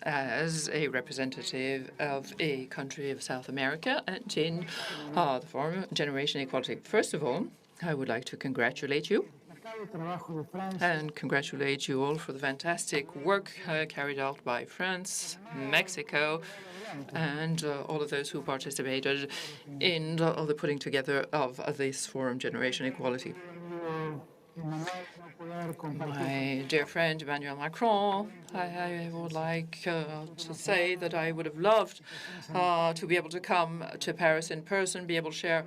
as a representative of a country of South America, and in the Forum Generation Equality. First of all, I would like to congratulate you and congratulate you all for the fantastic work carried out by France, Mexico, and all of those who participated in the putting together of this Forum Generation Equality. My dear friend Emmanuel Macron, I would like to say that I would have loved to be able to come to Paris in person, be able to share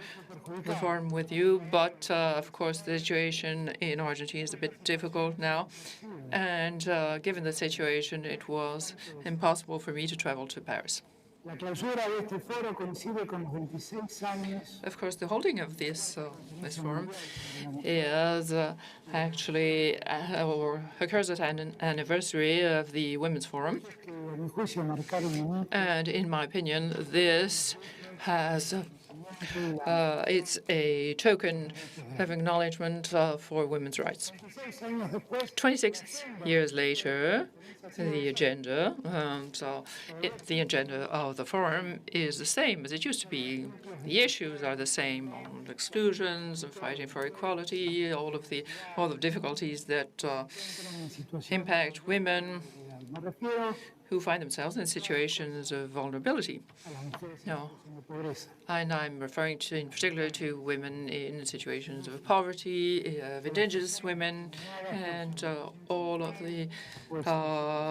the forum with you, but of course the situation in Argentina is a bit difficult now, and given the situation, it was impossible for me to travel to Paris. Of course, the holding of this forum is actually or occurs at an anniversary of the Women's Forum, and in my opinion, this has it's a token of acknowledgement for women's rights. 26 years later, the agenda, the agenda of the forum is the same as it used to be. The issues are the same: on exclusions and fighting for equality, all of the difficulties that impact women who find themselves in situations of vulnerability. No. And I'm referring to, in particular, to women in situations of poverty, of indigenous women, and all of the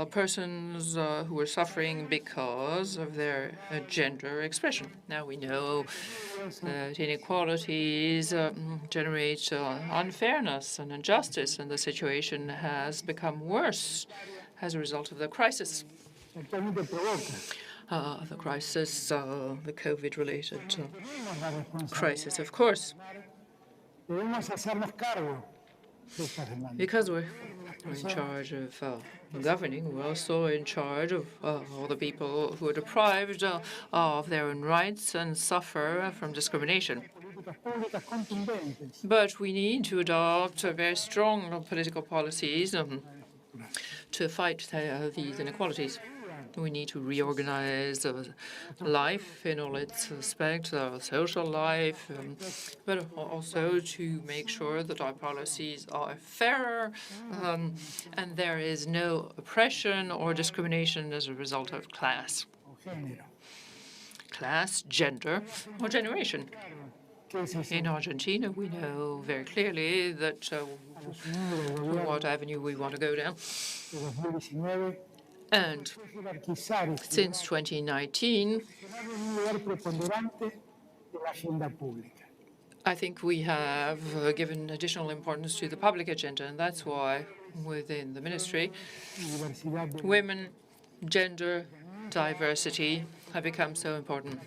persons who are suffering because of their gender expression. Now we know that inequalities generate unfairness and injustice, and the situation has become worse as a result of the crisis. The crisis, the COVID-related crisis, of course. Because we're in charge of governing, we're also in charge of all the people who are deprived of their own rights and suffer from discrimination. But we need to adopt very strong political policies to fight these inequalities. We need to reorganize life in all its aspects, social life, but also to make sure that our policies are fairer and there is no oppression or discrimination as a result of class, gender, or generation. In Argentina, we know very clearly that what avenue we want to go down. And since 2019, I think we have given additional importance to the public agenda, and that's why within the ministry, women, gender, diversity have become so important.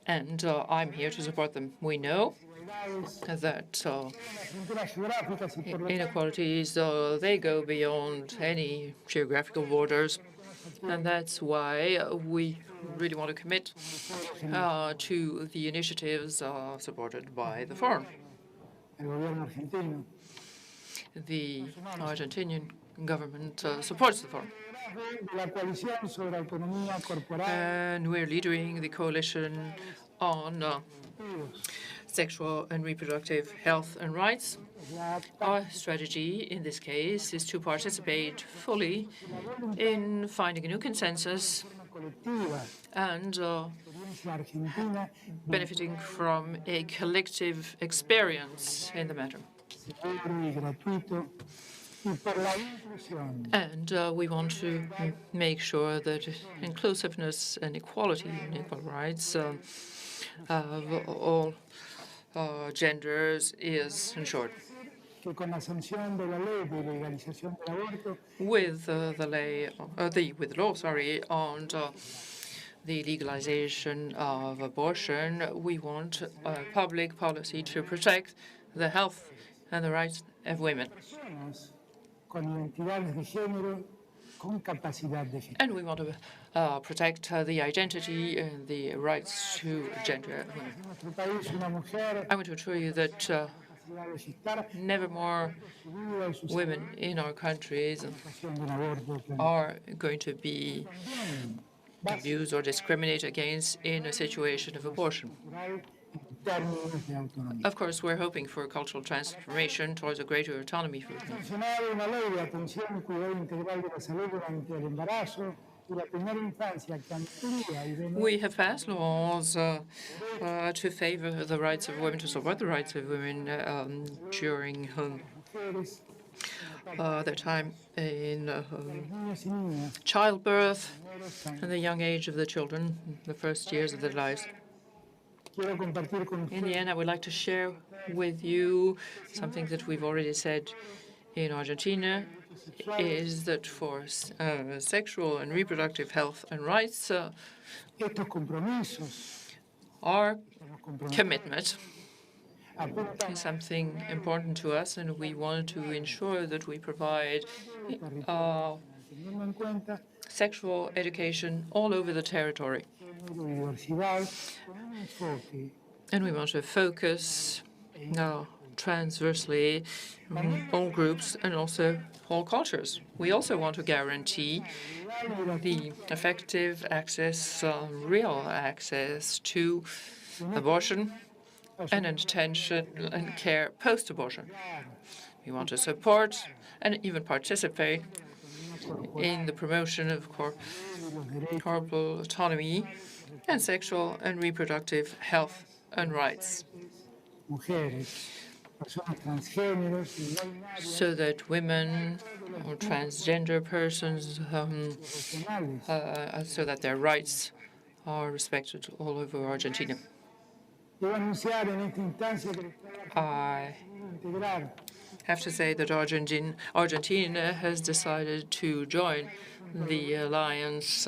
And I'm here to support them. We know that inequalities, they go beyond any geographical borders, and that's why we really want to commit to the initiatives supported by the Forum. The Argentinian government supports the Forum. And we're leading the coalition on sexual and reproductive health and rights. Our strategy in this case is to participate fully in finding a new consensus and benefiting from a collective experience in the matter. And we want to make sure that inclusiveness and equality and equal rights of all genders is ensured. With the law, on the legalization of abortion, we want a public policy to protect the health and the rights of women. And we want to protect the identity and the rights to gender. I want to assure you that never more women in our countries are going to be abused or discriminated against in a situation of abortion. Of course, we're hoping for a cultural transformation towards a greater autonomy for women. We have passed laws to favor the rights of women, to support the rights of women during their time in childbirth and the young age of the children, the first years of their lives. In the end, I would like to share with you something that we've already said in Argentina, is that for sexual and reproductive health and rights, our commitment is something important to us, and we want to ensure that we provide sexual education all over the territory. And we want to focus transversely on all groups and also all cultures. We also want to guarantee the effective access, real access to abortion and attention and care post-abortion. We want to support and even participate in the promotion of corporal autonomy and sexual and reproductive health and rights, so that women or transgender persons, so that their rights are respected all over Argentina. I have to say that Argentina has decided to join the alliance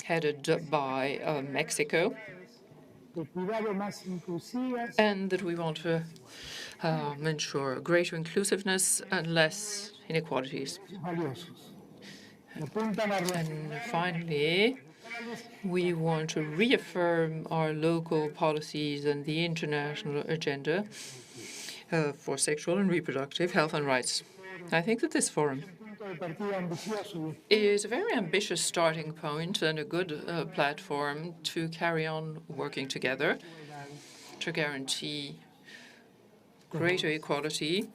headed by Mexico, and that we want to ensure greater inclusiveness and less inequalities. And finally, we want to reaffirm our local policies and the international agenda for sexual and reproductive health and rights. I think that this forum is a very ambitious starting point and a good platform to carry on working together to guarantee greater equality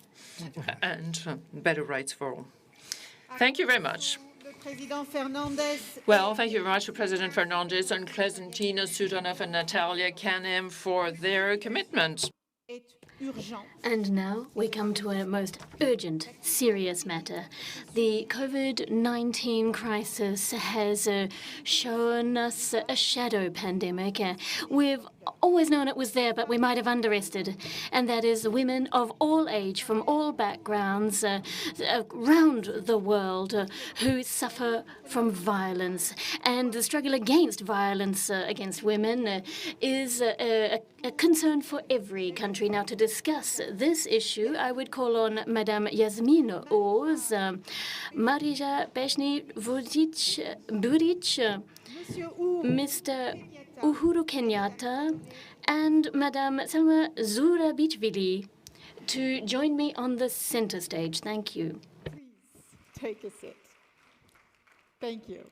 and better rights for all. Thank you very much. Well, thank you very much to President Fernandez and Clementina Sudanov and Natalia Kanem for their commitment. And now we come to a most urgent, serious matter. The COVID-19 crisis has shown us a shadow pandemic. We've always known it was there, but we might have underestimated. And that is women of all age, from all backgrounds, around the world, who suffer from violence. And the struggle against violence against women is a concern for every country. Now, to discuss this issue, I would call on Madame Yasmin Oz, Marija Buric, Mr. Uhuru Kenyatta, and Madame Salma Zurabichvili to join me on the center stage. Thank you. Please take a seat. Thank you.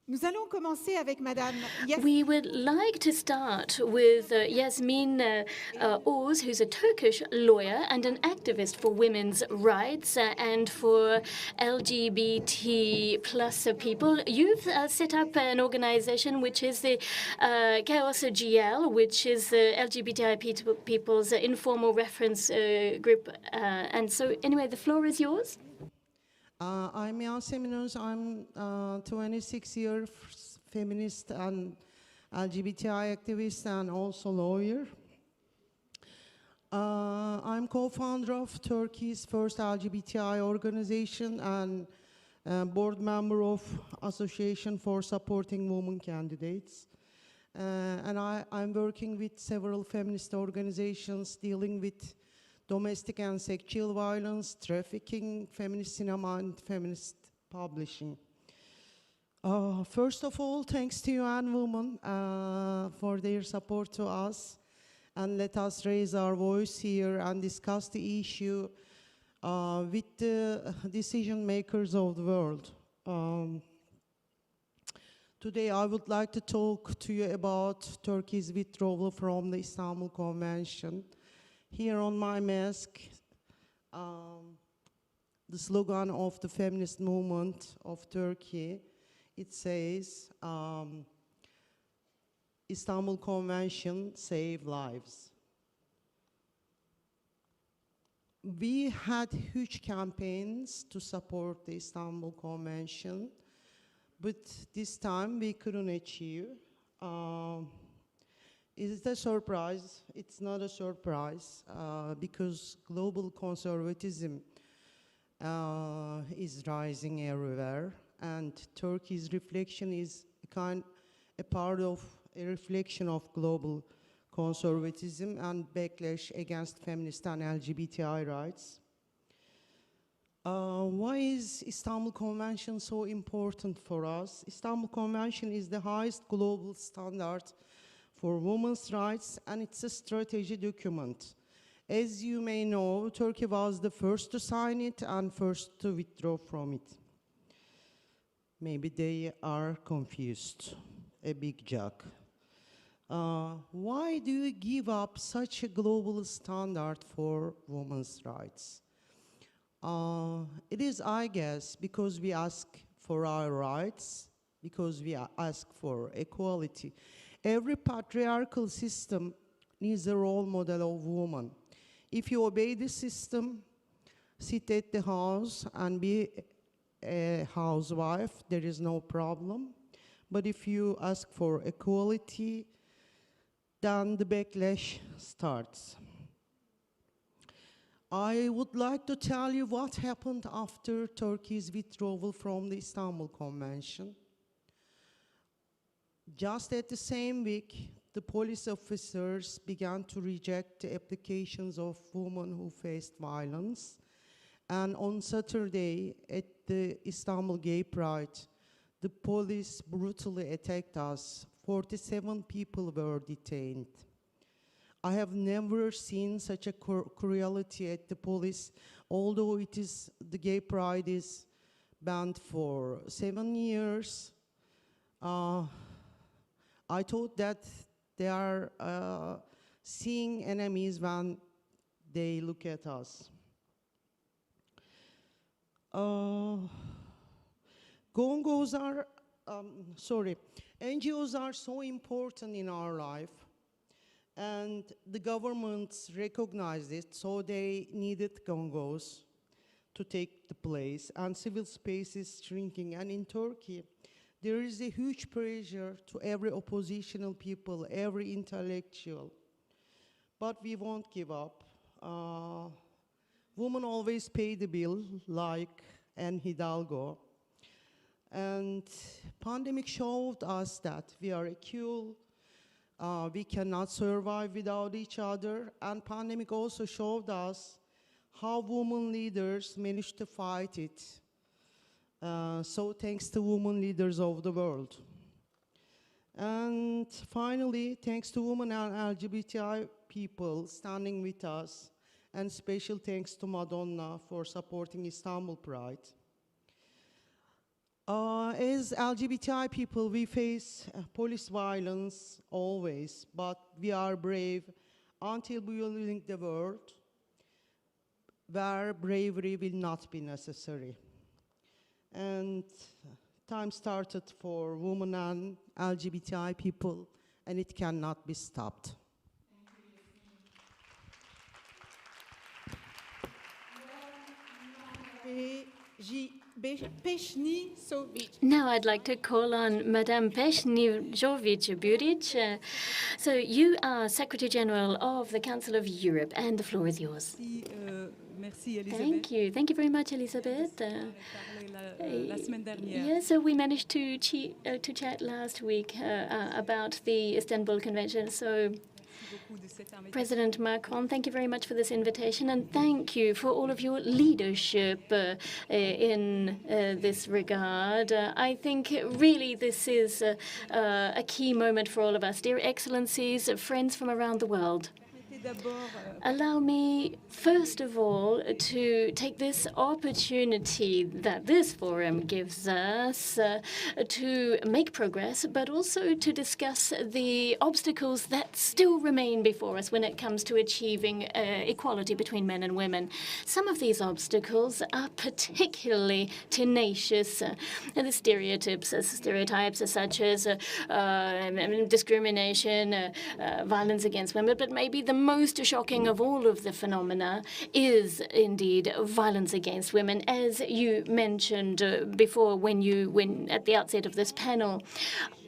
Nous allons commencer avec Madame We would like to start with Yasmin Oz, who's a Turkish lawyer and an activist for women's rights and for LGBT plus people. You've set up an organization which is the Chaos GL, which is the LGBTI people's informal reference group. And so, anyway, the floor is yours. I'm Yasemin Öz. I'm 26 years feminist and LGBTI activist and also lawyer. I'm co-founder of Turkey's first LGBTI organization and board member of Association for Supporting Women Candidates. And I'm working with several feminist organizations dealing with domestic and sexual violence, trafficking, feminist cinema, and feminist publishing. First of all, thanks to UN Women for their support to us, and let us raise our voice here and discuss the issue with the decision makers of the world. Today, I would like to talk to you about Turkey's withdrawal from the Istanbul Convention. Here on my mask, the slogan of the feminist movement of Turkey, it says, Istanbul Convention, save lives. We had huge campaigns to support the Istanbul Convention, but this time we couldn't achieve. Is it a surprise? It's not a surprise because global conservatism is rising everywhere, and Turkey's reflection is a part of a reflection of global conservatism and backlash against feminist and LGBTI rights. Why is Istanbul Convention so important for us? Istanbul Convention is the highest global standard for women's rights, and it's a strategy document. As you may know, Turkey was the first to sign it and first to withdraw from it. Maybe they are confused, a big joke. Why do you give up such a global standard for women's rights? It is, I guess, because we ask for our rights, because we ask for equality. Every patriarchal system needs a role model of woman. If you obey the system, sit at the house and be a housewife, there is no problem. But if you ask for equality, then the backlash starts. I would like to tell you what happened after Turkey's withdrawal from the Istanbul Convention. Just at the same week, the police officers began to reject the applications of women who faced violence. And on Saturday, at the Istanbul Gay Pride, the police brutally attacked us. 47 people were detained. I have never seen such a cruelty at the police Although the gay pride is banned for 7 years, I thought that they are seeing enemies when they look at us. NGOs are so important in our life, and the governments recognized it, so they needed Gongos to take the place, and civil space is shrinking. And in Turkey, there is a huge pressure to every oppositional people, every intellectual. But we won't give up. Women always pay the bill, like Anne Hidalgo. And pandemic showed us that we are equal. We cannot survive without each other. And pandemic also showed us how women leaders managed to fight it. So thanks to women leaders of the world. And finally, thanks to women and LGBTI people standing with us, and special thanks to Madonna for supporting Istanbul Pride. As LGBTI people, we face police violence always, but we are brave until we will link the world where bravery will not be necessary. And time started for women and LGBTI people, and it cannot be stopped. Now I'd like to call on Madame Pešnijović-Burić. So you are Secretary General of the Council of Europe, and the floor is yours. Thank you. Thank you very much, Elisabeth. Yeah, so we managed to chat last week about the Istanbul Convention. So President Macron, thank you very much for this invitation, and thank you for all of your leadership in this regard. I think really this is a key moment for all of us. Dear Excellencies, friends from around the world, allow me, first of all, to take this opportunity that this forum gives us to make progress, but also to discuss the obstacles that still remain before us when it comes to achieving equality between men and women. Some of these obstacles are particularly tenacious. The stereotypes such as discrimination, violence against women, but maybe the most shocking of all of the phenomena is indeed violence against women, as you mentioned before when at the outset of this panel.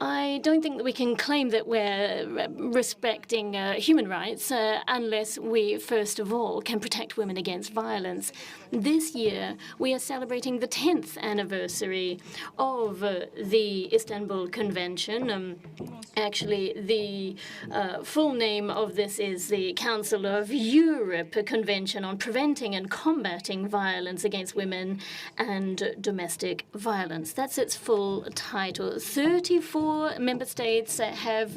I don't think that we can claim that we're respecting human rights unless we, first of all, can protect women against violence. This year, we are celebrating the 10th anniversary of the Istanbul Convention. Actually, the full name of this is the Council of Europe Convention on Preventing and Combating Violence Against Women and Domestic Violence. That's its full title. 34 member states have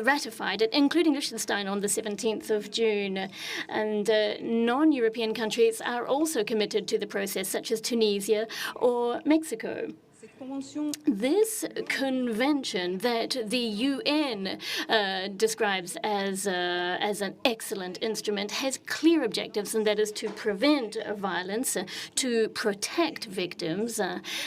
ratified it, including Liechtenstein on the 17th of June. And non-European countries are also committed to the process, such as Tunisia or Mexico. This convention that the UN describes as an excellent instrument has clear objectives, and that is to prevent violence, to protect victims,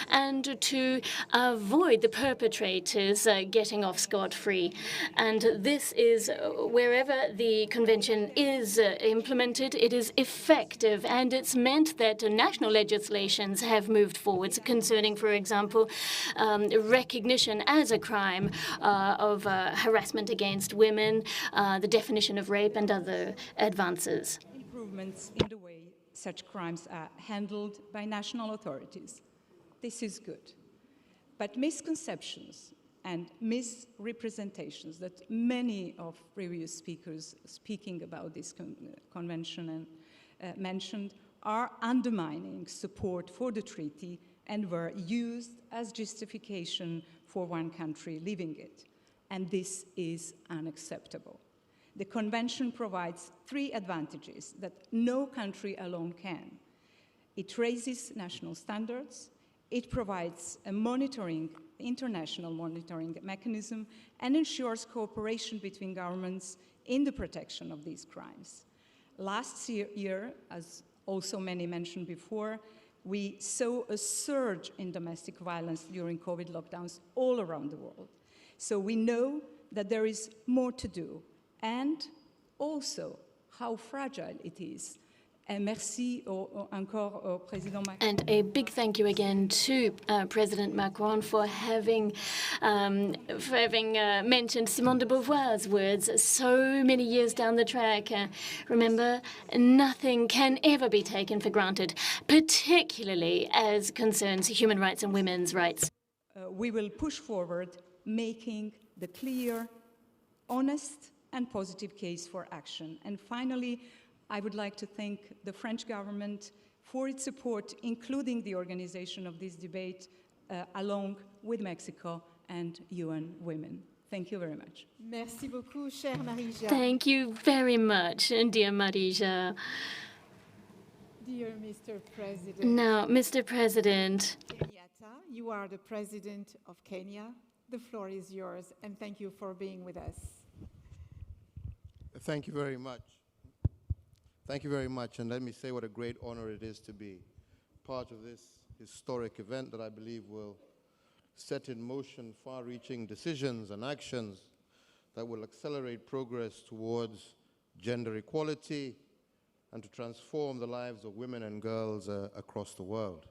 and to avoid the perpetrators getting off scot-free. And this is wherever the convention is implemented, it is effective, and it's meant that national legislations have moved forwards concerning, for example, recognition as a crime of harassment against women, the definition of rape, and other advances. Improvements in the way such crimes are handled by national authorities. This is good. But misconceptions and misrepresentations that many of previous speakers speaking about this convention mentioned are undermining support for the treaty and were used as justification for one country leaving it. And this is unacceptable. The Convention provides 3 advantages that no country alone can. It raises national standards, it provides a international monitoring mechanism, and ensures cooperation between governments in the protection of these crimes. Last year, as also many mentioned before, we saw a surge in domestic violence during COVID lockdowns all around the world. So we know that there is more to do, and also how fragile it is. Merci encore au Président Macron. And a big thank you again to President Macron for having mentioned Simone de Beauvoir's words so many years down the track. Remember, nothing can ever be taken for granted, particularly as concerns human rights and women's rights. We will push forward, making the clear, honest, and positive case for action. And finally, I would like to thank the French government for its support, including the organization of this debate, along with Mexico and UN Women. Thank you very much. Merci beaucoup, chère Marija. Thank you very much, dear Marija. Dear Mr. President. Now, Mr. President. Kenyatta, you are the President of Kenya. The floor is yours, and thank you for being with us. Thank you very much. Thank you very much, and let me say what a great honor it is to be part of this historic event that I believe will set in motion far-reaching decisions and actions that will accelerate progress towards gender equality and to transform the lives of women and girls across the world.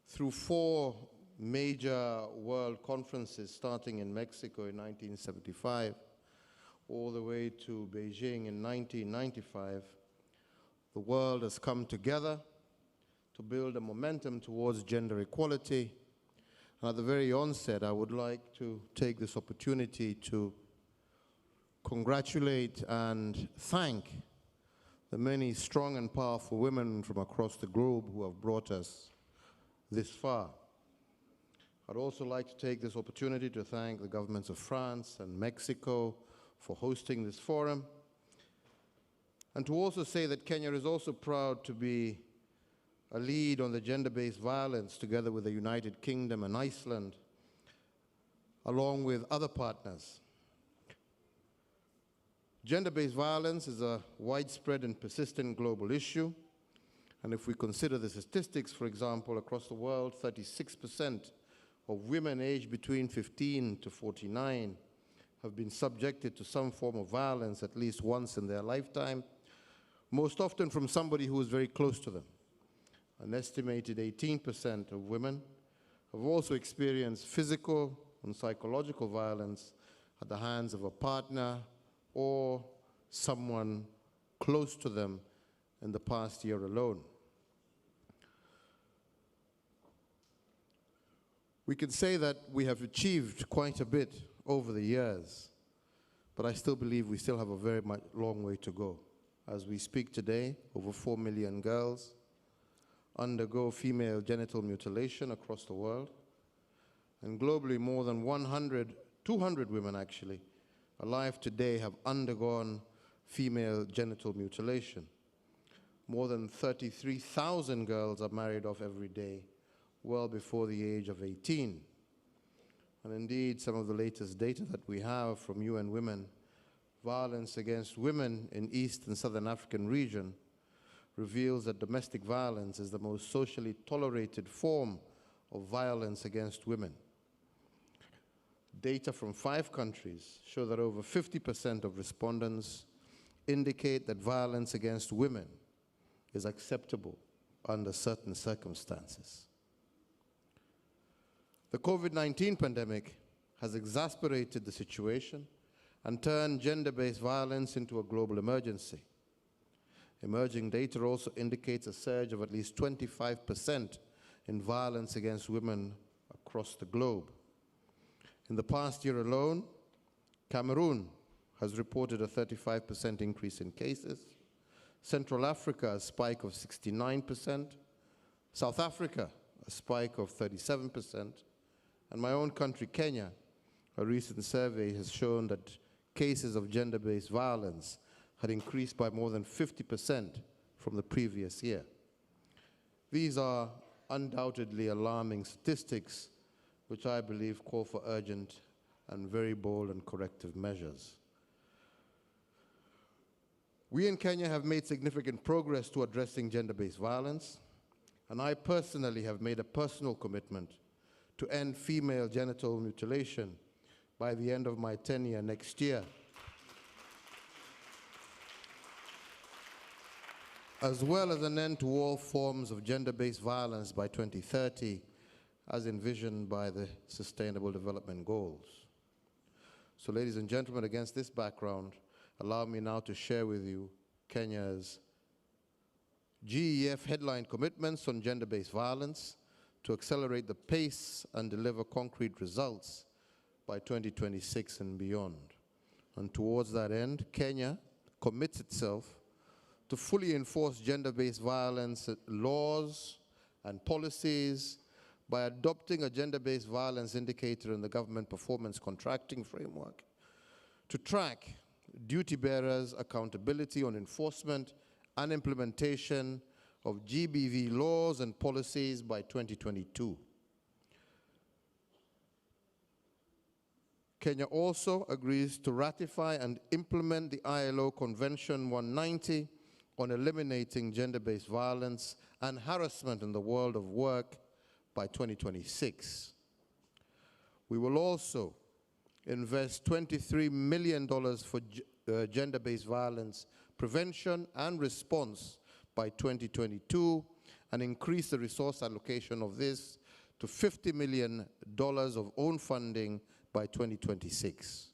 Through 4 major world conferences starting in Mexico in 1975, all the way to Beijing in 1995, the world has come together to build a momentum towards gender equality. And at the very onset, I would like to take this opportunity to congratulate and thank the many strong and powerful women from across the globe who have brought us this far. I'd also like to take this opportunity to thank the governments of France and Mexico for hosting this forum, and to also say that Kenya is also proud to be a lead on the gender-based violence together with the United Kingdom and Iceland, along with other partners. Gender-based violence is a widespread and persistent global issue, and if we consider the statistics, for example, across the world, 36% of women aged between 15 to 49 have been subjected to some form of violence at least once in their lifetime, most often from somebody who is very close to them. An estimated 18% of women have also experienced physical and psychological violence at the hands of a partner or someone close to them in the past year alone. We can say that we have achieved quite a bit over the years, but I still believe we still have a very long way to go. As we speak today, over 4 million girls undergo female genital mutilation across the world, and globally more than 200 women actually alive today have undergone female genital mutilation. More than 33,000 girls are married off every day, well before the age of 18. And indeed, some of the latest data that we have from UN Women, violence against women in East and Southern African region reveals that domestic violence is the most socially tolerated form of violence against women. Data from 5 countries show that over 50% of respondents indicate that violence against women is acceptable under certain circumstances. The COVID-19 pandemic has exacerbated the situation and turned gender-based violence into a global emergency. Emerging data also indicates a surge of at least 25% in violence against women across the globe. In the past year alone, Cameroon has reported a 35% increase in cases, Central Africa a spike of 69%, South Africa a spike of 37%, and my own country, Kenya, a recent survey has shown that cases of gender-based violence had increased by more than 50% from the previous year. These are undoubtedly alarming statistics, which I believe call for urgent and very bold and corrective measures. We in Kenya have made significant progress to addressing gender-based violence, and I personally have made a personal commitment to end female genital mutilation by the end of my tenure next year, as well as an end to all forms of gender-based violence by 2030, as envisioned by the Sustainable Development Goals. So, ladies and gentlemen, against this background, allow me now to share with you Kenya's GEF headline commitments on gender-based violence to accelerate the pace and deliver concrete results by 2026 and beyond. And towards that end, Kenya commits itself to fully enforce gender-based violence laws and policies by adopting a gender-based violence indicator in the government performance contracting framework, to track duty bearers' accountability on enforcement and implementation of GBV laws and policies by 2022. Kenya also agrees to ratify and implement the ILO Convention 190 on eliminating gender-based violence and harassment in the world of work by 2026. We will also invest $23 million for gender-based violence prevention and response by 2022 and increase the resource allocation of this to $50 million of own funding by 2026.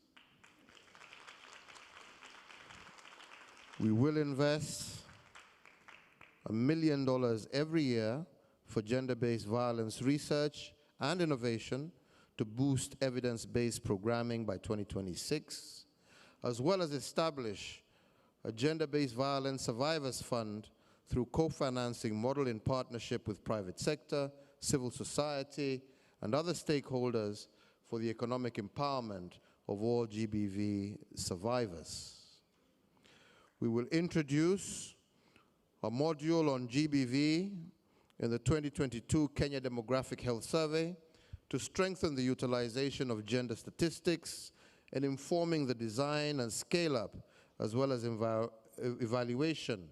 We will invest $1 million every year for gender-based violence research and innovation to boost evidence-based programming by 2026, as well as establish a gender-based violence survivors fund through co-financing model in partnership with private sector, civil society, and other stakeholders for the economic empowerment of all GBV survivors. We will introduce a module on GBV in the 2022 Kenya Demographic Health Survey to strengthen the utilization of gender statistics and informing the design and scale-up, as well as evaluation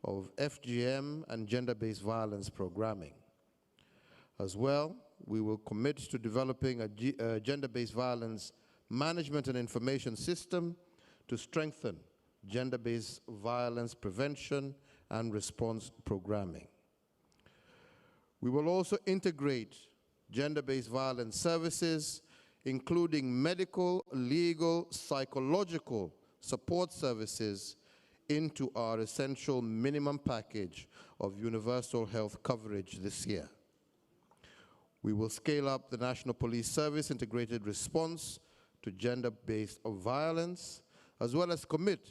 of FGM and gender-based violence programming. As well, we will commit to developing a gender-based violence management and information system to strengthen gender-based violence prevention and response programming. We will also integrate gender-based violence services, including medical, legal, psychological support services, into our essential minimum package of universal health coverage this year. We will scale up the National Police Service integrated response to gender-based violence, as well as commit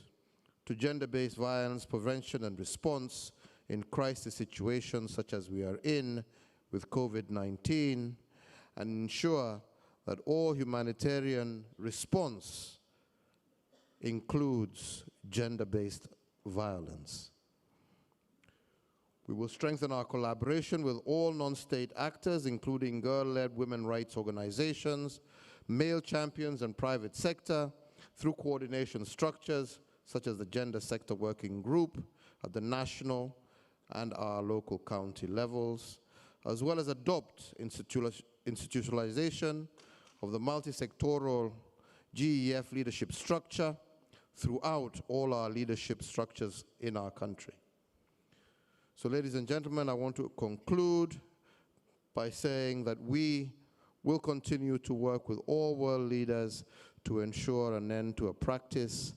to gender-based violence prevention and response in crisis situations such as we are in with COVID-19, and ensure that all humanitarian response includes gender-based violence. We will strengthen our collaboration with all non-state actors, including girl-led women rights organizations, male champions, and private sector, through coordination structures such as the Gender Sector Working Group at the national and our local county levels, as well as adopt institutionalization of the multi-sectoral GEF leadership structure throughout all our leadership structures in our country. So, ladies and gentlemen, I want to conclude by saying that we will continue to work with all world leaders to ensure an end to a practice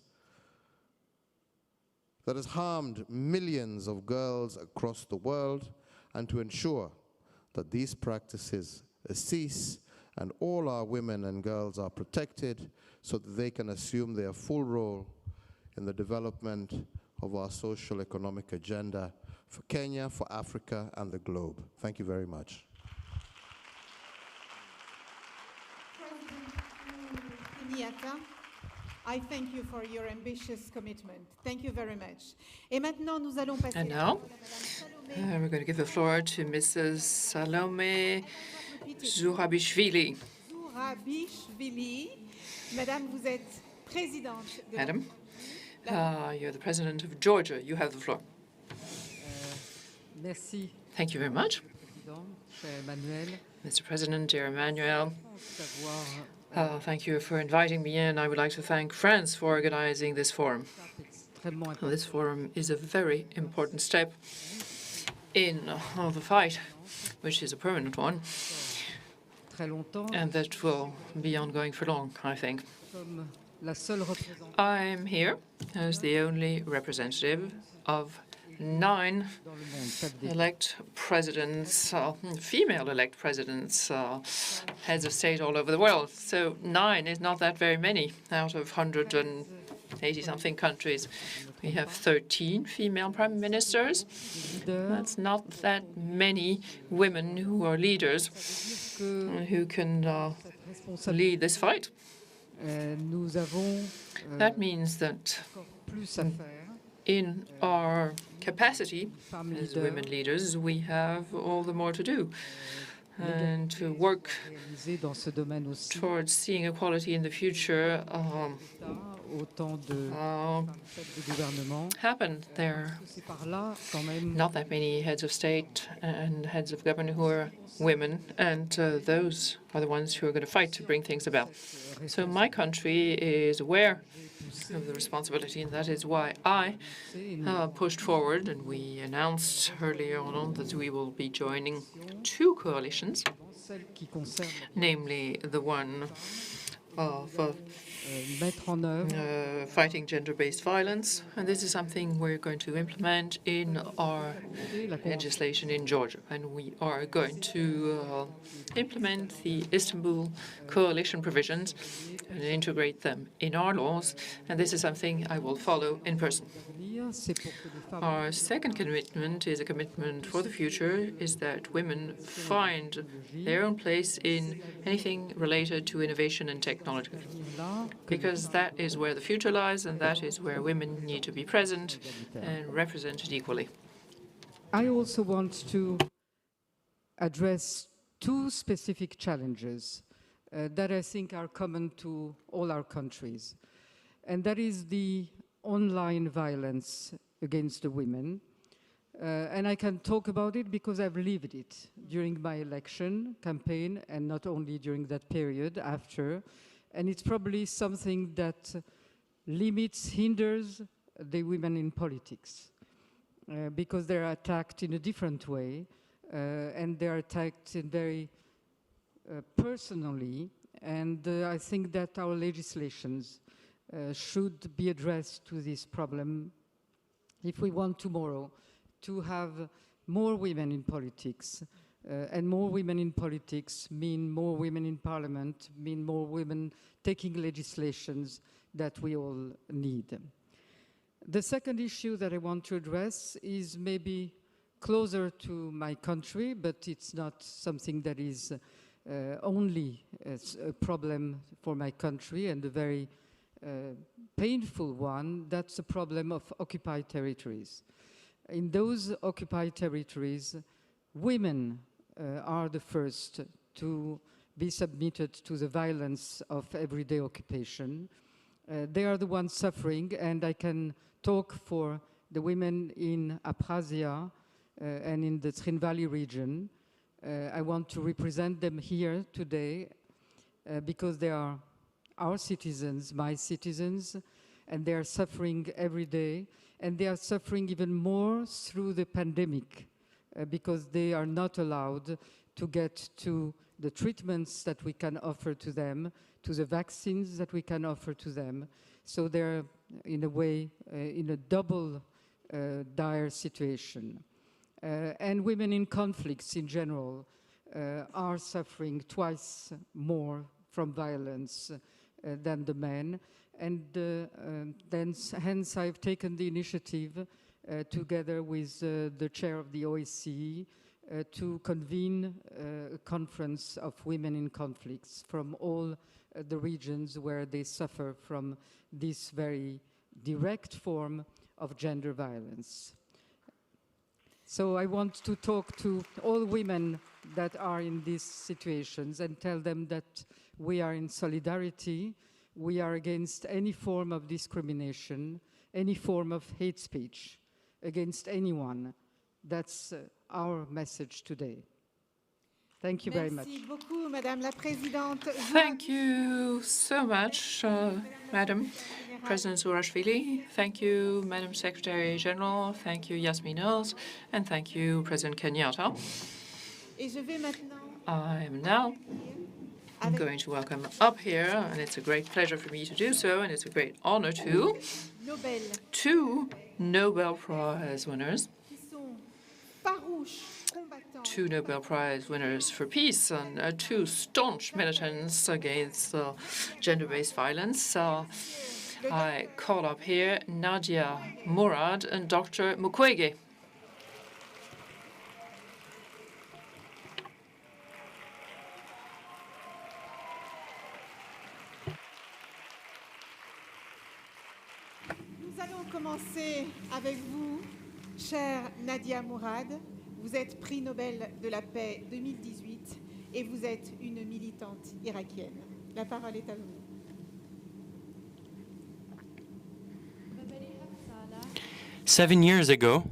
that has harmed millions of girls across the world, and to ensure that these practices cease and all our women and girls are protected so that they can assume their full role in the development of our social economic agenda for Kenya, for Africa, and the globe. Thank you very much. President Kenyatta, I thank you for your ambitious commitment. Thank you very much. Et maintenant, nous allons passer And now, we're going to give the floor to Mrs. Salome Zourabishvili. Zourabishvili. Madame, vous êtes présidente de Madam, you're the president of Georgia. You have the floor. Merci. Thank you very much. Mr. President, dear Emmanuel, thank you for inviting me in. I would like to thank France for organizing this forum. This forum is a very important step in the fight, which is a permanent one, and that will be ongoing for long, I think. I'm here as the only representative of 9 elect presidents, female elect presidents, heads of state all over the world. So 9 is not that very many out of 180-something countries. We have 13 female prime ministers. That's not that many women who are leaders who can lead this fight. That means that in our capacity as women leaders, we have all the more to do and to work towards seeing equality in the future happen. There are not that many heads of state and heads of government who are women, and those are the ones who are going to fight to bring things about. So my country is aware of the responsibility, and that is why I pushed forward, and we announced earlier on that we will be joining 2 coalitions, namely the one of fighting gender-based violence, and this is something we're going to implement in our legislation in Georgia. And we are going to implement the Istanbul Coalition provisions and integrate them in our laws, and this is something I will follow in person. Our second commitment is a commitment for the future, is that women find their own place in anything related to innovation and technology, because that is where the future lies, and that is where women need to be present and represented equally. I also want to address 2 specific challenges that I think are common to all our countries, and that is the online violence against the women. And I can talk about it because I've lived it during my election campaign, and not only during that period, after. And it's probably something that limits, hinders the women in politics, because they're attacked in a different way, and they're attacked in very personally. And I think that our legislations should be addressed to this problem if we want tomorrow to have more women in politics. And more women in politics mean more women in parliament, mean more women taking legislations that we all need. The second issue that I want to address is maybe closer to my country, but it's not something that is only a problem for my country, and a very painful one. That's the problem of occupied territories. In those occupied territories, women are the first to be submitted to the violence of everyday occupation. They are the ones suffering, and I can talk for the women in Abkhazia and in the Trin Valley region. I want to represent them here today because they are our citizens, my citizens, and they are suffering every day, and they are suffering even more through the pandemic because they are not allowed to get to the treatments that we can offer to them, to the vaccines that we can offer to them. So they're, in a way, in a double dire situation. And women in conflicts in general are suffering twice more from violence than the men. And hence I've taken the initiative together with the chair of the OSCE to convene a conference of women in conflicts from all the regions where they suffer from this very direct form of gender violence. So I want to talk to all women that are in these situations and tell them that we are in solidarity, we are against any form of discrimination, any form of hate speech against anyone. That's our message today. Thank you very much. Merci beaucoup, Madame la Présidente. Thank you so much, Madam President Zurashvili. Thank you, Madam Secretary General. Thank you, Yasmin Els. And thank you, President Kenyatta. Et je vais maintenant I am now going to welcome up here, and it's a great pleasure for me to do so, and it's a great honor to, Nobel. two Nobel Prize winners, Qui sont farouches combattants. two Nobel Prize winners for peace, and two staunch militants against gender-based violence. I call up here Nadia Murad and Dr. Mukwege. Nous allons commencer avec vous, chère Nadia Murad. Vous êtes prix Nobel de la paix 2018 et vous êtes une militante irakienne. La parole est à vous. 7 years ago,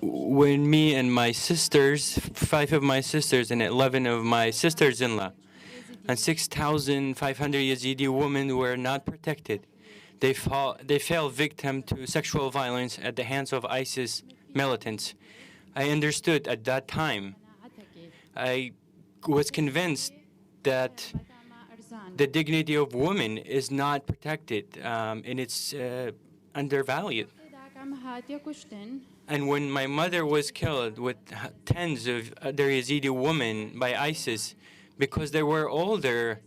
when me and my sisters, 5 of my sisters and 11 of my sisters-in-law, and 6,500 Yazidi women were not protected. They fell victim to sexual violence at the hands of ISIS militants. I understood at that time, I was convinced that the dignity of women is not protected and it's undervalued. And when my mother was killed with tens of other Yazidi women by ISIS, because they were older,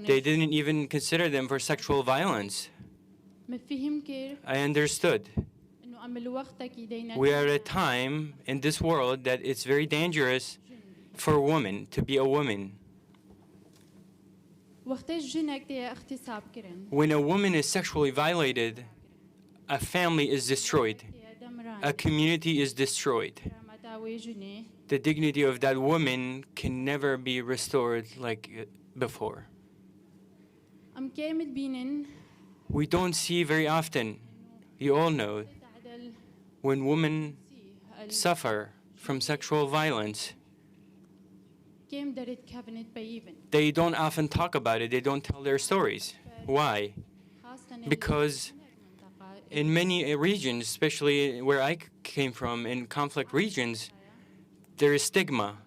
they didn't even consider them for sexual violence. I understood. We are at a time in this world that it's very dangerous for women to be a woman. When a woman is sexually violated, a family is destroyed. A community is destroyed. The dignity of that woman can never be restored like before. We don't see very often, you all know, when women suffer from sexual violence, they don't often talk about it, they don't tell their stories. Why? Because in many regions, especially where I came from, in conflict regions, there is stigma.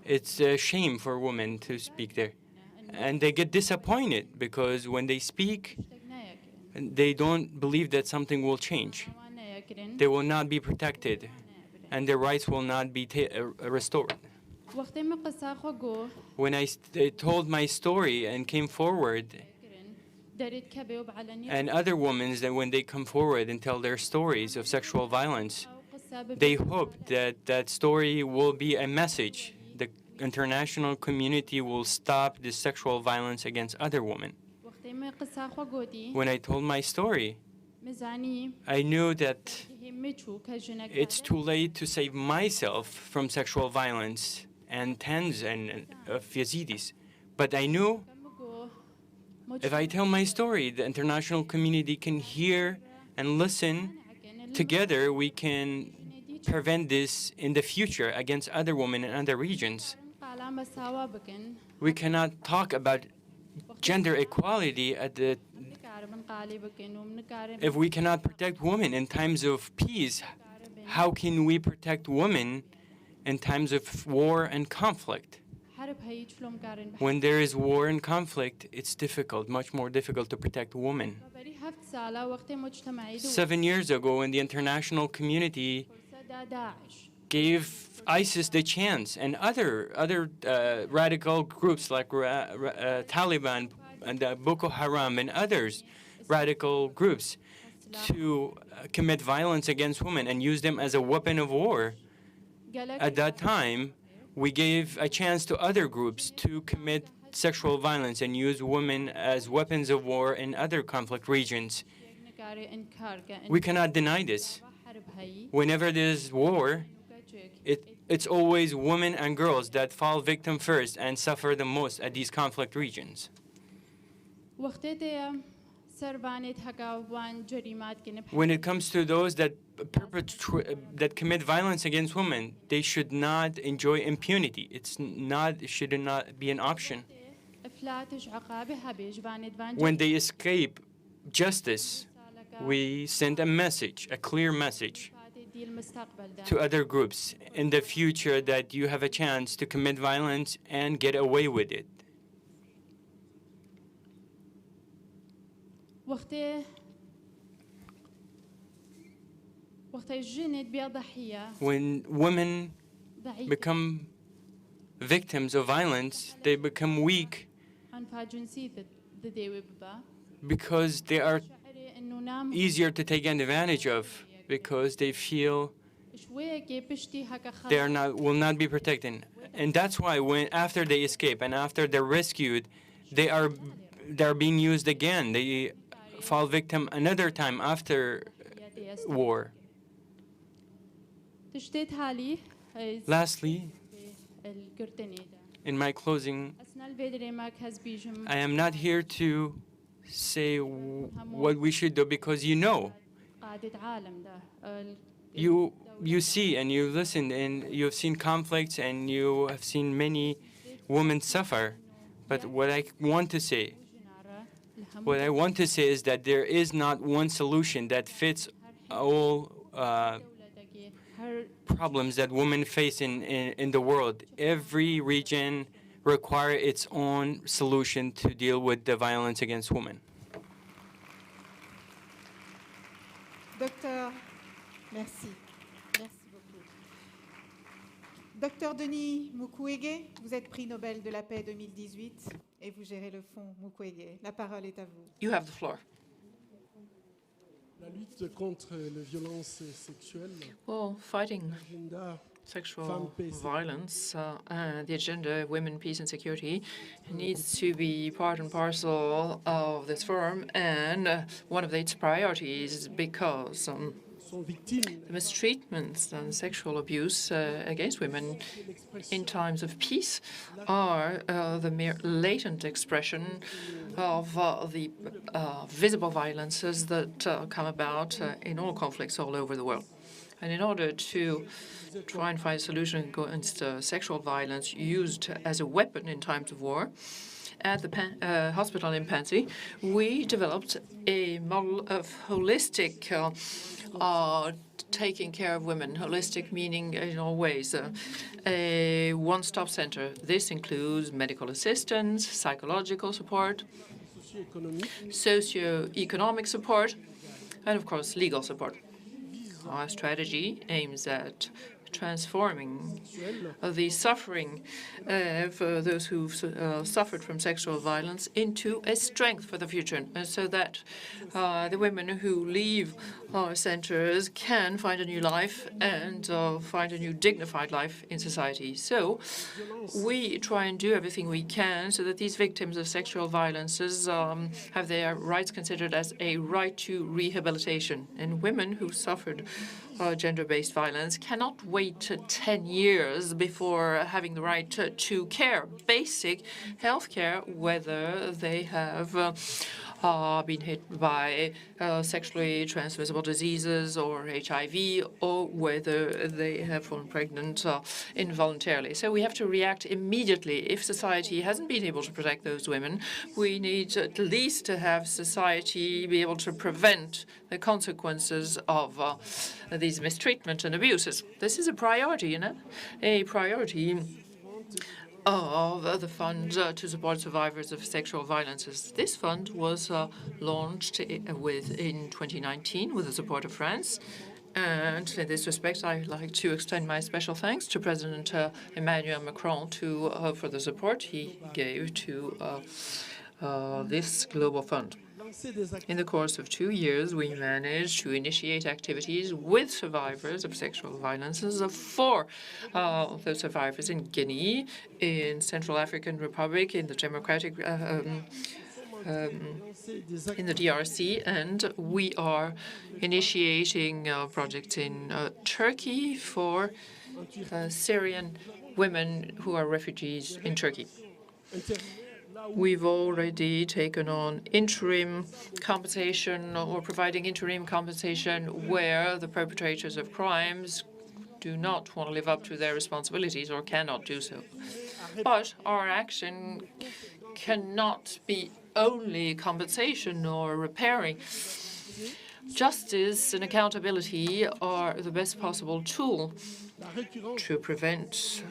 It's a shame for women to speak there. And they get disappointed because when they speak, they don't believe that something will change. They will not be protected, and their rights will not be restored. When I told my story and came forward, and other women, that when they come forward and tell their stories of sexual violence, they hope that that story will be a message. The international community will stop this sexual violence against other women. When I told my story, I knew that it's too late to save myself from sexual violence and tens of Yazidis. But I knew if I tell my story, the international community can hear and listen. Together, we can prevent this in the future against other women in other regions. We cannot talk about gender equality if we cannot protect women in times of peace. How can we protect women in times of war and conflict? When there is war and conflict, it's difficult, much more difficult to protect women. 7 years ago, when the international community gave ISIS the chance and other radical groups like Taliban and Boko Haram and others, radical groups, to commit violence against women and use them as a weapon of war, At that time, we gave a chance to other groups to commit sexual violence and use women as weapons of war in other conflict regions. We cannot deny this. Whenever there's war, it's always women and girls that fall victim first and suffer the most at these conflict regions. When it comes to those that commit violence against women, they should not enjoy impunity. It should not be an option. When they escape justice, we send a message, a clear message to other groups in the future that you have a chance to commit violence and get away with it. When women become victims of violence, they become weak because they are easier to take advantage of, because they feel they will not be protected. And that's why after they escape and after they're rescued, they're being used again. They fall victim another time after war. Lastly, in my closing, I am not here to say what we should do, because you know. You see and you listen and you've seen conflicts and you have seen many women suffer. But what I want to say is that there is not one solution that fits all problems that women face in the world. Every region requires its own solution to deal with the violence against women. Docteur, merci. Merci beaucoup. Docteur Denis Mukwege, vous êtes prix Nobel de la paix 2018 et vous gérez le fonds Mukwege. La parole est à vous. You have the floor. La lutte contre les violences sexuelles. Well, fighting sexual violence and the agenda of women, peace and security needs to be part and parcel of this forum and one of its priorities, because the mistreatments and sexual abuse against women in times of peace are the mere latent expression of the visible violences that come about in all conflicts all over the world. And in order to try and find a solution against sexual violence used as a weapon in times of war, at the hospital in Panzi, we developed a model of holistic taking care of women, holistic meaning in all ways, a one-stop center. This includes medical assistance, psychological support, socio-economic support, and of course legal support. Our strategy aims at transforming the suffering of those who've suffered from sexual violence into a strength for the future, so that the women who leave our centers can find a new life and find a new dignified life in society. So we try and do everything we can so that these victims of sexual violences have their rights considered as a right to rehabilitation. And women who suffered gender-based violence cannot wait 10 years before having the right to care, basic health care, whether they have been hit by sexually transmissible diseases or HIV, or whether they have fallen pregnant involuntarily. So we have to react immediately. If society hasn't been able to protect those women, we need at least to have society be able to prevent the consequences of these mistreatment and abuses. This is a priority, a priority of the fund to support survivors of sexual violences. This fund was launched in 2019 with the support of France. And in this respect, I'd like to extend my special thanks to President Emmanuel Macron for the support he gave to this global fund. In the course of 2 years, we managed to initiate activities with survivors of sexual violences of 4 of the survivors in Guinea, in Central African Republic, in the Democratic in the DRC, and we are initiating projects in Turkey for Syrian women who are refugees in Turkey. We've already taken on interim compensation or providing interim compensation where the perpetrators of crimes do not want to live up to their responsibilities or cannot do so. But our action cannot be only compensation or repairing. Justice and accountability are the best possible tool to prevent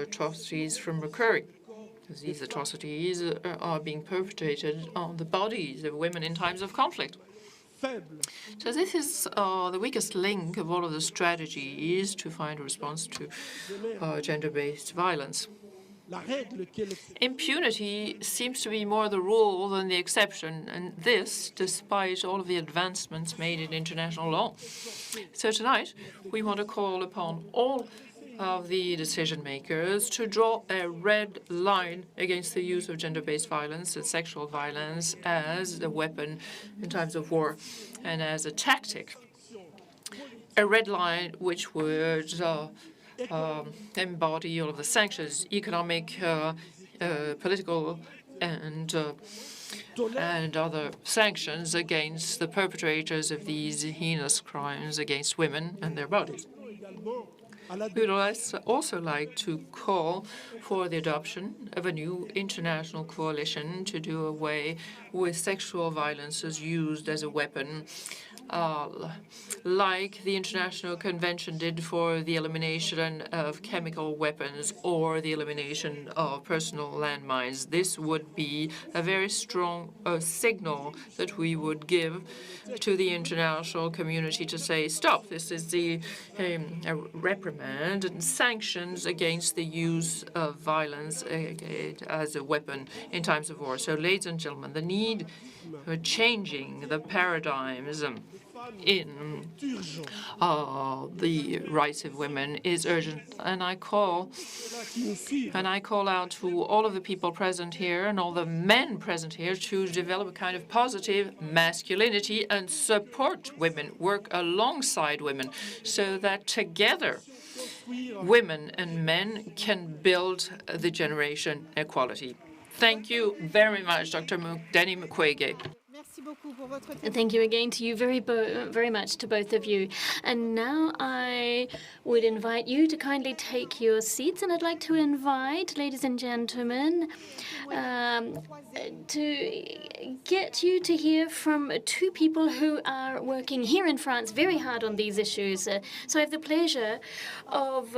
atrocities from recurring. These atrocities are being perpetrated on the bodies of women in times of conflict. So this is the weakest link of all of the strategies to find a response to gender-based violence. Impunity seems to be more the rule than the exception, and this despite all of the advancements made in international law. So tonight, we want to call upon all of the decision makers to draw a red line against the use of gender-based violence and sexual violence as a weapon in times of war and as a tactic. A red line which would embody all of the sanctions, economic, political, and other sanctions against the perpetrators of these heinous crimes against women and their bodies. We would also like to call for the adoption of a new international coalition to do away with sexual violence as used as a weapon, like the International Convention did for the elimination of chemical weapons or the elimination of personal landmines. This would be a very strong signal that we would give to the international community to say, stop, this is the reprimand and sanctions against the use of violence as a weapon in times of war. So, ladies and gentlemen, the need for changing the paradigms in the rights of women is urgent, and I call out to all of the people present here and all the men present here to develop a kind of positive masculinity and support women, work alongside women, so that together women and men can build the generation equality. Thank you very much, Dr. Denny Mukwege. Thank you again to you very much to both of you. And now I would invite you to kindly take your seats, and I'd like to invite, ladies and gentlemen, to get you to hear from 2 people who are working here in France very hard on these issues. So I have the pleasure of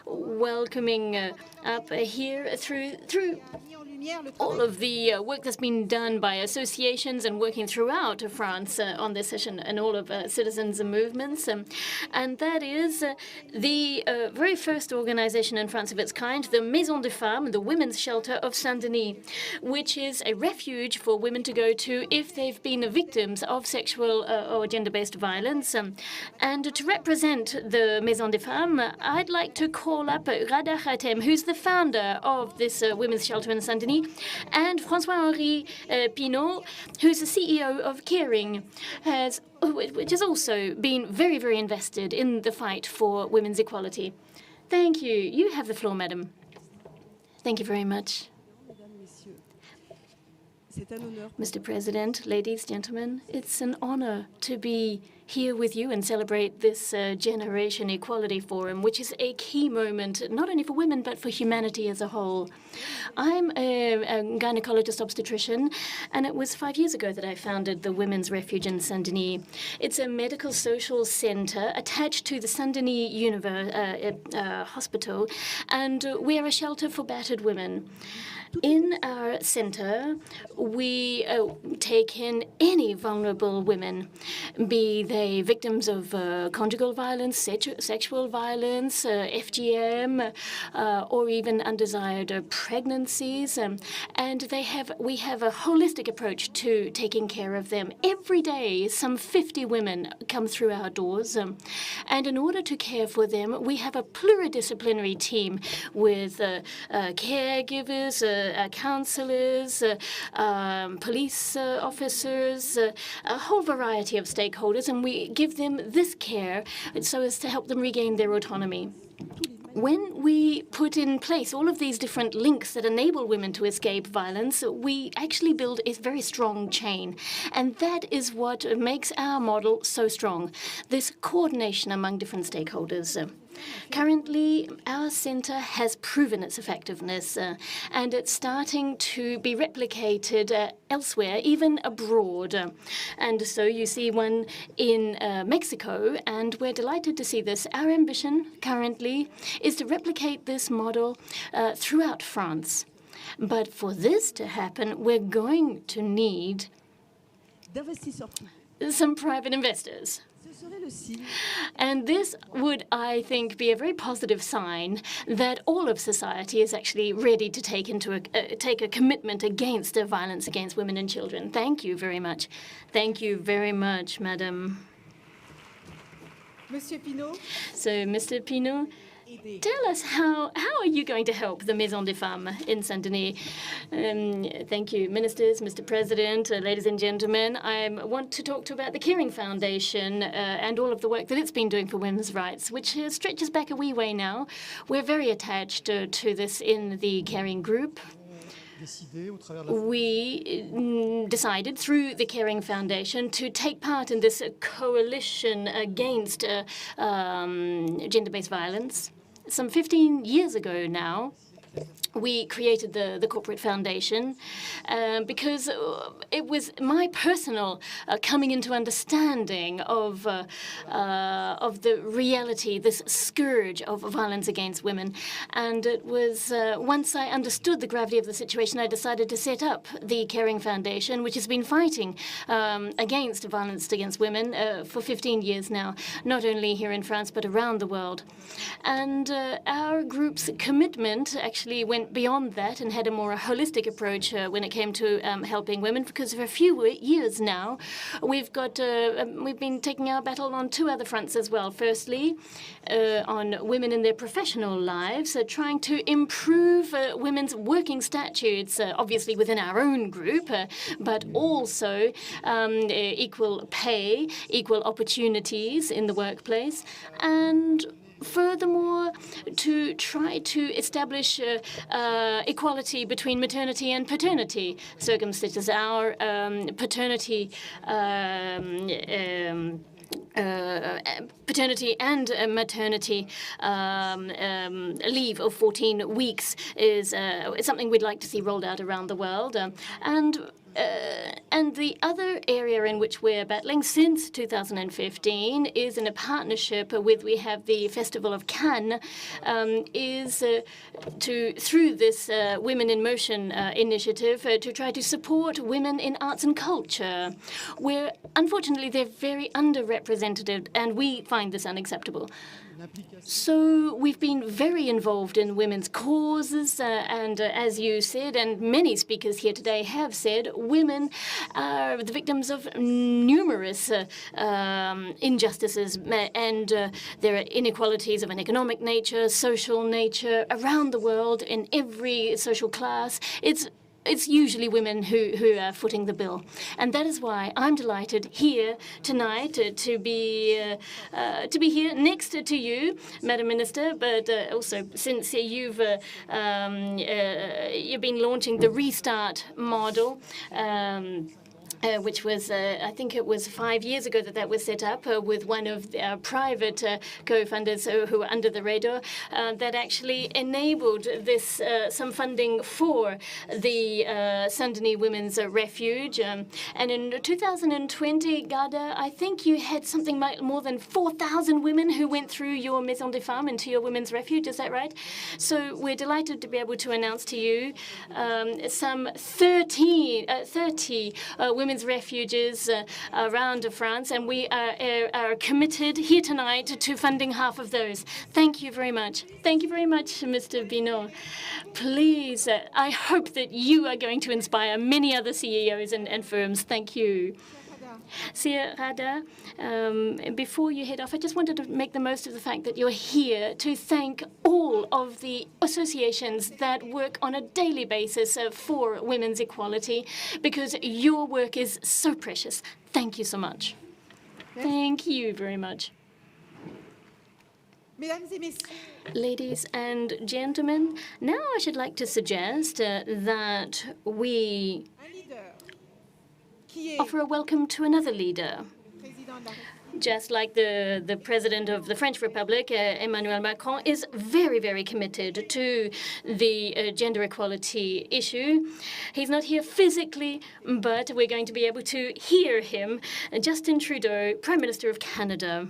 welcoming up here through all of the work that's been done by associations and working throughout France on this issue, and all of citizens and movements. And that is the very first organization in France of its kind, the Maison des Femmes, the Women's Shelter of Saint-Denis, which is a refuge for women to go to if they've been victims of sexual or gender-based violence. And to represent the Maison des Femmes, I'd like to call up Ghada Khatem, who's the founder of this Women's Shelter in Saint-Denis, and François-Henri Pinault, who's the CEO of Caring, which has also been very, very invested in the fight for women's equality. Thank you. You have the floor, madam. Thank you very much. Mr. President, ladies, gentlemen, it's an honor to be here with you and celebrate this Generation Equality Forum, which is a key moment, not only for women, but for humanity as a whole. I'm a gynecologist obstetrician, and it was 5 years ago that I founded the Women's Refuge in Saint-Denis. It's a medical social center attached to the Saint-Denis Hospital, and we are a shelter for battered women. In our center, we take in any vulnerable women, be they say victims of conjugal violence, sexual violence, FGM, or even undesired pregnancies. And we have a holistic approach to taking care of them. Every day, some 50 women come through our doors. And in order to care for them, we have a pluridisciplinary team with caregivers, counselors, police officers, a whole variety of stakeholders, and we give them this care so as to help them regain their autonomy. When we put in place all of these different links that enable women to escape violence, we actually build a very strong chain. And that is what makes our model so strong, this coordination among different stakeholders. Currently, our center has proven its effectiveness, and it's starting to be replicated elsewhere, even abroad. And so you see one in Mexico, and we're delighted to see this. Our ambition currently is to replicate this model throughout France. But for this to happen, we're going to need some private investors. And this would, I think, be a very positive sign that all of society is actually ready to take a commitment against violence against women and children. Thank you very much. Thank you very much, Madam. Monsieur Pinault. So, Mr. Pinault, tell us how are you going to help the Maison des Femmes in Saint-Denis? Thank you, ministers, Mr. President, ladies and gentlemen. I want to talk to you about the Kering Foundation and all of the work that it's been doing for women's rights, which stretches back a wee way now. We're very attached to this in the Kering Group. We decided through the Kering Foundation to take part in this coalition against gender-based violence. Some 15 years ago now, we created the corporate foundation because it was my personal coming into understanding of the reality, this scourge of violence against women. And it was once I understood the gravity of the situation, I decided to set up the Kering Foundation, which has been fighting against violence against women for 15 years now, not only here in France, but around the world. And our group's commitment actually went beyond that and had a more holistic approach when it came to helping women, because for a few years now we've been taking our battle on two other fronts as well. Firstly, on women in their professional lives, trying to improve women's working statutes, obviously within our own group, but also equal pay, equal opportunities in the workplace, and furthermore, to try to establish equality between maternity and paternity circumstances. Our paternity and maternity leave of 14 weeks is something we'd like to see rolled out around the world. And the other area in which we're battling since 2015 is in a partnership we have the Festival of Cannes, through this Women in Motion initiative, to try to support women in arts and culture, where unfortunately they're very underrepresented, and we find this unacceptable. So we've been very involved in women's causes, and as you said, and many speakers here today have said, women are the victims of numerous injustices, and there are inequalities of an economic nature, social nature, around the world, in every social class. It's usually women who are footing the bill. And that is why I'm delighted here tonight to be here next to you, Madam Minister, but also since you've been launching the Restart model, which was, I think it was 5 years ago that was set up with one of our private co-funders who were under the radar, that actually enabled this some funding for the Saint-Denis Women's Refuge. And in 2020, Garda, I think you had something like more than 4,000 women who went through your Maison des Femmes into your Women's Refuge. Is that right? So we're delighted to be able to announce to you some 30 women women's refuges around France, and we are committed here tonight to funding half of those. Thank you very much. Thank you very much, Mr. Binot. Please, I hope that you are going to inspire many other CEOs and firms. Thank you. Sia Rada, before you head off, I just wanted to make the most of the fact that you're here to thank all of the associations that work on a daily basis for women's equality, because your work is so precious. Thank you so much. Thank you very much. Ladies and gentlemen, now I should like to suggest that we offer a welcome to another leader. Just like the President of the French Republic, Emmanuel Macron, is very, very committed to the gender equality issue. He's not here physically, but we're going to be able to hear him. Justin Trudeau, Prime Minister of Canada.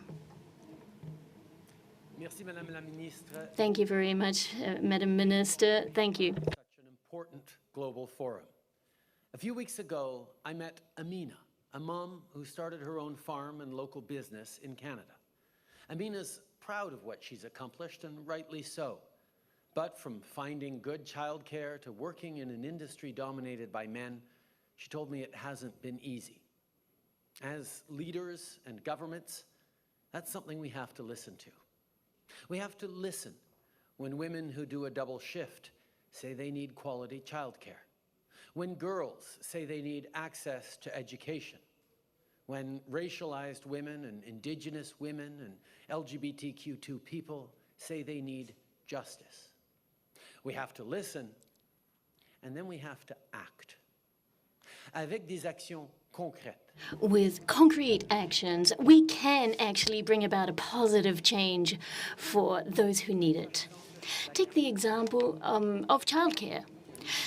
Thank you very much, Madam Minister. Thank you. Such an important global forum. A few weeks ago, I met Amina, a mom who started her own farm and local business in Canada. Amina's proud of what she's accomplished, and rightly so. But from finding good childcare to working in an industry dominated by men, she told me it hasn't been easy. As leaders and governments, that's something we have to listen to. We have to listen when women who do a double shift say they need quality childcare, when girls say they need access to education, when racialized women and Indigenous women and LGBTQ2 people say they need justice. We have to listen, and then we have to act. Avec des actions concrètes. With concrete actions, we can actually bring about a positive change for those who need it. Take the example of childcare.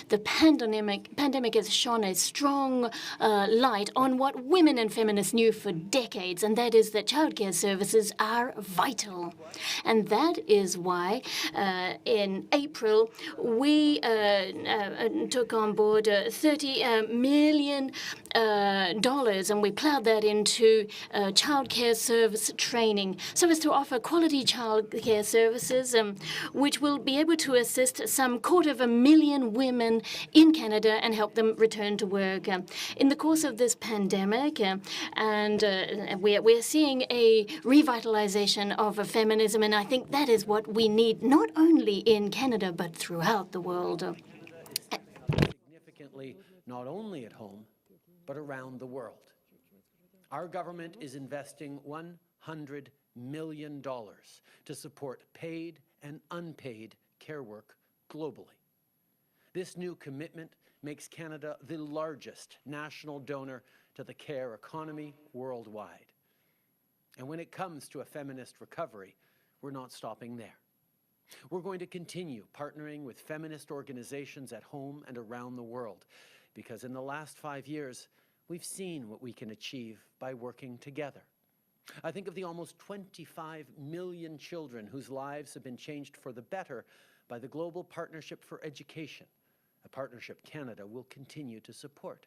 The pandemic has shone a strong light on what women and feminists knew for decades, and that is that childcare services are vital. And that is why in April we took on board $30 million and we plowed that into childcare service training so as to offer quality childcare services which will be able to assist some 250,000 women in Canada and help them return to work. In the course of this pandemic, we're seeing a revitalization of feminism, and I think that is what we need, not only in Canada, but throughout the world. Significantly, not only at home, but around the world. Our government is investing $100 million to support paid and unpaid care work globally. This new commitment makes Canada the largest national donor to the care economy worldwide. And when it comes to a feminist recovery, we're not stopping there. We're going to continue partnering with feminist organizations at home and around the world, because in the last 5 years, we've seen what we can achieve by working together. I think of the almost 25 million children whose lives have been changed for the better by the Global Partnership for Education, a partnership Canada will continue to support.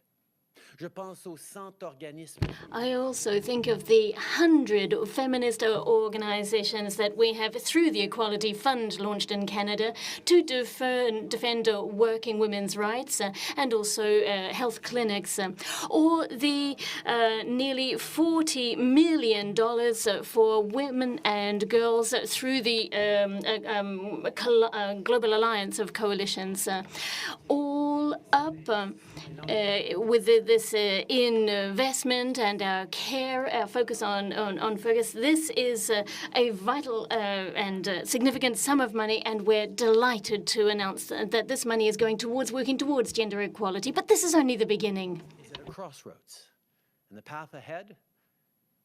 I also think of the 100 feminist organizations that we have through the Equality Fund launched in Canada to defend working women's rights and also health clinics, or the nearly $40 million for women and girls through the Global Alliance of Coalitions. All up with this investment and our care, our focus on focus, this is a vital and significant sum of money, and we're delighted to announce that this money is going towards working towards gender equality. But this is only the beginning. Is at a crossroads, and the path ahead,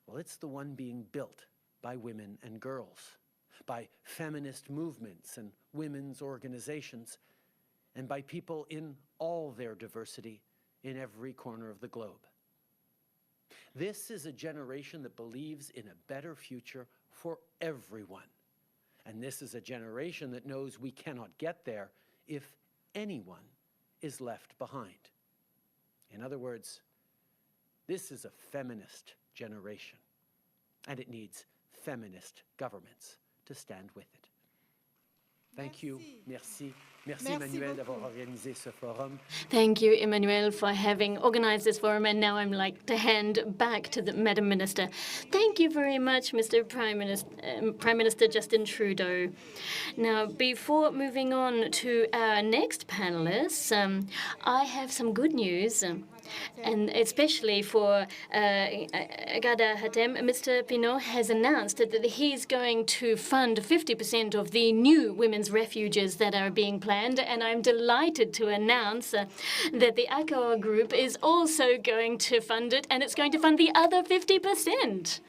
well, it's the one being built by women and girls, by feminist movements and women's organizations, and by people in all their diversity in every corner of the globe. This is a generation that believes in a better future for everyone. And this is a generation that knows we cannot get there if anyone is left behind. In other words, This is a feminist generation, and it needs feminist governments to stand with it. Thank you. Merci. Merci, Emmanuel, d'avoir organisé ce forum. Thank you, Emmanuel, for having organized this forum. And now I'm like to hand back to the Madam Minister. Thank you very much, Mr. Prime Minister Justin Trudeau. Now, before moving on to our next panelists, I have some good news. And especially for Ghada Hatem, Mr. Pinot has announced that he's going to fund 50% of the new women's refuges that are being planned. And I'm delighted to announce that the Accor Group is also going to fund it, and it's going to fund the other 50%.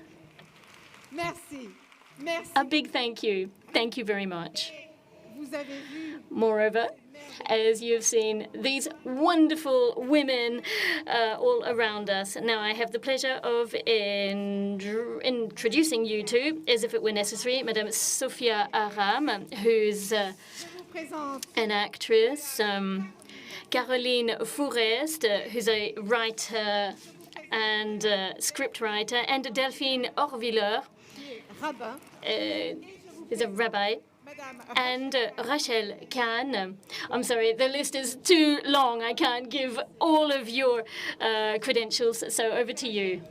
Merci. Merci. A big thank you. Thank you very much. Moreover, as you've seen, these wonderful women all around us. Now, I have the pleasure of introducing you to, as if it were necessary, Madame Sophia Aram, who's an actress, Caroline Fourest, who's a writer and scriptwriter, and Delphine Orviller, who's a rabbi, and Rachel Kahn. I'm sorry, the list is too long. I can't give all of your credentials, so over to you.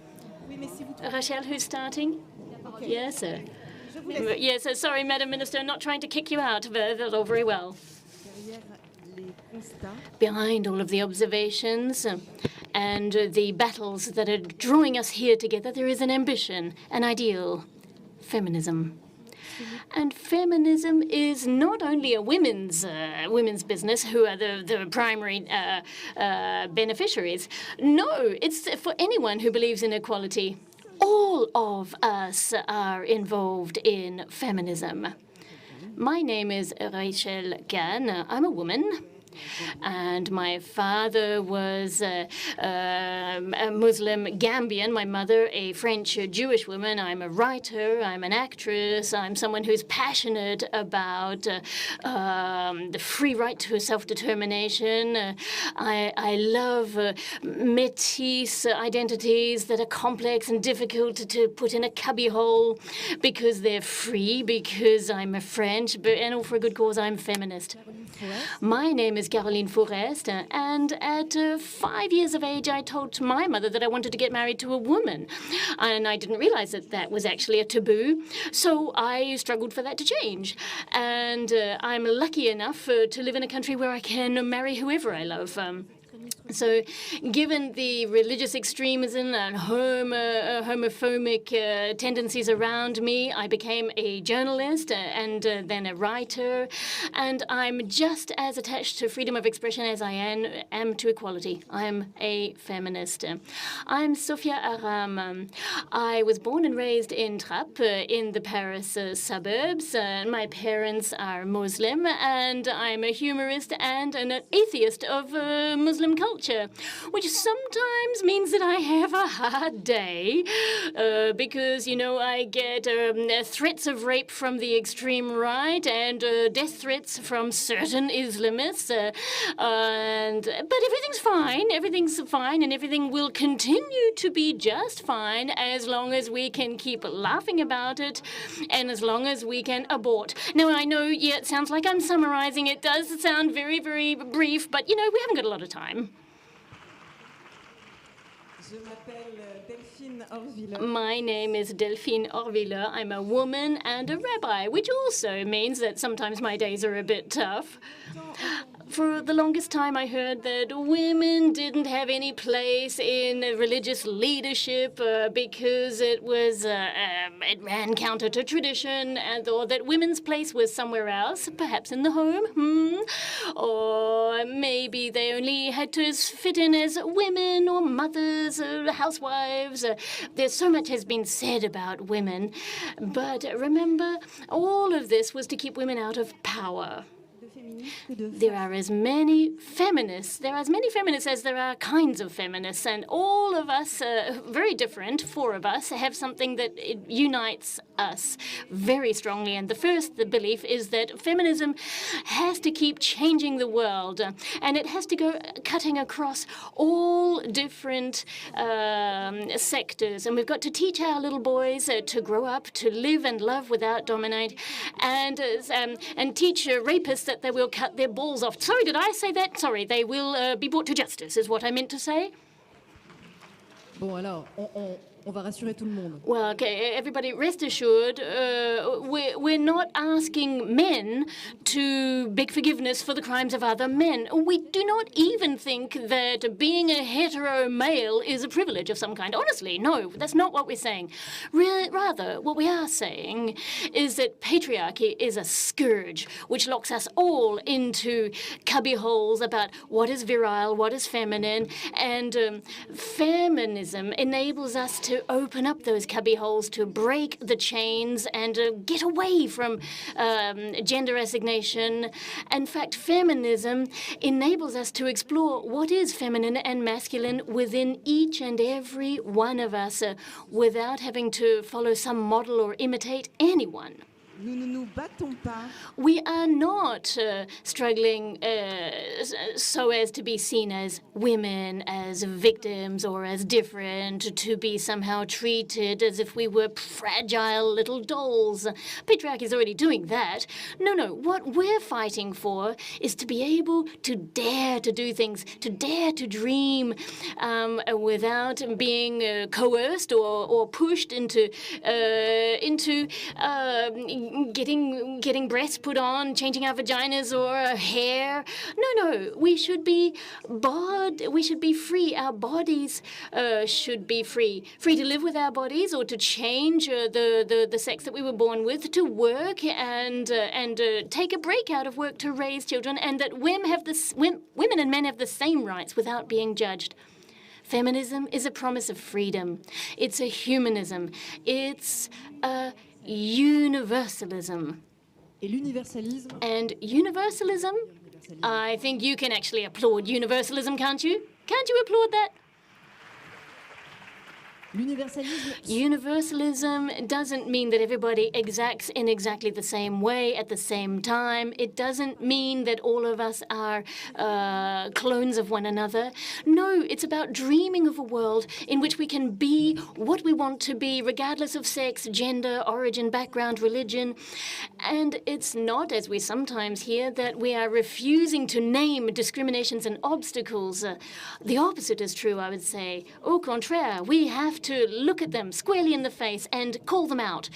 Rachel, who's starting? Okay. Yes, sir. Yes, sir. Sorry, Madam Minister, I'm not trying to kick you out. That's all very well. Behind all of the observations and the battles that are drawing us here together, there is an ambition, an ideal, feminism. And feminism is not only a women's business, who are the primary beneficiaries. No, it's for anyone who believes in equality. All of us are involved in feminism. My name is Rachel Kahn. I'm a woman. And my father was a Muslim Gambian, my mother a French Jewish woman. I'm a writer, I'm an actress, I'm someone who's passionate about the free right to self-determination. I love métis identities that are complex and difficult to put in a cubbyhole because they're free, because I'm a French, and all for a good cause. I'm feminist. My name is Caroline Fourest, and at 5 years of age, I told my mother that I wanted to get married to a woman, and I didn't realize that that was actually a taboo, so I struggled for that to change. And I'm lucky enough to live in a country where I can marry whoever I love. So given the religious extremism and homophobic tendencies around me, I became a journalist and then a writer. And I'm just as attached to freedom of expression as I am to equality. I'm a feminist. I'm Sophia Aram. I was born and raised in Trappes in the Paris suburbs. My parents are Muslim, and I'm a humorist and an atheist of Muslim culture, which sometimes means that I have a hard day because, you know, I get threats of rape from the extreme right and death threats from certain Islamists. But everything's fine, and everything will continue to be just fine as long as we can keep laughing about it and as long as we can abort. Now, I know, yeah, it sounds like I'm summarizing. It does sound very, very brief, but, you know, we haven't got a lot of time. My name is Delphine Orviller. I'm a woman and a rabbi, which also means that sometimes my days are a bit tough. For the longest time, I heard that women didn't have any place in religious leadership because it ran counter to tradition, or that women's place was somewhere else, perhaps in the home, or maybe they only had to fit in as women or mothers or housewives. There's so much has been said about women, but remember, all of this was to keep women out of power. There are as many feminists as there are kinds of feminists, and all of us, very different, four of us, have something that unites us very strongly. And the belief is that feminism has to keep changing the world, and it has to go cutting across all different sectors. And we've got to teach our little boys to grow up, to live and love without dominate, and teach rapists that they will cut their balls off. Sorry, did I say that? Sorry, they will be brought to justice, is what I meant to say. Bon, alors, on va rassurer tout le monde. Well, okay, everybody rest assured, we're not asking men to beg forgiveness for the crimes of other men. We do not even think that being a hetero male is a privilege of some kind. Honestly, no, that's not what we're saying. Rather, what we are saying is that patriarchy is a scourge which locks us all into cubbyholes about what is virile, what is feminine, and feminism enables us to open up those cubbyholes, to break the chains and get away from gender assignation. In fact, feminism enables us to explore what is feminine and masculine within each and every one of us without having to follow some model or imitate anyone. Nous ne nous battons pas. We are not struggling so as to be seen as women, as victims, or as different, to be somehow treated as if we were fragile little dolls. Patriarchy is already doing that. No, what we're fighting for is to be able to dare to do things, to dare to dream without being coerced or pushed into getting breasts put on, changing our vaginas or hair. No, we should be free. Our bodies should be free to live with our bodies or to change the sex that we were born with, to work and take a break out of work to raise children, and that women and men have the same rights without being judged. Feminism is a promise of freedom. It's a humanism. It's a universalism. And universalism, I think you can actually applaud universalism, can't you? Can't you applaud that? Universalism doesn't mean that everybody exacts in exactly the same way at the same time. It doesn't mean that all of us are clones of one another. No, it's about dreaming of a world in which we can be what we want to be, regardless of sex, gender, origin, background, religion. And it's not, as we sometimes hear, that we are refusing to name discriminations and obstacles. The opposite is true, I would say. Au contraire, we have to look at them squarely in the face and call them out.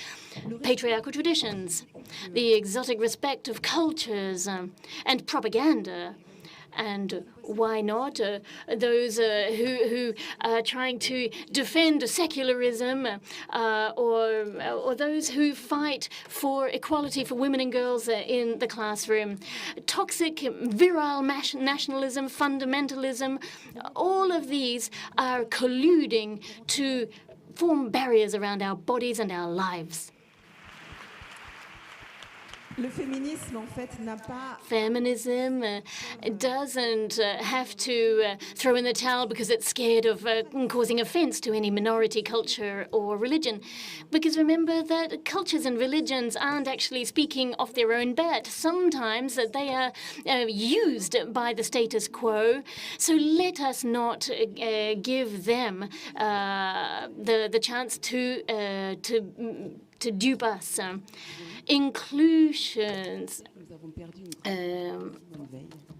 Patriarchal traditions, the exotic respect of cultures, and propaganda. And why not those who are trying to defend secularism or those who fight for equality for women and girls in the classroom. Toxic, virile nationalism, fundamentalism, all of these are colluding to form barriers around our bodies and our lives. Feminism doesn't have to throw in the towel because it's scared of causing offense to any minority culture or religion. Because remember that cultures and religions aren't actually speaking off their own bat. Sometimes they are used by the status quo. So let us not give them the chance to dupe us. Inclusions.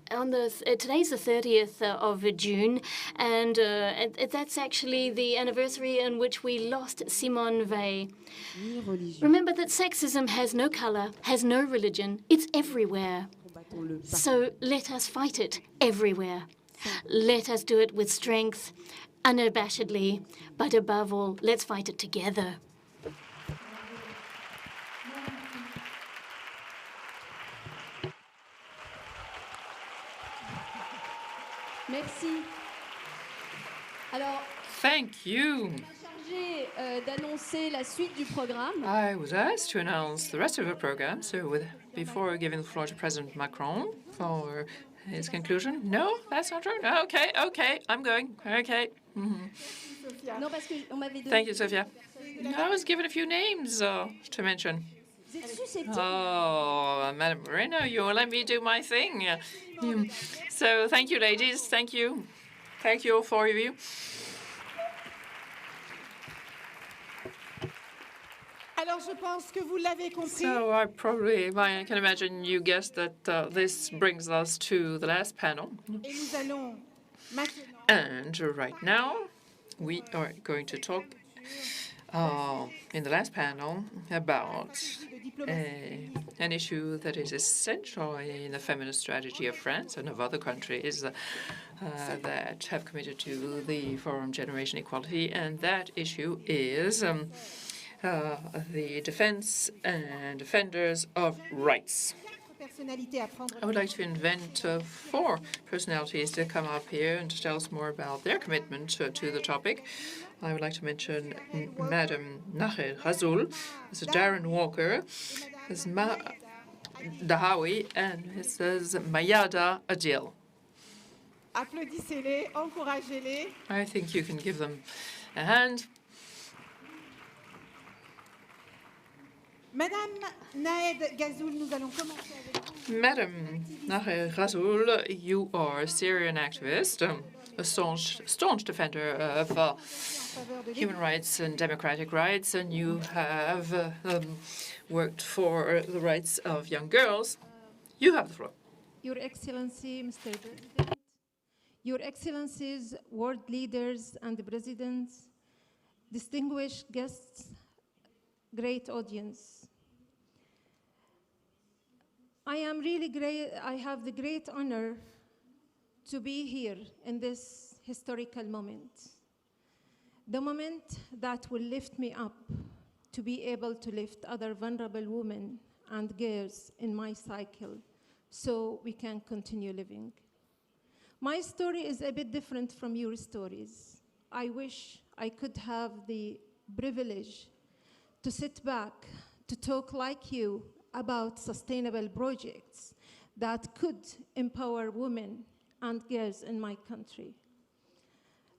Today's the 30th of June, and that's actually the anniversary in which we lost Simone Weil. Remember that sexism has no color, has no religion. It's everywhere. So let us fight it everywhere. Let us do it with strength, unabashedly, but above all, let's fight it together. Merci. Alors, thank you. D'annoncer la suite du programme. I was asked to announce the rest of the program, so before giving the floor to President Macron for his conclusion. No, that's not true. No, okay, I'm going. Okay. Thank you, Sophia. I was given a few names to mention. Oh, Madam Moreno, you will let me do my thing. So thank you, ladies. Thank you. Thank you, all four of you. So I can imagine you guessed that this brings us to the last panel. And right now, we are going to talk in the last panel about an issue that is essential in the feminist strategy of France and of other countries that have committed to the Forum Generation Equality, and that issue is the defense and defenders of rights. I would like to invent 4 personalities to come up here and to tell us more about their commitment to the topic. I would like to mention Madam Nahel Rasoul, Mr. Darren Walker, Ms. Dahawi, and Mrs. Mayada Adil. Applaudissez-les, encouragez-les. I think you can give them a hand. Madame Nahel Gazoul, nous allons commencer avec vous. Madam Nahel Rasoul, you are a Syrian activist, a staunch defender of human rights and democratic rights, and you have worked for the rights of young girls. You have the floor. Your Excellency, Mr. President, Your Excellencies, world leaders and presidents, distinguished guests, great audience. I am really great. I have the great honor to be here in this historical moment. The moment that will lift me up to be able to lift other vulnerable women and girls in my cycle so we can continue living. My story is a bit different from your stories. I wish I could have the privilege to sit back, to talk like you about sustainable projects that could empower women and girls in my country.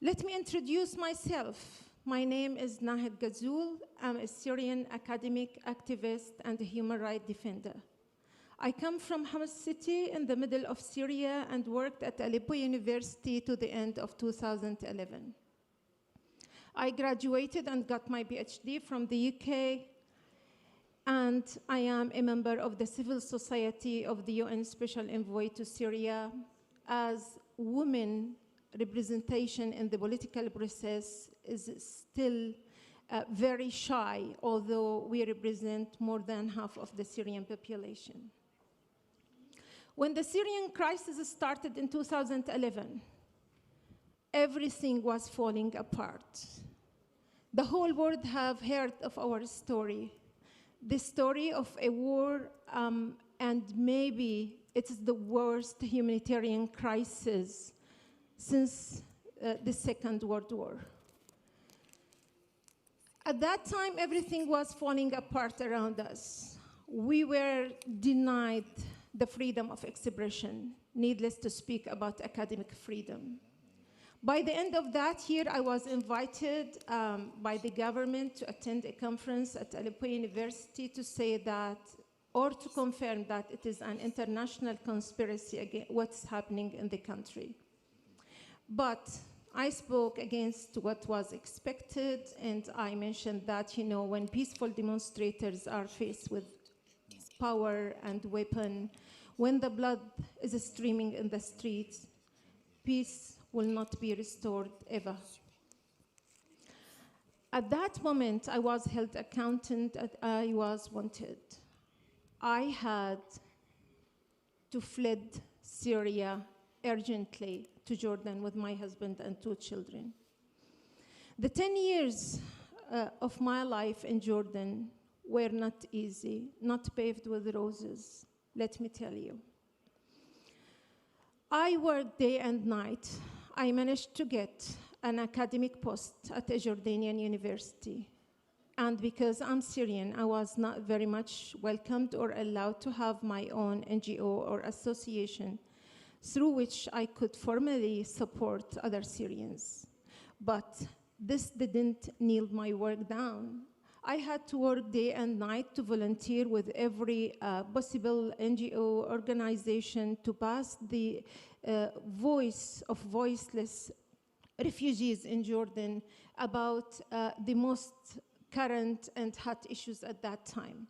Let me introduce myself. My name is Nahel Gazoul. I'm a Syrian academic, activist, and a human rights defender. I come from Homs city in the middle of Syria and worked at Aleppo University to the end of 2011. I graduated and got my PhD from the UK, and I am a member of the civil society of the UN Special Envoy to Syria. As women representation in the political process is still very shy, although we represent more than half of the Syrian population. When the Syrian crisis started in 2011, everything was falling apart. The whole world have heard of our story, the story of a war, and maybe it's the worst humanitarian crisis since the Second World War. At that time, everything was falling apart around us. We were denied the freedom of expression, needless to speak about academic freedom. By the end of that year, I was invited by the government to attend a conference at Aleppo University to say that, or to confirm that it is an international conspiracy against what's happening in the country. But I spoke against what was expected, and I mentioned that, you know, when peaceful demonstrators are faced with power and weapon, when the blood is streaming in the streets, peace will not be restored ever. At that moment, I was held accountable, I was wanted. I had to flee Syria urgently to Jordan with my husband and 2 children. The 10 years of my life in Jordan were not easy, not paved with roses, let me tell you. I worked day and night. I managed to get an academic post at a Jordanian university. And because I'm Syrian, I was not very much welcomed or allowed to have my own NGO or association through which I could formally support other Syrians. But this didn't kneel my work down. I had to work day and night to volunteer with every possible NGO organization to pass the voice of voiceless refugees in Jordan about the most current and hot issues at that time.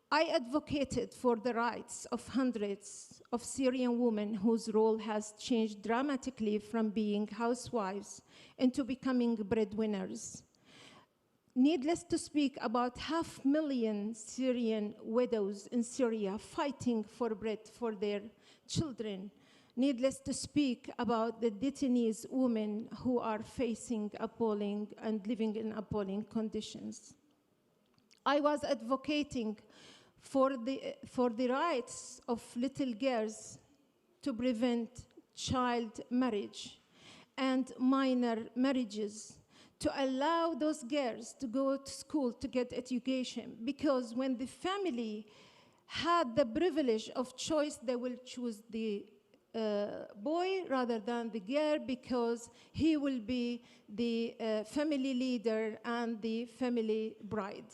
I advocated for the rights of hundreds of Syrian women whose role has changed dramatically from being housewives into becoming breadwinners. Needless to speak about 500,000 Syrian widows in Syria fighting for bread for their children. Needless to speak about the detainees women who are facing appalling and living in appalling conditions. I was advocating for the rights of little girls to prevent child marriage and minor marriages, to allow those girls to go to school to get education, because when the family had the privilege of choice, they will choose the boy rather than the girl, because he will be the family leader and the family bride.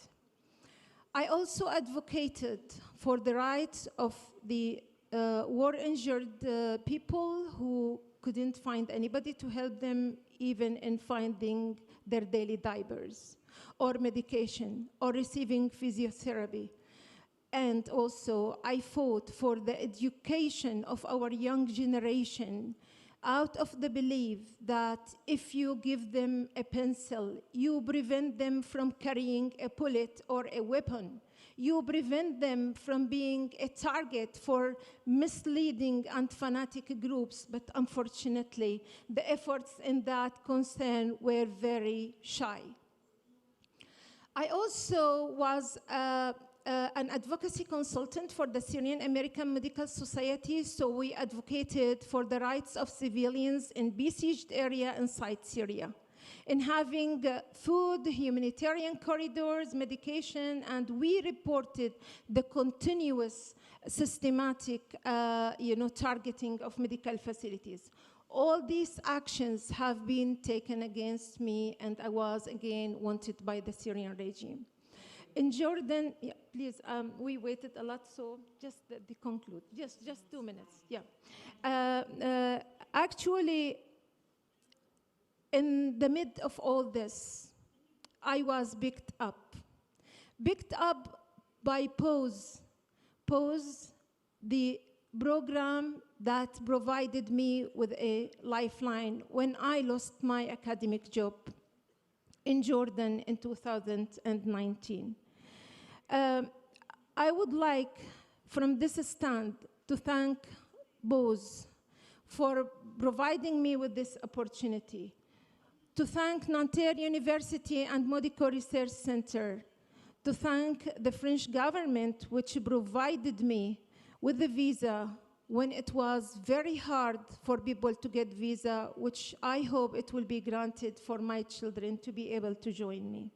I also advocated for the rights of the war-injured people who couldn't find anybody to help them even in finding their daily diapers or medication or receiving physiotherapy. And also, I fought for the education of our young generation out of the belief that if you give them a pencil, you prevent them from carrying a bullet or a weapon. You prevent them from being a target for misleading and fanatic groups. But unfortunately, the efforts in that concern were very shy. I also was an advocacy consultant for the Syrian American Medical Society, so we advocated for the rights of civilians in besieged area inside Syria, in having food, humanitarian corridors, medication, and we reported the continuous systematic targeting of medical facilities. All these actions have been taken against me, and I was again wanted by the Syrian regime. In Jordan, yeah, please, we waited a lot, so just to conclude, just 2 minutes, yeah. Actually, in the mid of all this, I was picked up by PAUSE, the program that provided me with a lifeline when I lost my academic job in Jordan in 2019. I would like, from this stand, to thank PAUSE for providing me with this opportunity, to thank Nanterre University and Modico Research Center, to thank the French government, which provided me with the visa when it was very hard for people to get visa, which I hope it will be granted for my children to be able to join me.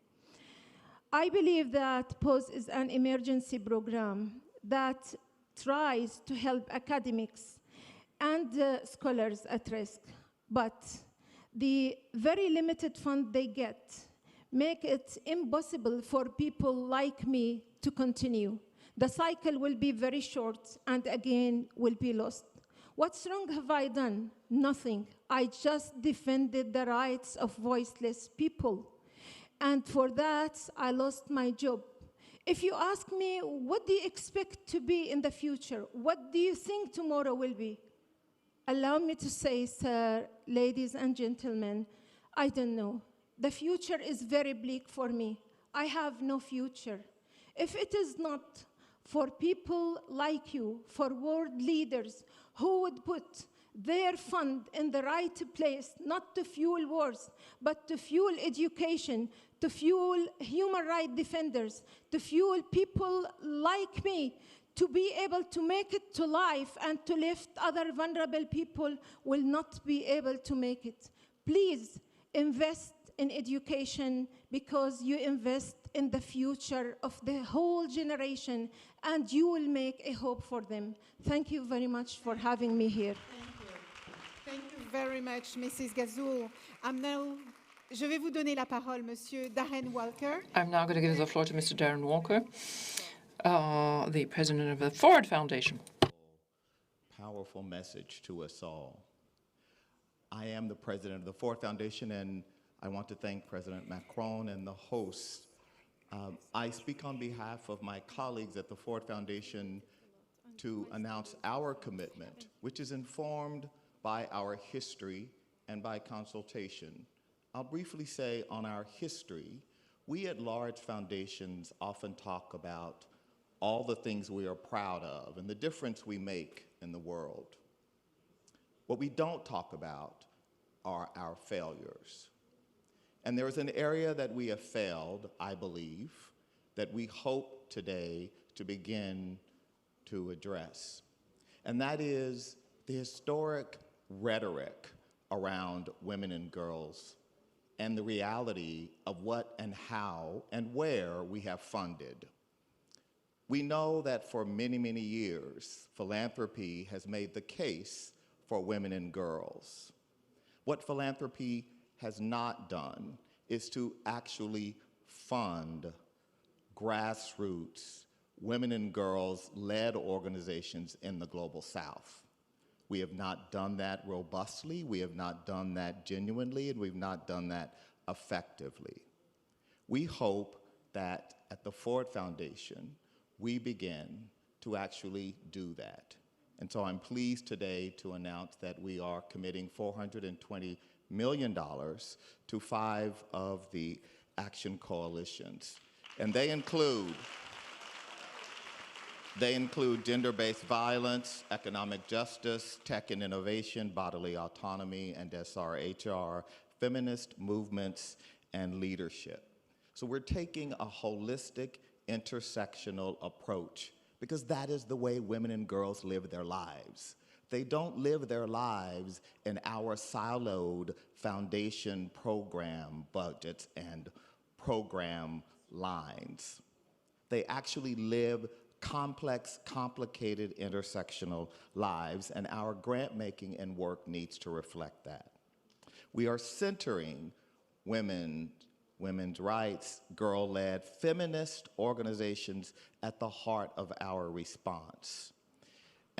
I believe that PAUSE is an emergency program that tries to help academics and scholars at risk, but the very limited fund they get make it impossible for people like me to continue. The cycle will be very short and again will be lost. What's wrong have I done? Nothing. I just defended the rights of voiceless people. And for that, I lost my job. If you ask me, what do you expect to be in the future? What do you think tomorrow will be? Allow me to say, sir, ladies and gentlemen, I don't know. The future is very bleak for me. I have no future. If it is not for people like you, for world leaders who would put their fund in the right place, not to fuel wars, but to fuel education, to fuel human rights defenders, to fuel people like me, to be able to make it to life and to lift other vulnerable people will not be able to make it. Please invest in education because you invest in the future of the whole generation, and you will make a hope for them. Thank you very much for having me here. Thank you very much, Mrs. Gazul. Je vais vous donner la parole, Monsieur Darren Walker. I'm now going to give the floor to Mr. Darren Walker, the president of the Ford Foundation. Powerful message to us all. I am the president of the Ford Foundation, and I want to thank President Macron and the hosts. I speak on behalf of my colleagues at the Ford Foundation to announce our commitment, which is informed by our history and by consultation. I'll briefly say on our history, we at large foundations often talk about all the things we are proud of and the difference we make in the world. What we don't talk about are our failures. And there is an area that we have failed, I believe, that we hope today to begin to address. And that is the historic rhetoric around women and girls and the reality of what and how and where we have funded. We know that for many, many years, philanthropy has made the case for women and girls. What philanthropy has not done is to actually fund grassroots, women and girls-led organizations in the Global South. We have not done that robustly, we have not done that genuinely, and we've not done that effectively. We hope that at the Ford Foundation, we begin to actually do that. And so I'm pleased today to announce that we are committing $420 million to 5 of the action coalitions. And they include gender-based violence, economic justice, tech and innovation, bodily autonomy, and SRHR, feminist movements, and leadership. So we're taking a holistic, intersectional approach because that is the way women and girls live their lives. They don't live their lives in our siloed foundation program budgets and program lines. They actually live complex, complicated, intersectional lives, and our grant making and work needs to reflect that. We are centering women's rights, girl-led feminist organizations at the heart of our response.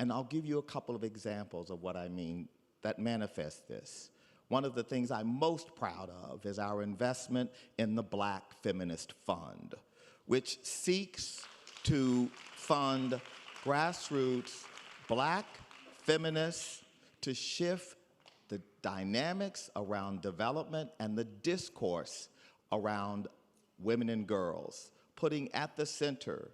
And I'll give you a couple of examples of what I mean that manifest this. One of the things I'm most proud of is our investment in the Black Feminist Fund, which seeks to fund grassroots Black feminists to shift the dynamics around development and the discourse around women and girls, putting at the center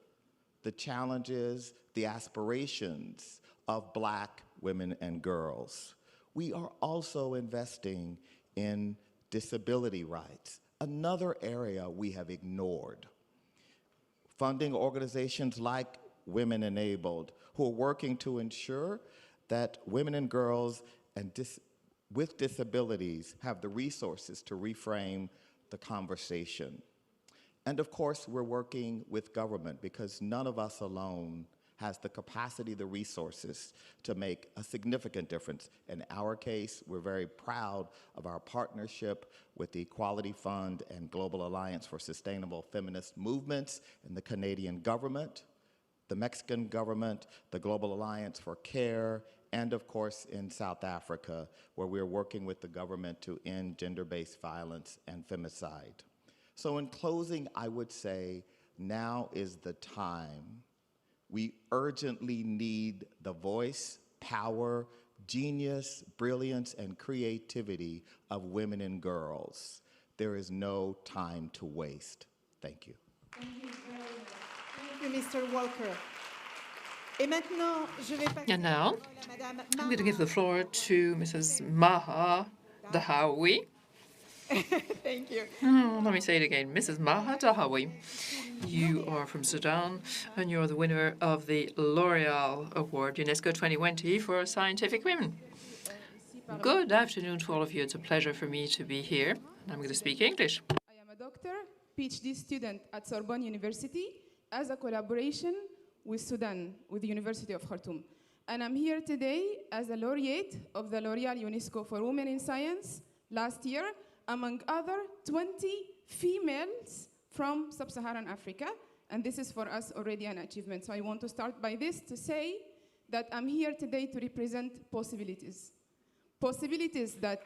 the challenges, the aspirations of Black women and girls. We are also investing in disability rights, another area we have ignored. Funding organizations like Women Enabled, who are working to ensure that women and girls with disabilities have the resources to reframe the conversation. And of course, we're working with government because none of us alone has the capacity, the resources to make a significant difference. In our case, we're very proud of our partnership with the Equality Fund and Global Alliance for Sustainable Feminist Movements in the Canadian government, the Mexican government, the Global Alliance for Care, and of course in South Africa, where we're working with the government to end gender-based violence and femicide. So in closing, I would say now is the time. We urgently need the voice, power, genius, brilliance, and creativity of women and girls. There is no time to waste. Thank you. Thank you very much. Thank you, Mr. Walker. And now, I'm going to give the floor to Mrs. Maha Dahawi. Thank you. Let me say it again, Mrs. Maha Dahawi. You are from Sudan, and you're the winner of the L'Oréal Award UNESCO 2020 for Scientific Women. Good afternoon to all of you. It's a pleasure for me to be here. And I'm going to speak English. I am a doctor, PhD student at Sorbonne University as a collaboration with Sudan, with the University of Khartoum. And I'm here today as a laureate of the L'Oréal UNESCO for Women in Science last year, among other 20 females from Sub-Saharan Africa. And this is for us already an achievement. So I want to start by this to say that I'm here today to represent possibilities. Possibilities that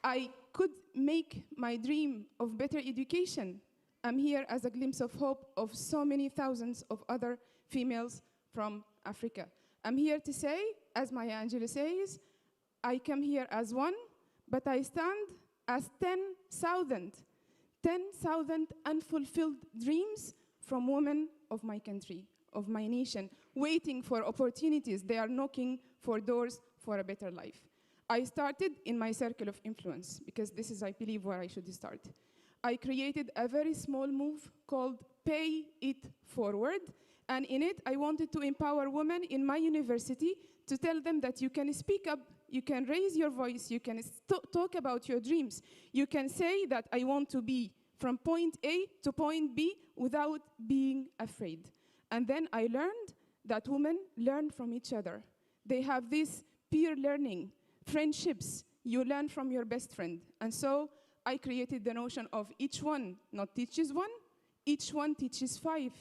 I could make my dream of better education. I'm here as a glimpse of hope of so many thousands of other females from Africa. I'm here to say, as Maya Angelou says, I come here as one, but I stand as 10,000 unfulfilled dreams from women of my country, of my nation, waiting for opportunities. They are knocking for doors for a better life. I started in my circle of influence, because this is, I believe, where I should start. I created a very small move called Pay It Forward, and in it, I wanted to empower women in my university to tell them that you can speak up, you can raise your voice, you can talk about your dreams. You can say that I want to be from point A to point B without being afraid. And then I learned that women learn from each other. They have this peer learning, friendships. You learn from your best friend. And so I created the notion of each one not teaches one, each one teaches 5.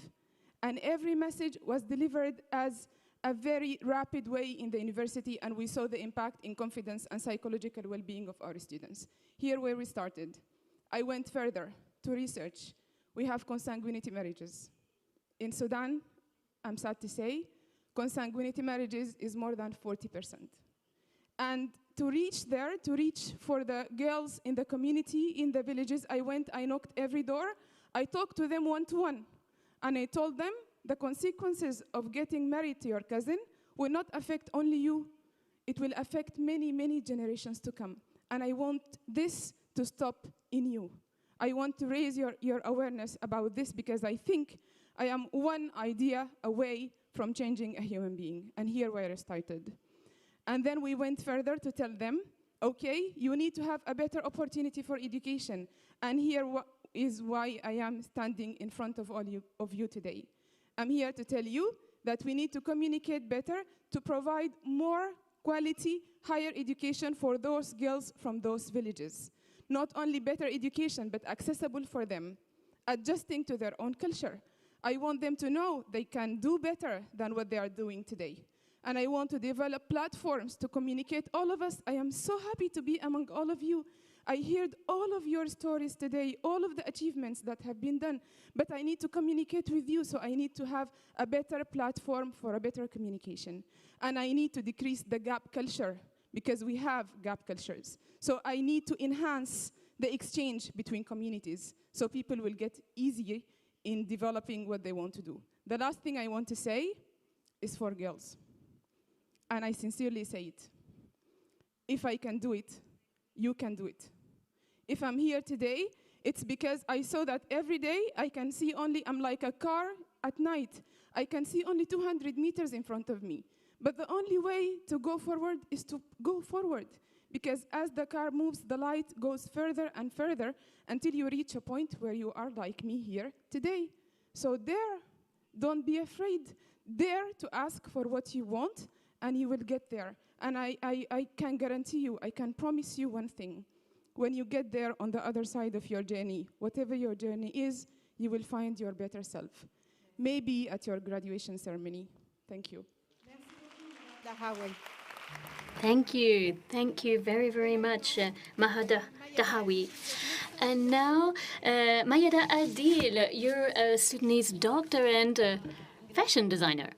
And every message was delivered as a very rapid way in the university, and we saw the impact in confidence and psychological well-being of our students. Here where we started. I went further to research. We have consanguinity marriages. In Sudan, I'm sad to say, consanguinity marriages is more than 40%. And to reach there, to reach for the girls in the community, in the villages, I knocked every door. I talked to them one-to-one. And I told them the consequences of getting married to your cousin will not affect only you. It will affect many, many generations to come. And I want this to stop in you. I want to raise your awareness about this, because I think I am one idea away from changing a human being. And here where I started. And then we went further to tell them, okay, you need to have a better opportunity for education. And here is why I am standing in front of all of you today. I'm here to tell you that we need to communicate better to provide more quality, higher education for those girls from those villages. Not only better education, but accessible for them, adjusting to their own culture. I want them to know they can do better than what they are doing today. And I want to develop platforms to communicate all of us. I am so happy to be among all of you. I heard all of your stories today, all of the achievements that have been done, but I need to communicate with you, so I need to have a better platform for a better communication. And I need to decrease the gap culture, because we have gap cultures. So I need to enhance the exchange between communities, so people will get easier in developing what they want to do. The last thing I want to say is for girls. And I sincerely say it. If I can do it, you can do it. If I'm here today, it's because I saw that every day I can see only, I'm like a car at night. I can see only 200 meters in front of me. But the only way to go forward is to go forward. Because as the car moves, the light goes further and further until you reach a point where you are like me here today. So dare, don't be afraid. Dare to ask for what you want, and you will get there. And I can guarantee you, I can promise you one thing. When you get there on the other side of your journey, whatever your journey is, you will find your better self. Maybe at your graduation ceremony. Thank you. Thank you. Thank you very, very much, Maha Dahawi. And now, Mayada Adil, you're a Sudanese doctor and fashion designer.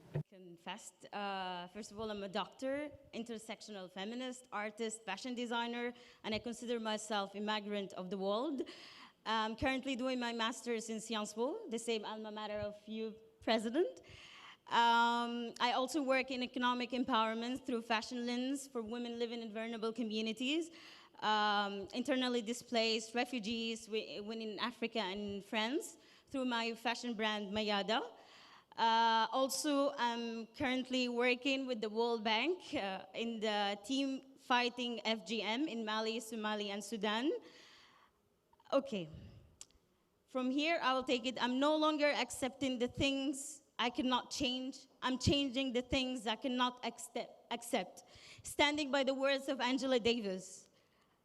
First of all, I'm a doctor, intersectional feminist, artist, fashion designer, and I consider myself a migrant of the world. I'm currently doing my master's in Sciences Po, the same alma mater of you, President. I also work in economic empowerment through fashion lens for women living in vulnerable communities, internally displaced, refugees, women in Africa and France, through my fashion brand, Mayada. Also, I'm currently working with the World Bank in the team fighting FGM in Mali, Somalia, and Sudan. Okay. From here, I will take it. I'm no longer accepting the things I cannot change. I'm changing the things I cannot accept. Standing by the words of Angela Davis,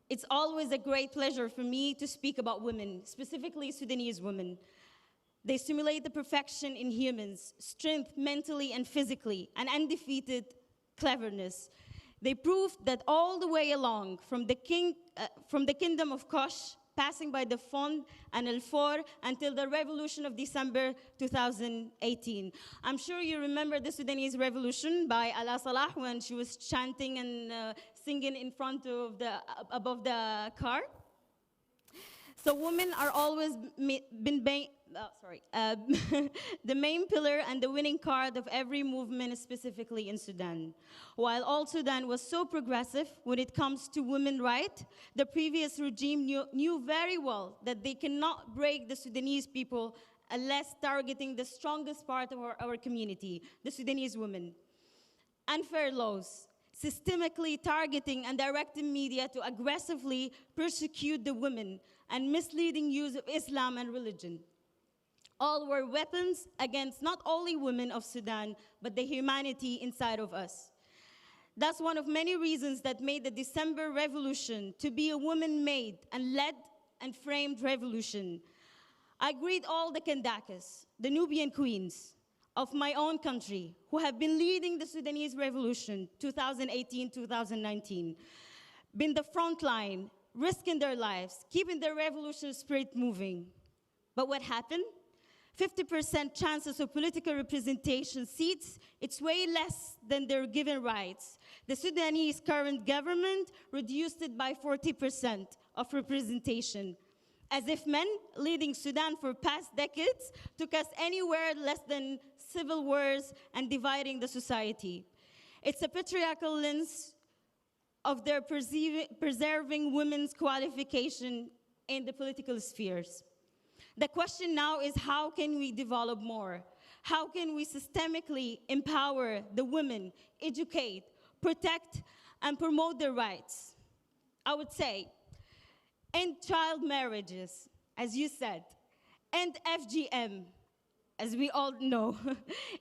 it's always a great pleasure for me to speak about women, specifically Sudanese women. They simulate the perfection in humans, strength mentally and physically, and undefeated cleverness. They proved that all the way along, from the kingdom of Kosh, passing by the Fond and El For, until the revolution of December 2018. I'm sure you remember the Sudanese revolution by Ala Salah when she was chanting and singing in front of above the car. So women are always the main pillar and the winning card of every movement, specifically in Sudan. While all Sudan was so progressive when it comes to women's rights, the previous regime knew very well that they cannot break the Sudanese people unless targeting the strongest part of our community, the Sudanese women. Unfair laws, systemically targeting and directing media to aggressively persecute the women, and misleading use of Islam and religion. All were weapons against not only women of Sudan, but the humanity inside of us. That's one of many reasons that made the December Revolution to be a woman-made and led and framed revolution. I greet all the Kandakas, the Nubian queens of my own country, who have been leading the Sudanese Revolution 2018-2019, been the front line, risking their lives, keeping the revolution spirit moving. But what happened? 50% chances of political representation seats, it's way less than their given rights. The Sudanese current government reduced it by 40% of representation, as if men leading Sudan for past decades took us anywhere less than civil wars and dividing the society. It's a patriarchal lens of their preserving women's qualification in the political spheres. The question now is, how can we develop more? How can we systemically empower the women, educate, protect, and promote their rights? I would say, end child marriages, as you said, end FGM, as we all know,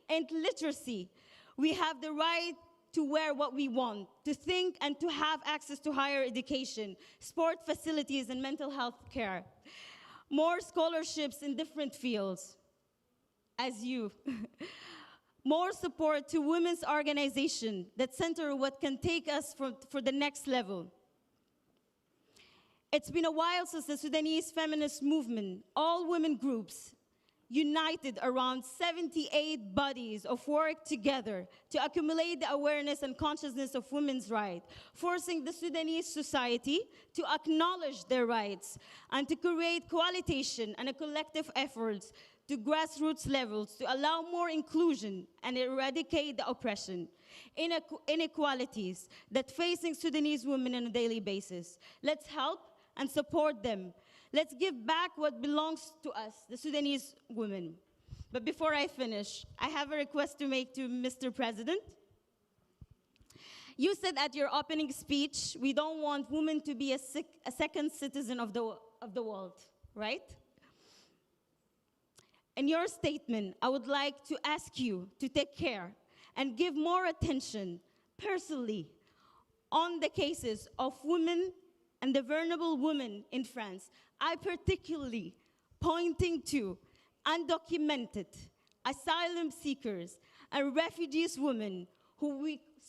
end literacy. We have the right to wear what we want, to think and to have access to higher education, sport facilities, and mental health care. More scholarships in different fields, as you. More support to women's organizations that center what can take us for the next level. It's been a while since the Sudanese feminist movement, all women groups, united around 78 bodies of work together to accumulate the awareness and consciousness of women's rights, forcing the Sudanese society to acknowledge their rights and to create coalition and a collective efforts to grassroots levels to allow more inclusion and eradicate the oppression, inequalities that facing Sudanese women on a daily basis. Let's help and support them. Let's give back what belongs to us, the Sudanese women. But before I finish, I have a request to make to Mr. President. You said at your opening speech, we don't want women to be a second citizen of the world, right? In your statement, I would like to ask you to take care and give more attention personally on the cases of women and the vulnerable women in France. I particularly pointing to undocumented asylum seekers and refugees women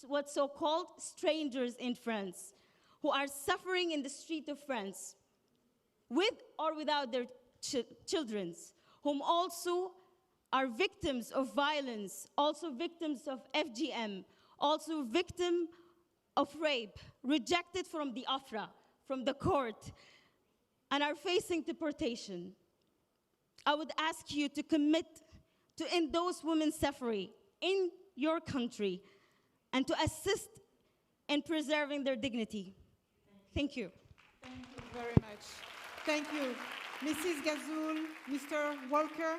what so-called strangers in France, who are suffering in the street of France with or without their children, whom also are victims of violence, also victims of FGM, also victim of rape, rejected from the Afra, from the court, and are facing deportation. I would ask you to commit to end those women's suffering in your country and to assist in preserving their dignity. Thank you. Thank you very much. Thank you. Mrs. Gazoul, Mr. Walker,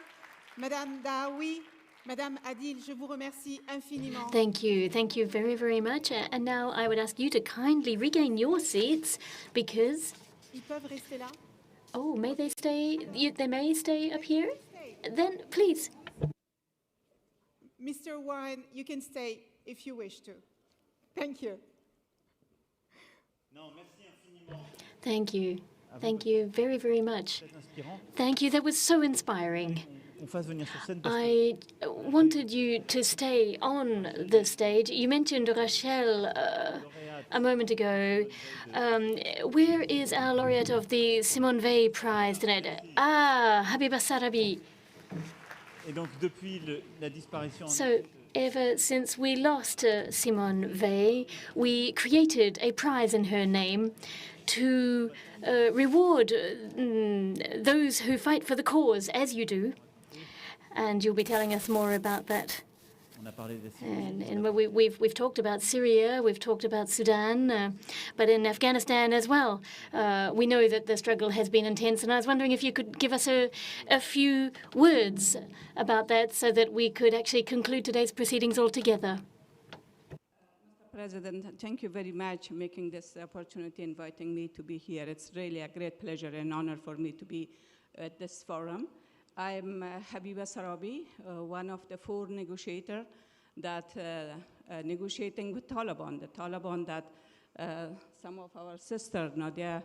Madame Dahaoui, Madame Adil, je vous remercie infiniment. Thank you very, very much. And now I would ask you to kindly regain your seats because... Ils peuvent rester là? Oh, may they stay? They may stay up here? Then please. Mr. Warren, you can stay if you wish to. Thank you. Thank you. Thank you very, very much. Thank you. That was so inspiring. I wanted you to stay on the stage. You mentioned Rachel a moment ago. Where is our laureate of the Simone Weil Prize tonight? Ah, Habiba Sarabi. So, ever since we lost Simone Weil, we created a prize in her name to reward those who fight for the cause, as you do. And you'll be telling us more about that. And we've talked about Syria, we've talked about Sudan, but in Afghanistan as well, we know that the struggle has been intense. And I was wondering if you could give us a few words about that so that we could actually conclude today's proceedings altogether. Mr. President, thank you very much for making this opportunity, inviting me to be here. It's really a great pleasure and honor for me to be at this forum. I'm Habiba Sarabi, one of the 4 negotiators that negotiating with Taliban. The Taliban that some of our sister Nadia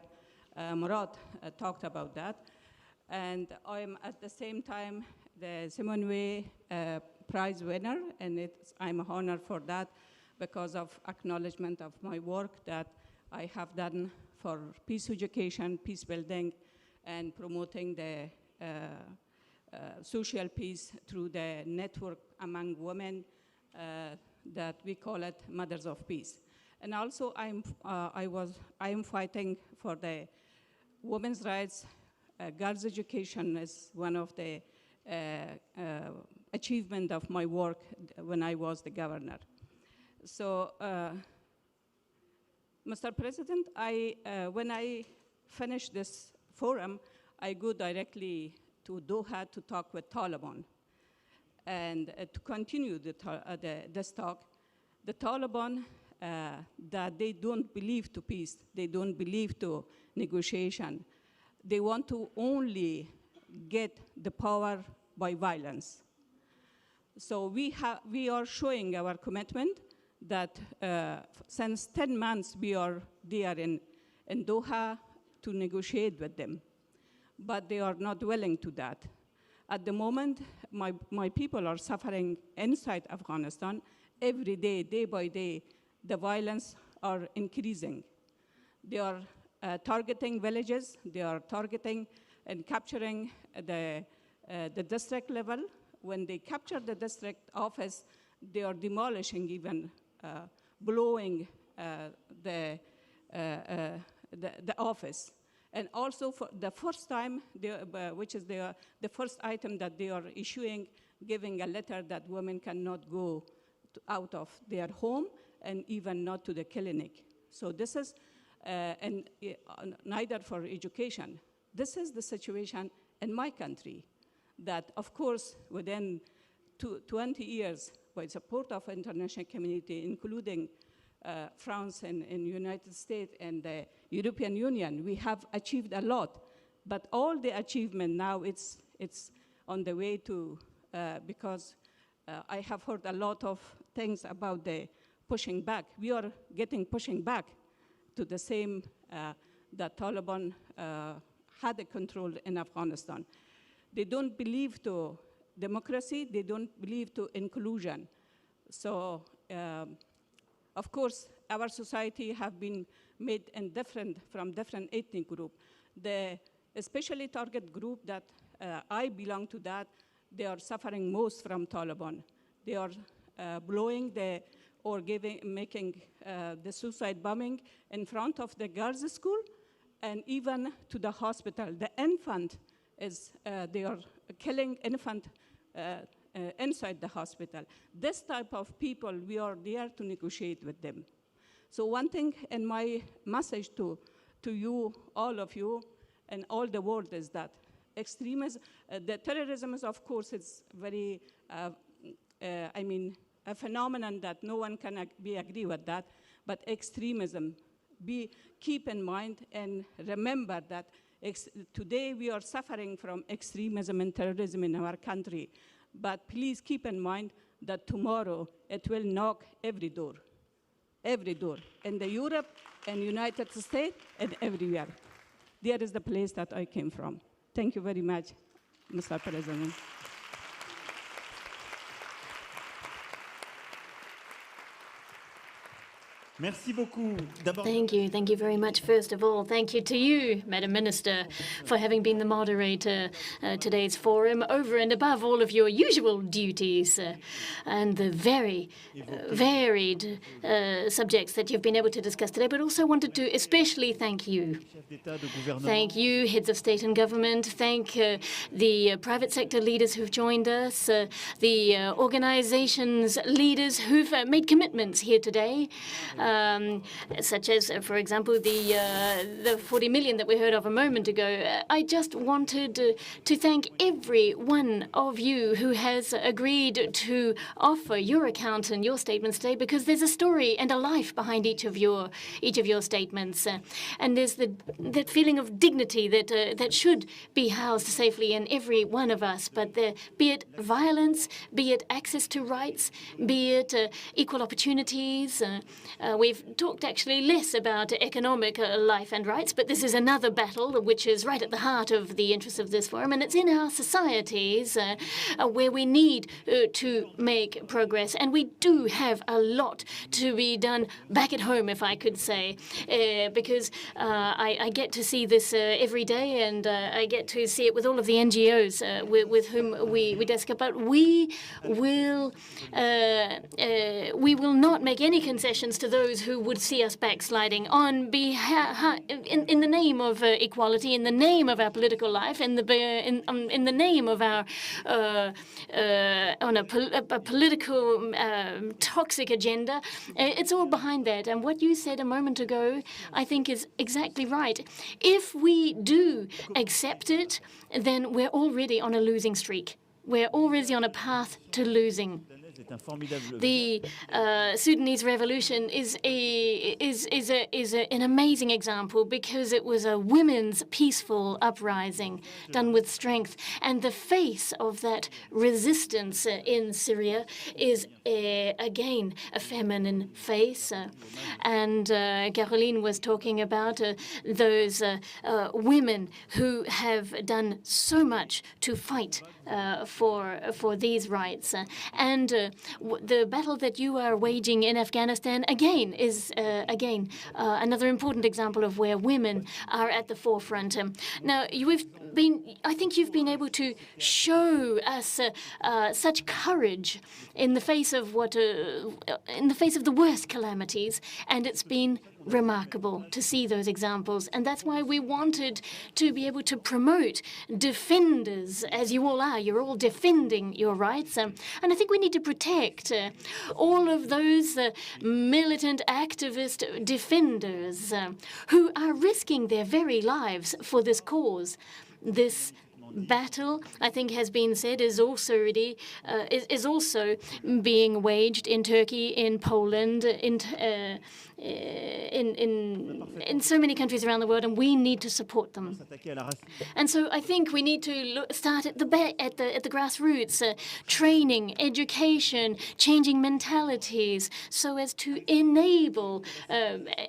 Murad talked about that. And I'm at the same time the Simone Weil Prize winner, and I'm honored for that because of acknowledgement of my work that I have done for peace education, peace building, and promoting the social peace through the network among women that we call it Mothers of Peace. And also I am fighting for the women's rights. Girls' education is one of the achievement of my work when I was the governor. So, Mr. President, when I finish this forum, I go directly to Doha to talk with Taliban. And to continue this talk, the Taliban, that they don't believe to peace, they don't believe to negotiation. They want to only get the power by violence. So we are showing our commitment that since 10 months we are there in Doha to negotiate with them. But they are not willing to that. At the moment, my people are suffering inside Afghanistan. Every day, day by day, the violence are increasing. They are targeting villages. They are targeting and capturing the district level. When they capture the district office, they are demolishing, even blowing the office. And also for the first time, which is the first item that they are issuing, giving a letter that women cannot go out of their home and even not to the clinic. So this is, and neither for education. This is the situation in my country that, of course, within 20 years, by support of international community, including France and United States and the European Union, we have achieved a lot. But all the achievement now, it's on the way to, because I have heard a lot of things about the pushing back. We are pushing back to the same that Taliban had a control in Afghanistan. They don't believe to democracy, they don't believe to inclusion. So, of course, our society have been made in from different ethnic group. The especially target group that I belong to, that they are suffering most from Taliban. They are blowing or making the suicide bombing in front of the girls' school and even to the hospital. The infant is, they are killing infant inside the hospital. This type of people, we are there to negotiate with them. So one thing in my message to you, all of you, and all the world is that extremism, the terrorism is, of course, it's very a phenomenon that no one can agree with that, but extremism. Keep in mind and remember that today we are suffering from extremism and terrorism in our country, but please keep in mind that tomorrow it will knock every door, in the Europe and United States and everywhere. There is the place that I came from. Thank you very much, Mr. President. Thank you very much. First of all, thank you to you, Madam Minister, for having been the moderator today's forum, over and above all of your usual duties and the very varied subjects that you've been able to discuss today, but also wanted to especially thank you. Thank you, heads of state and government. Thank the private sector leaders who've joined us, the organizations leaders who've made commitments here today. Such as, for example, the 40 million that we heard of a moment ago. I just wanted to thank every one of you who has agreed to offer your account and your statements today, because there's a story and a life behind each of your statements, and there's that feeling of dignity that should be housed safely in every one of us. But be it violence, be it access to rights, be it equal opportunities. We've talked actually less about economic life and rights, but this is another battle which is right at the heart of the interests of this forum, and it's in our societies where we need to make progress, and we do have a lot to be done back at home, if I could say, because I get to see this every day, and I get to see it with all of the NGOs with whom we discuss, but we will not make any concessions to those who would see us backsliding in the name of equality, in the name of our political life, in the name of our on a political toxic agenda. It's all behind that. And what you said a moment ago, I think, is exactly right. If we do accept it, then we're already on a losing streak. We're already on a path to losing. The Sudanese revolution is an amazing example, because it was a women's peaceful uprising done with strength, and the face of that resistance in Syria is again a feminine face. And Caroline was talking about those women who have done so much to fight for these rights, and the battle that you are waging in Afghanistan again is another important example of where women are at the forefront. Now, I think you've been able to show us such courage in the face of the worst calamities, and it's been remarkable to see those examples. And that's why we wanted to be able to promote defenders, as you all are. You're all defending your rights. And I think we need to protect all of those militant activist defenders who are risking their very lives for this cause. This battle, I think, has been said, is also being waged in Turkey, in Poland, in so many countries around the world, and we need to support them. And so I think we need to start at the grassroots, training, education, changing mentalities, so as to enable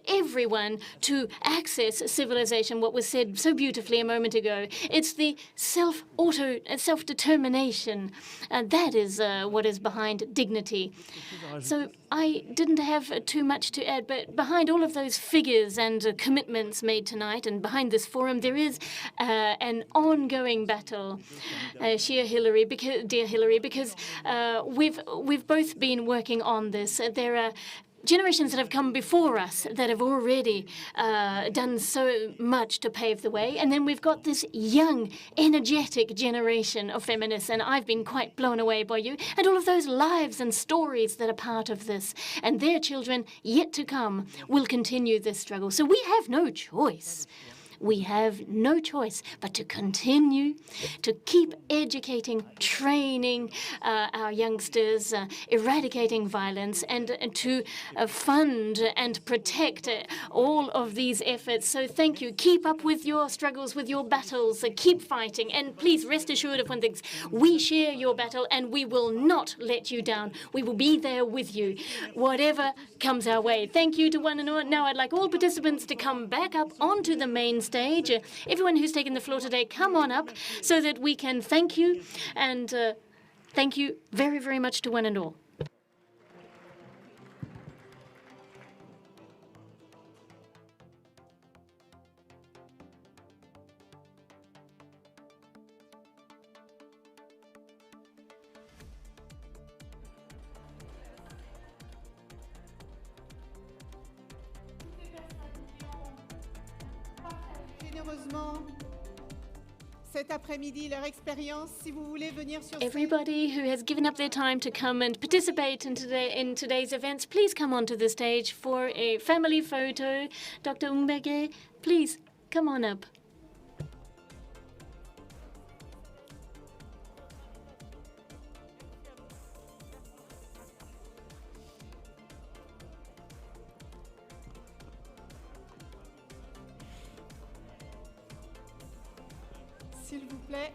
everyone to access civilization. What was said so beautifully a moment ago, it's the self-determination, and that is what is behind dignity. So I didn't have too much to add, but behind all of those figures and commitments made tonight, and behind this forum, there is an ongoing battle, dear Hillary, because we've both been working on this. There are generations that have come before us that have already done so much to pave the way. And then we've got this young, energetic generation of feminists, and I've been quite blown away by you, and all of those lives and stories that are part of this. And their children, yet to come, will continue this struggle. So we have no choice. we have no choice but to continue to keep educating, training our youngsters, eradicating violence, and to fund and protect all of these efforts. So thank you. Keep up with your struggles, with your battles. Keep fighting. And please rest assured of one thing. We share your battle and we will not let you down. We will be there with you, whatever comes our way. Thank you to one and all. Now I'd like all participants to come back up onto the main stage. Everyone who's taken the floor today, come on up so that we can thank you. And thank you very, very much to one and all. Généreusement cet après-midi leur expérience. Si vous voulez venir sur scène. Everybody who has given up their time to come and participate in today's events, please come onto the stage for a family photo. Dr. Umberge, please come on up. S'il vous plaît.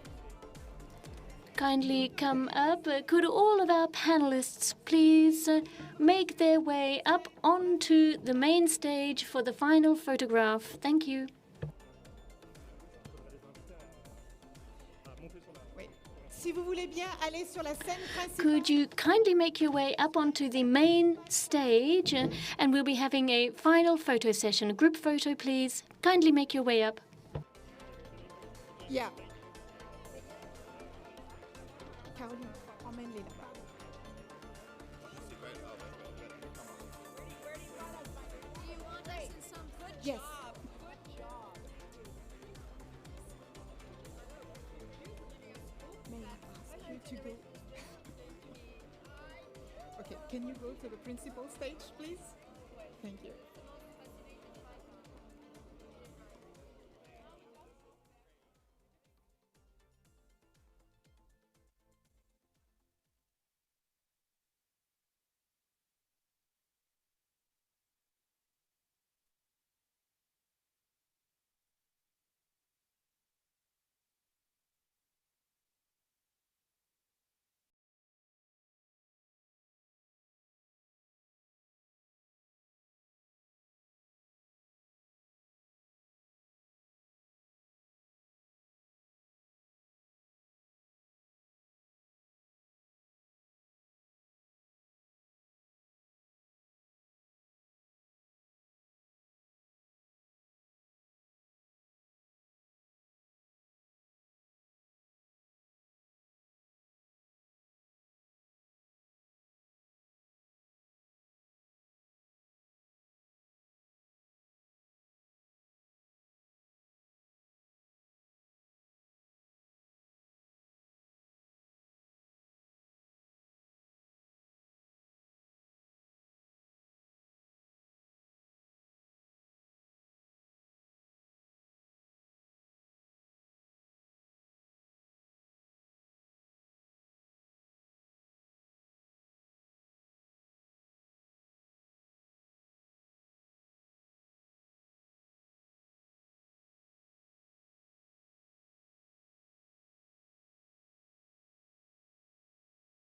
Kindly come up. Could all of our panelists please make their way up onto the main stage for the final photograph? Thank you. Si vous voulez bien aller sur la scène principale. Could you kindly make your way up onto the main stage, and we'll be having a final photo session. A group photo, please. Kindly make your way up. Yeah. Caroline, emmène-les là-bas. Yes. May I ask you to go? Okay, can you go to the principal stage, please?